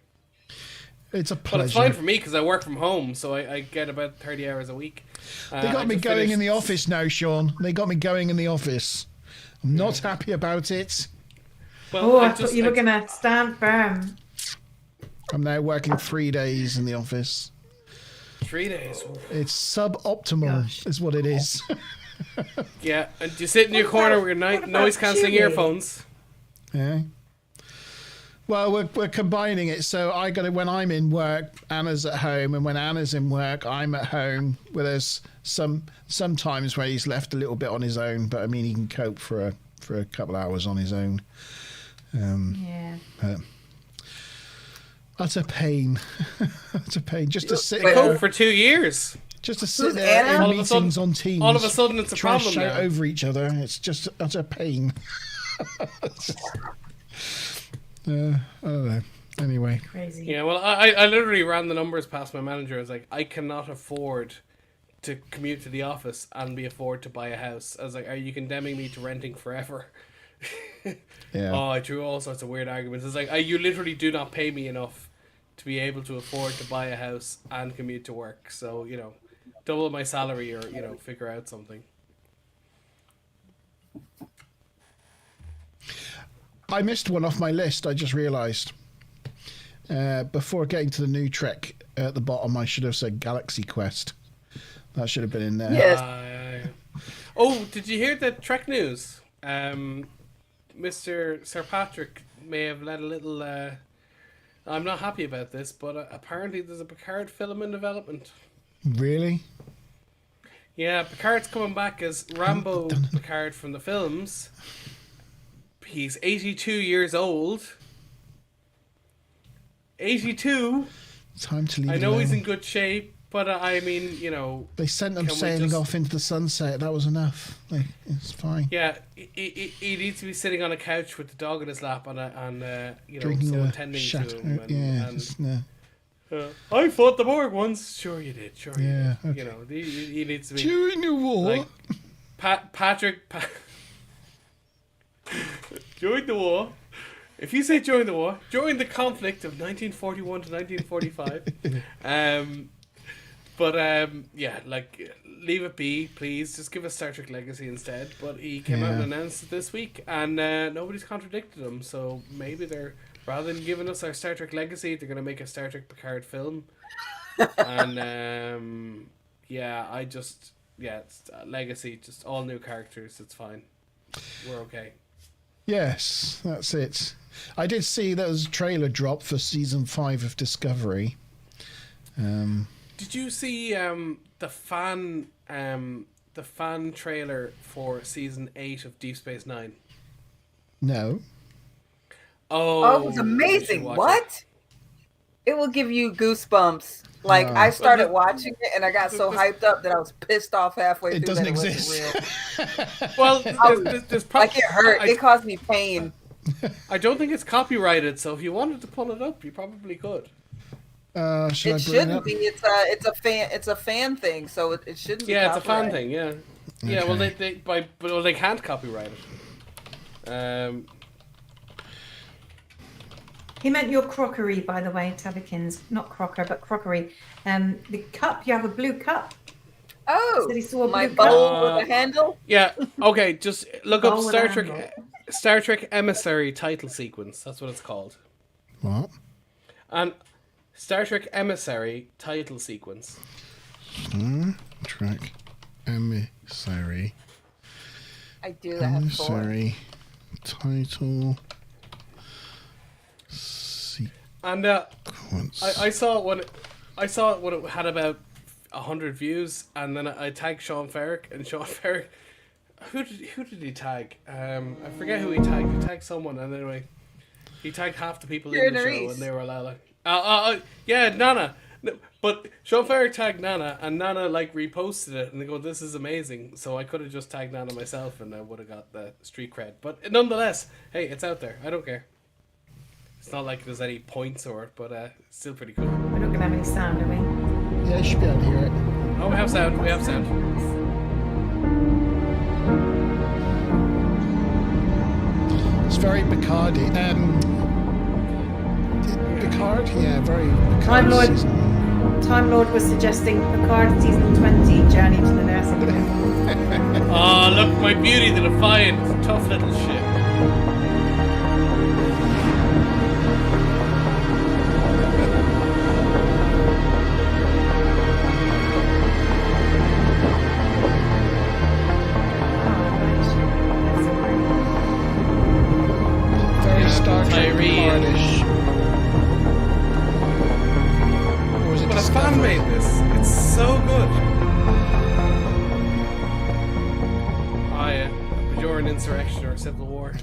S1: It's a pleasure.
S2: But it's fine for me because I work from home, so I get about 30 hours a week.
S1: They got me going in the office now, Sean. They got me going in the office. I'm not happy about it.
S2: Well,
S3: I thought you were going to stand firm.
S1: I'm now working 3 days in the office.
S2: 3 days.
S1: It's suboptimal, is what it is.
S2: Yeah, and you sit in your corner with your noise-cancelling earphones.
S1: Yeah. Well, we're combining it, so I got it when I'm in work, Anna's at home, and when Anna's in work, I'm at home. Well, there's some times where he's left a little bit on his own, but I mean he can cope for a couple of hours on his own.
S3: Yeah.
S1: That's a pain. That's a pain just to sit
S2: They
S1: there.
S2: cope for 2 years.
S1: Just to sit
S4: Who's
S1: there
S4: Anna?
S1: in
S2: All of a sudden-
S1: meetings on Teams.
S2: all of a sudden it's a
S1: try
S2: problem
S1: to shout
S2: now.
S1: over each other. It's just that's a pain. I don't know. Anyway.
S3: Crazy.
S2: Yeah, well, I literally ran the numbers past my manager. I was like, I cannot afford to commute to the office and afford to buy a house. I was like, are you condemning me to renting forever?
S1: Yeah.
S2: Oh, I threw all sorts of weird arguments. It's like, you literally do not pay me enough to be able to afford to buy a house and commute to work. So, you know, double my salary or, you know, figure out something.
S1: I missed one off my list, I just realised. Before getting to the new Trek at the bottom, I should have said Galaxy Quest. That should have been in there.
S4: Yes.
S2: Oh, did you hear the Trek news? Mr. Sir Patrick may have let a little... I'm not happy about this, but apparently there's a Picard film in development.
S1: Really?
S2: Yeah, Picard's coming back as Rambo Picard from the films. He's 82 years old. 82.
S1: Time to leave.
S2: I know
S1: alone.
S2: he's in good shape, but I mean, you know...
S1: They sent them sailing off into the sunset. That was enough. It's fine.
S2: Yeah, he needs to be sitting on a couch with the dog in his lap and you know,
S1: Drinking
S2: someone
S1: a
S2: tending
S1: shut.
S2: to him.
S1: No.
S2: I fought the Borg once. Sure you did. Sure you did.
S1: Okay.
S2: You know, he needs to be...
S1: During the war.
S2: Like, Patrick... during the war... If you say during the war, during the conflict of 1941 to 1945, yeah, like, leave it be, please. Just give us Star Trek Legacy instead. But he came out and announced it this week, and nobody's contradicted him. So maybe they're, rather than giving us our Star Trek Legacy, they're going to make a Star Trek Picard film. And yeah, it's Legacy, just all new characters. It's fine. We're okay.
S1: Yes, that's it. I did see there was a trailer drop for season 5 of Discovery.
S2: Did you see the fan trailer for season 8 of Deep Space Nine?
S1: No.
S4: Oh, it was amazing. What? It will give you goosebumps. Like, I started watching it and I got so hyped up that I was pissed off halfway through.
S1: It doesn't
S4: that
S1: exist.
S4: It wasn't real.
S2: Well, there's
S4: like, it hurt. It caused me pain.
S2: I don't think it's copyrighted, so if you wanted to pull it up, you probably could.
S1: It
S4: shouldn't be. It's a fan thing, so it shouldn't be.
S2: Yeah, it's a fan thing. Yeah, yeah. Well,
S1: Okay.
S2: they can't copyright it.
S3: He meant your crockery, by the way, Tabikins. Not crocker, but crockery. The cup, you have a blue cup.
S4: Oh,
S3: Said he saw a
S4: my
S3: blue
S4: bowl with a handle?
S2: Yeah, okay, just look up
S3: Bowl with
S2: Star
S3: a
S2: Trek
S3: handle.
S2: Star Trek Emissary title sequence. That's what it's called.
S1: What?
S2: And Star Trek Emissary title sequence.
S1: Star Trek Emissary.
S4: I do that for.
S1: Emissary title
S2: And
S1: sequence.
S2: I saw it when it had about 100 views, and then I tagged Sean Ferrick, and Sean Ferrick, who did he tag? I forget who he tagged. He tagged someone, and anyway, he tagged half the people in the show, and they were like, yeah, Nana. No, but Sean Ferrick tagged Nana, and Nana like reposted it, and they go, "This is amazing." So I could have just tagged Nana myself, and I would have got the street cred. But nonetheless, hey, it's out there. I don't care. It's not like there's any points or it, but it's still pretty cool.
S3: We're not going to have any sound, are we?
S1: Yeah, you should be able to hear it.
S2: Oh, we have sound. We have sound.
S1: It's very Picardy. Picard? Yeah, very Picard.
S3: Time Lord. Time Lord was suggesting Picard season 20, Journey to the Nursing Home.
S2: Oh, look, my Beauty the Defiant. Tough little shit.
S1: Very Star Trek
S2: Tyree.
S1: Picardish. Or was it
S2: But a fan
S1: Discovery?
S2: made this. It's so good. Oh yeah, during insurrection or civil war.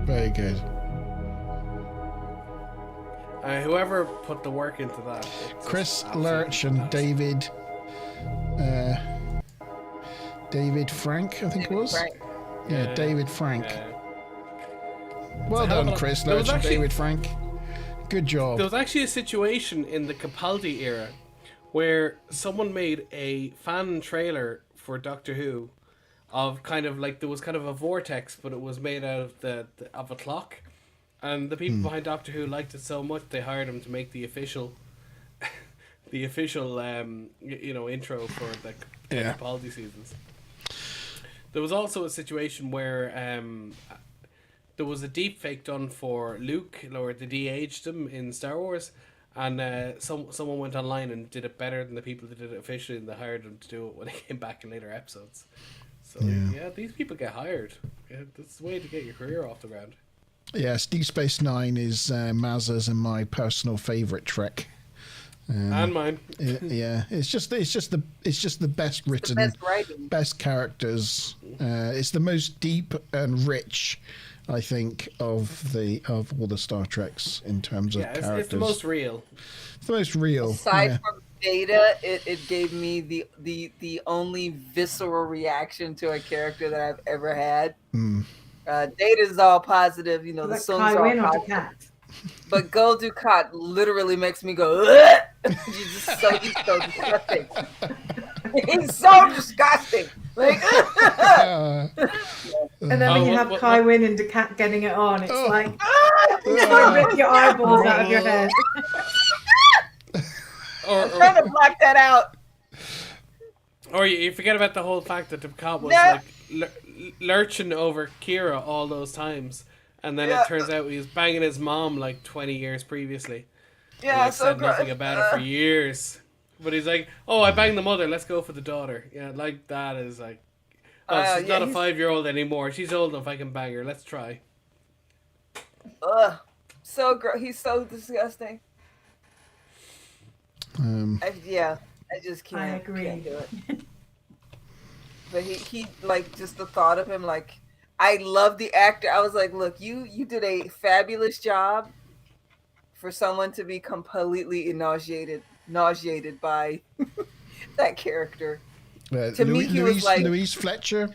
S1: Very good.
S2: Whoever put the work into that. it's
S1: Chris
S2: just
S1: Lurch
S2: absolutely
S1: and
S2: fantastic.
S1: David Frank, I think it was.
S4: Right.
S1: Yeah, David Frank.
S2: Yeah.
S1: Well
S2: It's a hell of
S1: done,
S2: a-
S1: Chris
S2: there was
S1: Lurch and
S2: actually-
S1: David Frank. Good job.
S2: There was actually a situation in the Capaldi era where someone made a fan trailer for Doctor Who of kind of like, there was kind of a vortex, but it was made out of of a clock, and the people behind Doctor Who liked it so much they hired him to make the official intro for the
S1: Yeah.
S2: Capaldi seasons. There was also a situation where there was a deep fake done for Luke, or they de-aged him in Star Wars, and someone went online and did it better than the people that did it officially, and they hired them to do it when they came back in later episodes. So yeah, these people get hired. Yeah, that's the way to get your career off the ground.
S1: Yes, Deep Space Nine is Maz's and my personal favourite Trek.
S2: And mine.
S1: Yeah, it's just the best written,
S4: the best writing,
S1: best characters. It's the most deep and rich, I think, of all the Star Treks in terms of characters.
S2: It's the most real.
S1: It's the most real.
S4: Aside from Data, it gave me the only visceral reaction to a character that I've ever had. Data is all positive, you know, the songs are all positive. But Gul Dukat literally makes me go, he's so disgusting. He's so disgusting. Like,
S3: and then when you have Kai Wynn and Dukat getting it on, it's like, you want to rip your eyeballs out of your head.
S4: I'm trying to block that out.
S2: Or you forget about the whole fact that Dukat was like lurching over Kira all those times. And then it turns out he was banging his mom like 20 years previously.
S4: Yeah,
S2: and, said nothing about it for years. But he's like, oh, I banged the mother, let's go for the daughter. Yeah, like that is like, she's not a 5-year-old anymore. She's old enough, I can bang her. Let's try.
S4: Ugh. So gross. He's so disgusting. I just can't.
S3: I agree.
S4: Can't do it. But he like, just the thought of him, like, I love the actor. I was like, look, you did a fabulous job for someone to be completely nauseated by that character. To me, he was like
S1: Louise Fletcher.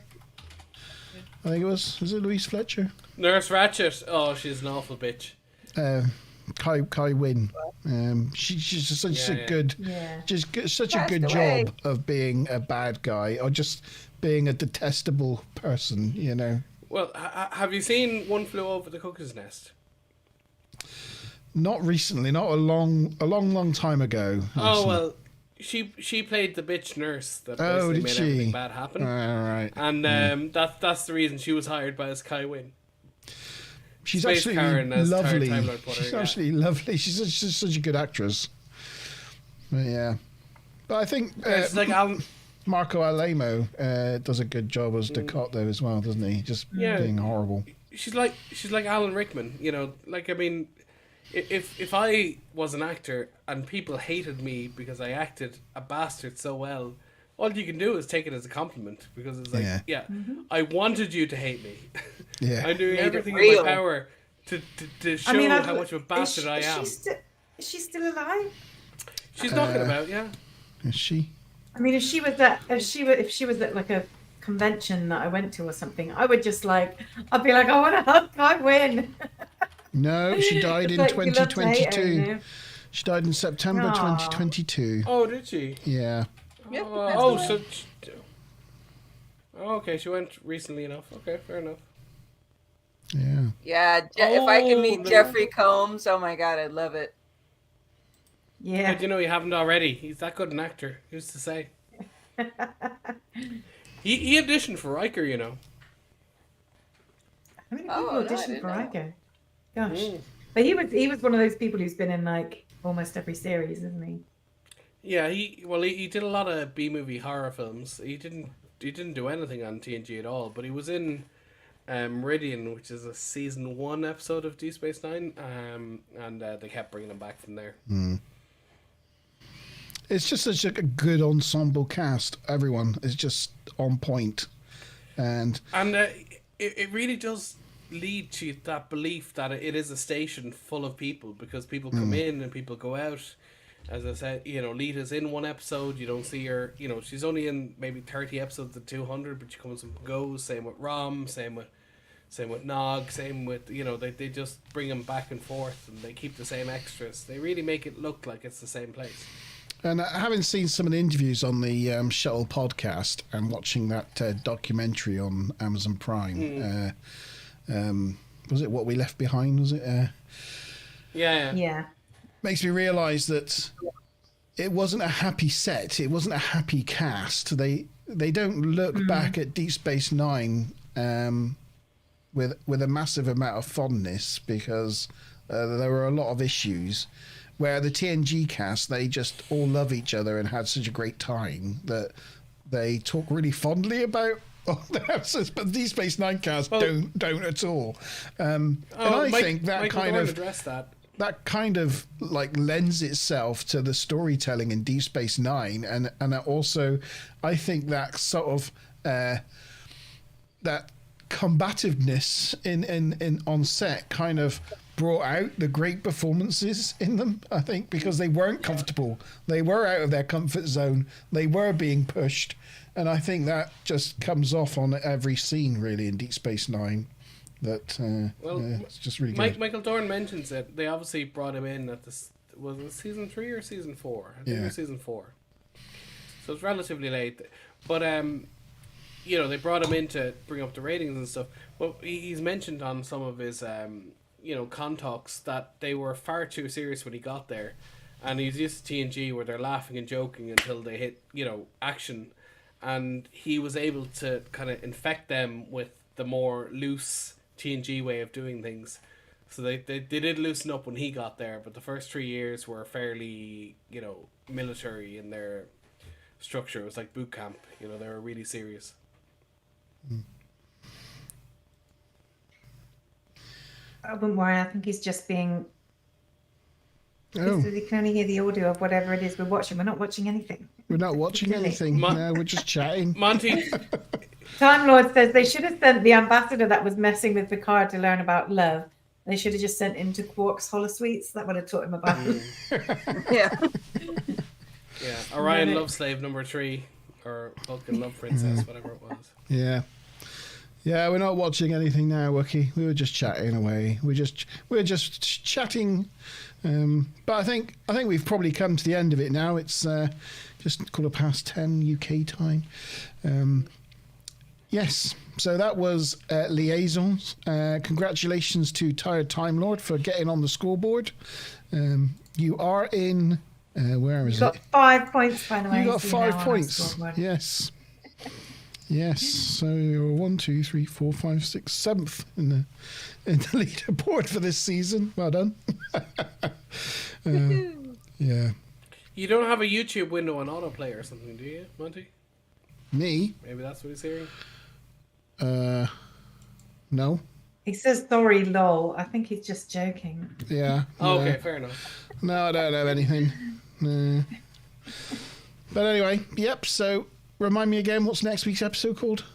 S1: I think it was. Was it Louise Fletcher?
S2: Nurse Ratchet. Oh, she's an awful bitch.
S1: Kai Wynn. She's just such a good, such a good job of being a bad guy or just being a detestable person. You know.
S2: Well, have you seen One Flew Over the Cuckoo's Nest?
S1: Not recently, not a long time ago.
S2: Oh well, she played the bitch nurse that basically made everything bad happen.
S1: Right.
S2: And that's the reason she was hired by Kai Wynn.
S1: She's
S2: Space
S1: actually
S2: Karen, as
S1: lovely.
S2: She's
S1: actually lovely. She's such a good actress. But I think
S2: it's like Alan.
S1: Marco Alemo does a good job as Dukat though as well, doesn't he? Just being horrible.
S2: She's like Alan Rickman, you know. Like, I mean, if I was an actor and people hated me because I acted a bastard so well, all you can do is take it as a compliment, because it's like, I wanted you to hate me.
S1: Yeah,
S2: I'm doing everything in my power to show how much of a bastard I am.
S3: Is she still alive?
S2: She's knocking about, yeah.
S1: Is she?
S3: I mean, if she was at like a convention that I went to or something, I'd be like, I want to hug Kai Wynn.
S1: No, she died in 2022. She died in September 2022.
S2: Oh, did she?
S1: Yeah.
S2: Okay, she went recently enough. Okay, fair enough.
S1: Yeah.
S4: Yeah, if I could meet Jeffrey Combs, oh my god, I'd love it.
S3: Yeah.
S2: But you know, you haven't already. He's that good an actor. Who's to say? he auditioned for Riker, you know.
S3: How many people auditioned for Riker? Gosh. But he was one of those people who's been in like almost every series, isn't he?
S2: Yeah, he did a lot of B-movie horror films. He didn't do anything on TNG at all, but he was in Meridian, which is a season 1 episode of Deep Space Nine, and they kept bringing him back from there.
S1: It's just such a good ensemble cast. Everyone is just on point, and
S2: it really does lead to that belief that it is a station full of people, because people come in and people go out. As I said, you know, Lita's in one episode. You don't see her. You know, she's only in maybe 30 episodes of 200, but she comes and goes. Same with Rom. Same with Nog. Same with, you know, they just bring them back and forth, and they keep the same extras. They really make it look like it's the same place.
S1: And having seen some of the interviews on the Shuttle podcast and watching that documentary on Amazon Prime, was it What We Left Behind? Was it?
S3: Yeah.
S1: Makes me realise that it wasn't a happy set. It wasn't a happy cast. They they don't look back at Deep Space Nine with a massive amount of fondness, because there were a lot of issues. Where the TNG cast, they just all love each other and had such a great time that they talk really fondly about all the episodes. But the Deep Space Nine cast don't at all. And I think that kind of like lends itself to the storytelling in Deep Space Nine, and also I think that sort of that combativeness in on set kind of brought out the great performances in them, I think, because they weren't comfortable. They were out of their comfort zone. They were being pushed. And I think that just comes off on every scene, really, in Deep Space Nine. That it's just really good.
S2: Michael Dorn mentions it. They obviously brought him in at this. Was it season 3 or season 4? I think it was season 4. So it's relatively late. But, they brought him in to bring up the ratings and stuff. But he's mentioned on some of his... con talks that they were far too serious when he got there, and he's used to TNG where they're laughing and joking until they hit action, and he was able to kind of infect them with the more loose TNG way of doing things. So they did loosen up when he got there, but the first 3 years were fairly military in their structure. It was like boot camp. They were really serious.
S3: I wouldn't worry. I think he's just being. You can only hear the audio of whatever it is we're watching. We're not watching anything.
S1: We're not watching anything. No, we're just chatting.
S2: Monty.
S3: Time Lord says they should have sent the ambassador that was messing with Picard to learn about love. They should have just sent him to Quark's holosuites. That would have taught him about it.
S4: Yeah.
S2: Yeah. Orion Love Slave number 3, or Vulcan Love Princess, whatever it was.
S1: Yeah. Yeah, we're not watching anything now, Wookie. We were just chatting away. We're just chatting. But I think we've probably come to the end of it now. It's just 10:15 UK time. Yes, so that was Liaisons. Congratulations to Tired Time Lord for getting on the scoreboard. You are in. Where is it?
S3: You got 5 points, by the way.
S1: You got 5 points. Yes. Yes, so you're 1, 2, 3, 4, 5, 6, 7th in the leaderboard for this season. Well done. Yeah.
S2: You don't have a YouTube window on autoplay or something, do you, Monty?
S1: Me?
S2: Maybe that's what he's hearing.
S1: No.
S3: He says sorry, lol. I think he's just joking.
S1: Yeah.
S2: Oh, okay, fair enough.
S1: No, I don't have anything. No. But anyway, yep. So. Remind me again, what's next week's episode called?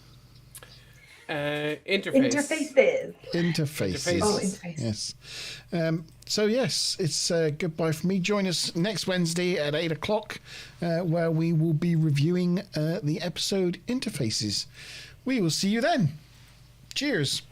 S3: Interfaces.
S1: Interfaces.
S3: Oh, interfaces.
S1: Yes. So yes, it's goodbye from me. Join us next Wednesday at 8 o'clock, where we will be reviewing the episode Interfaces. We will see you then. Cheers.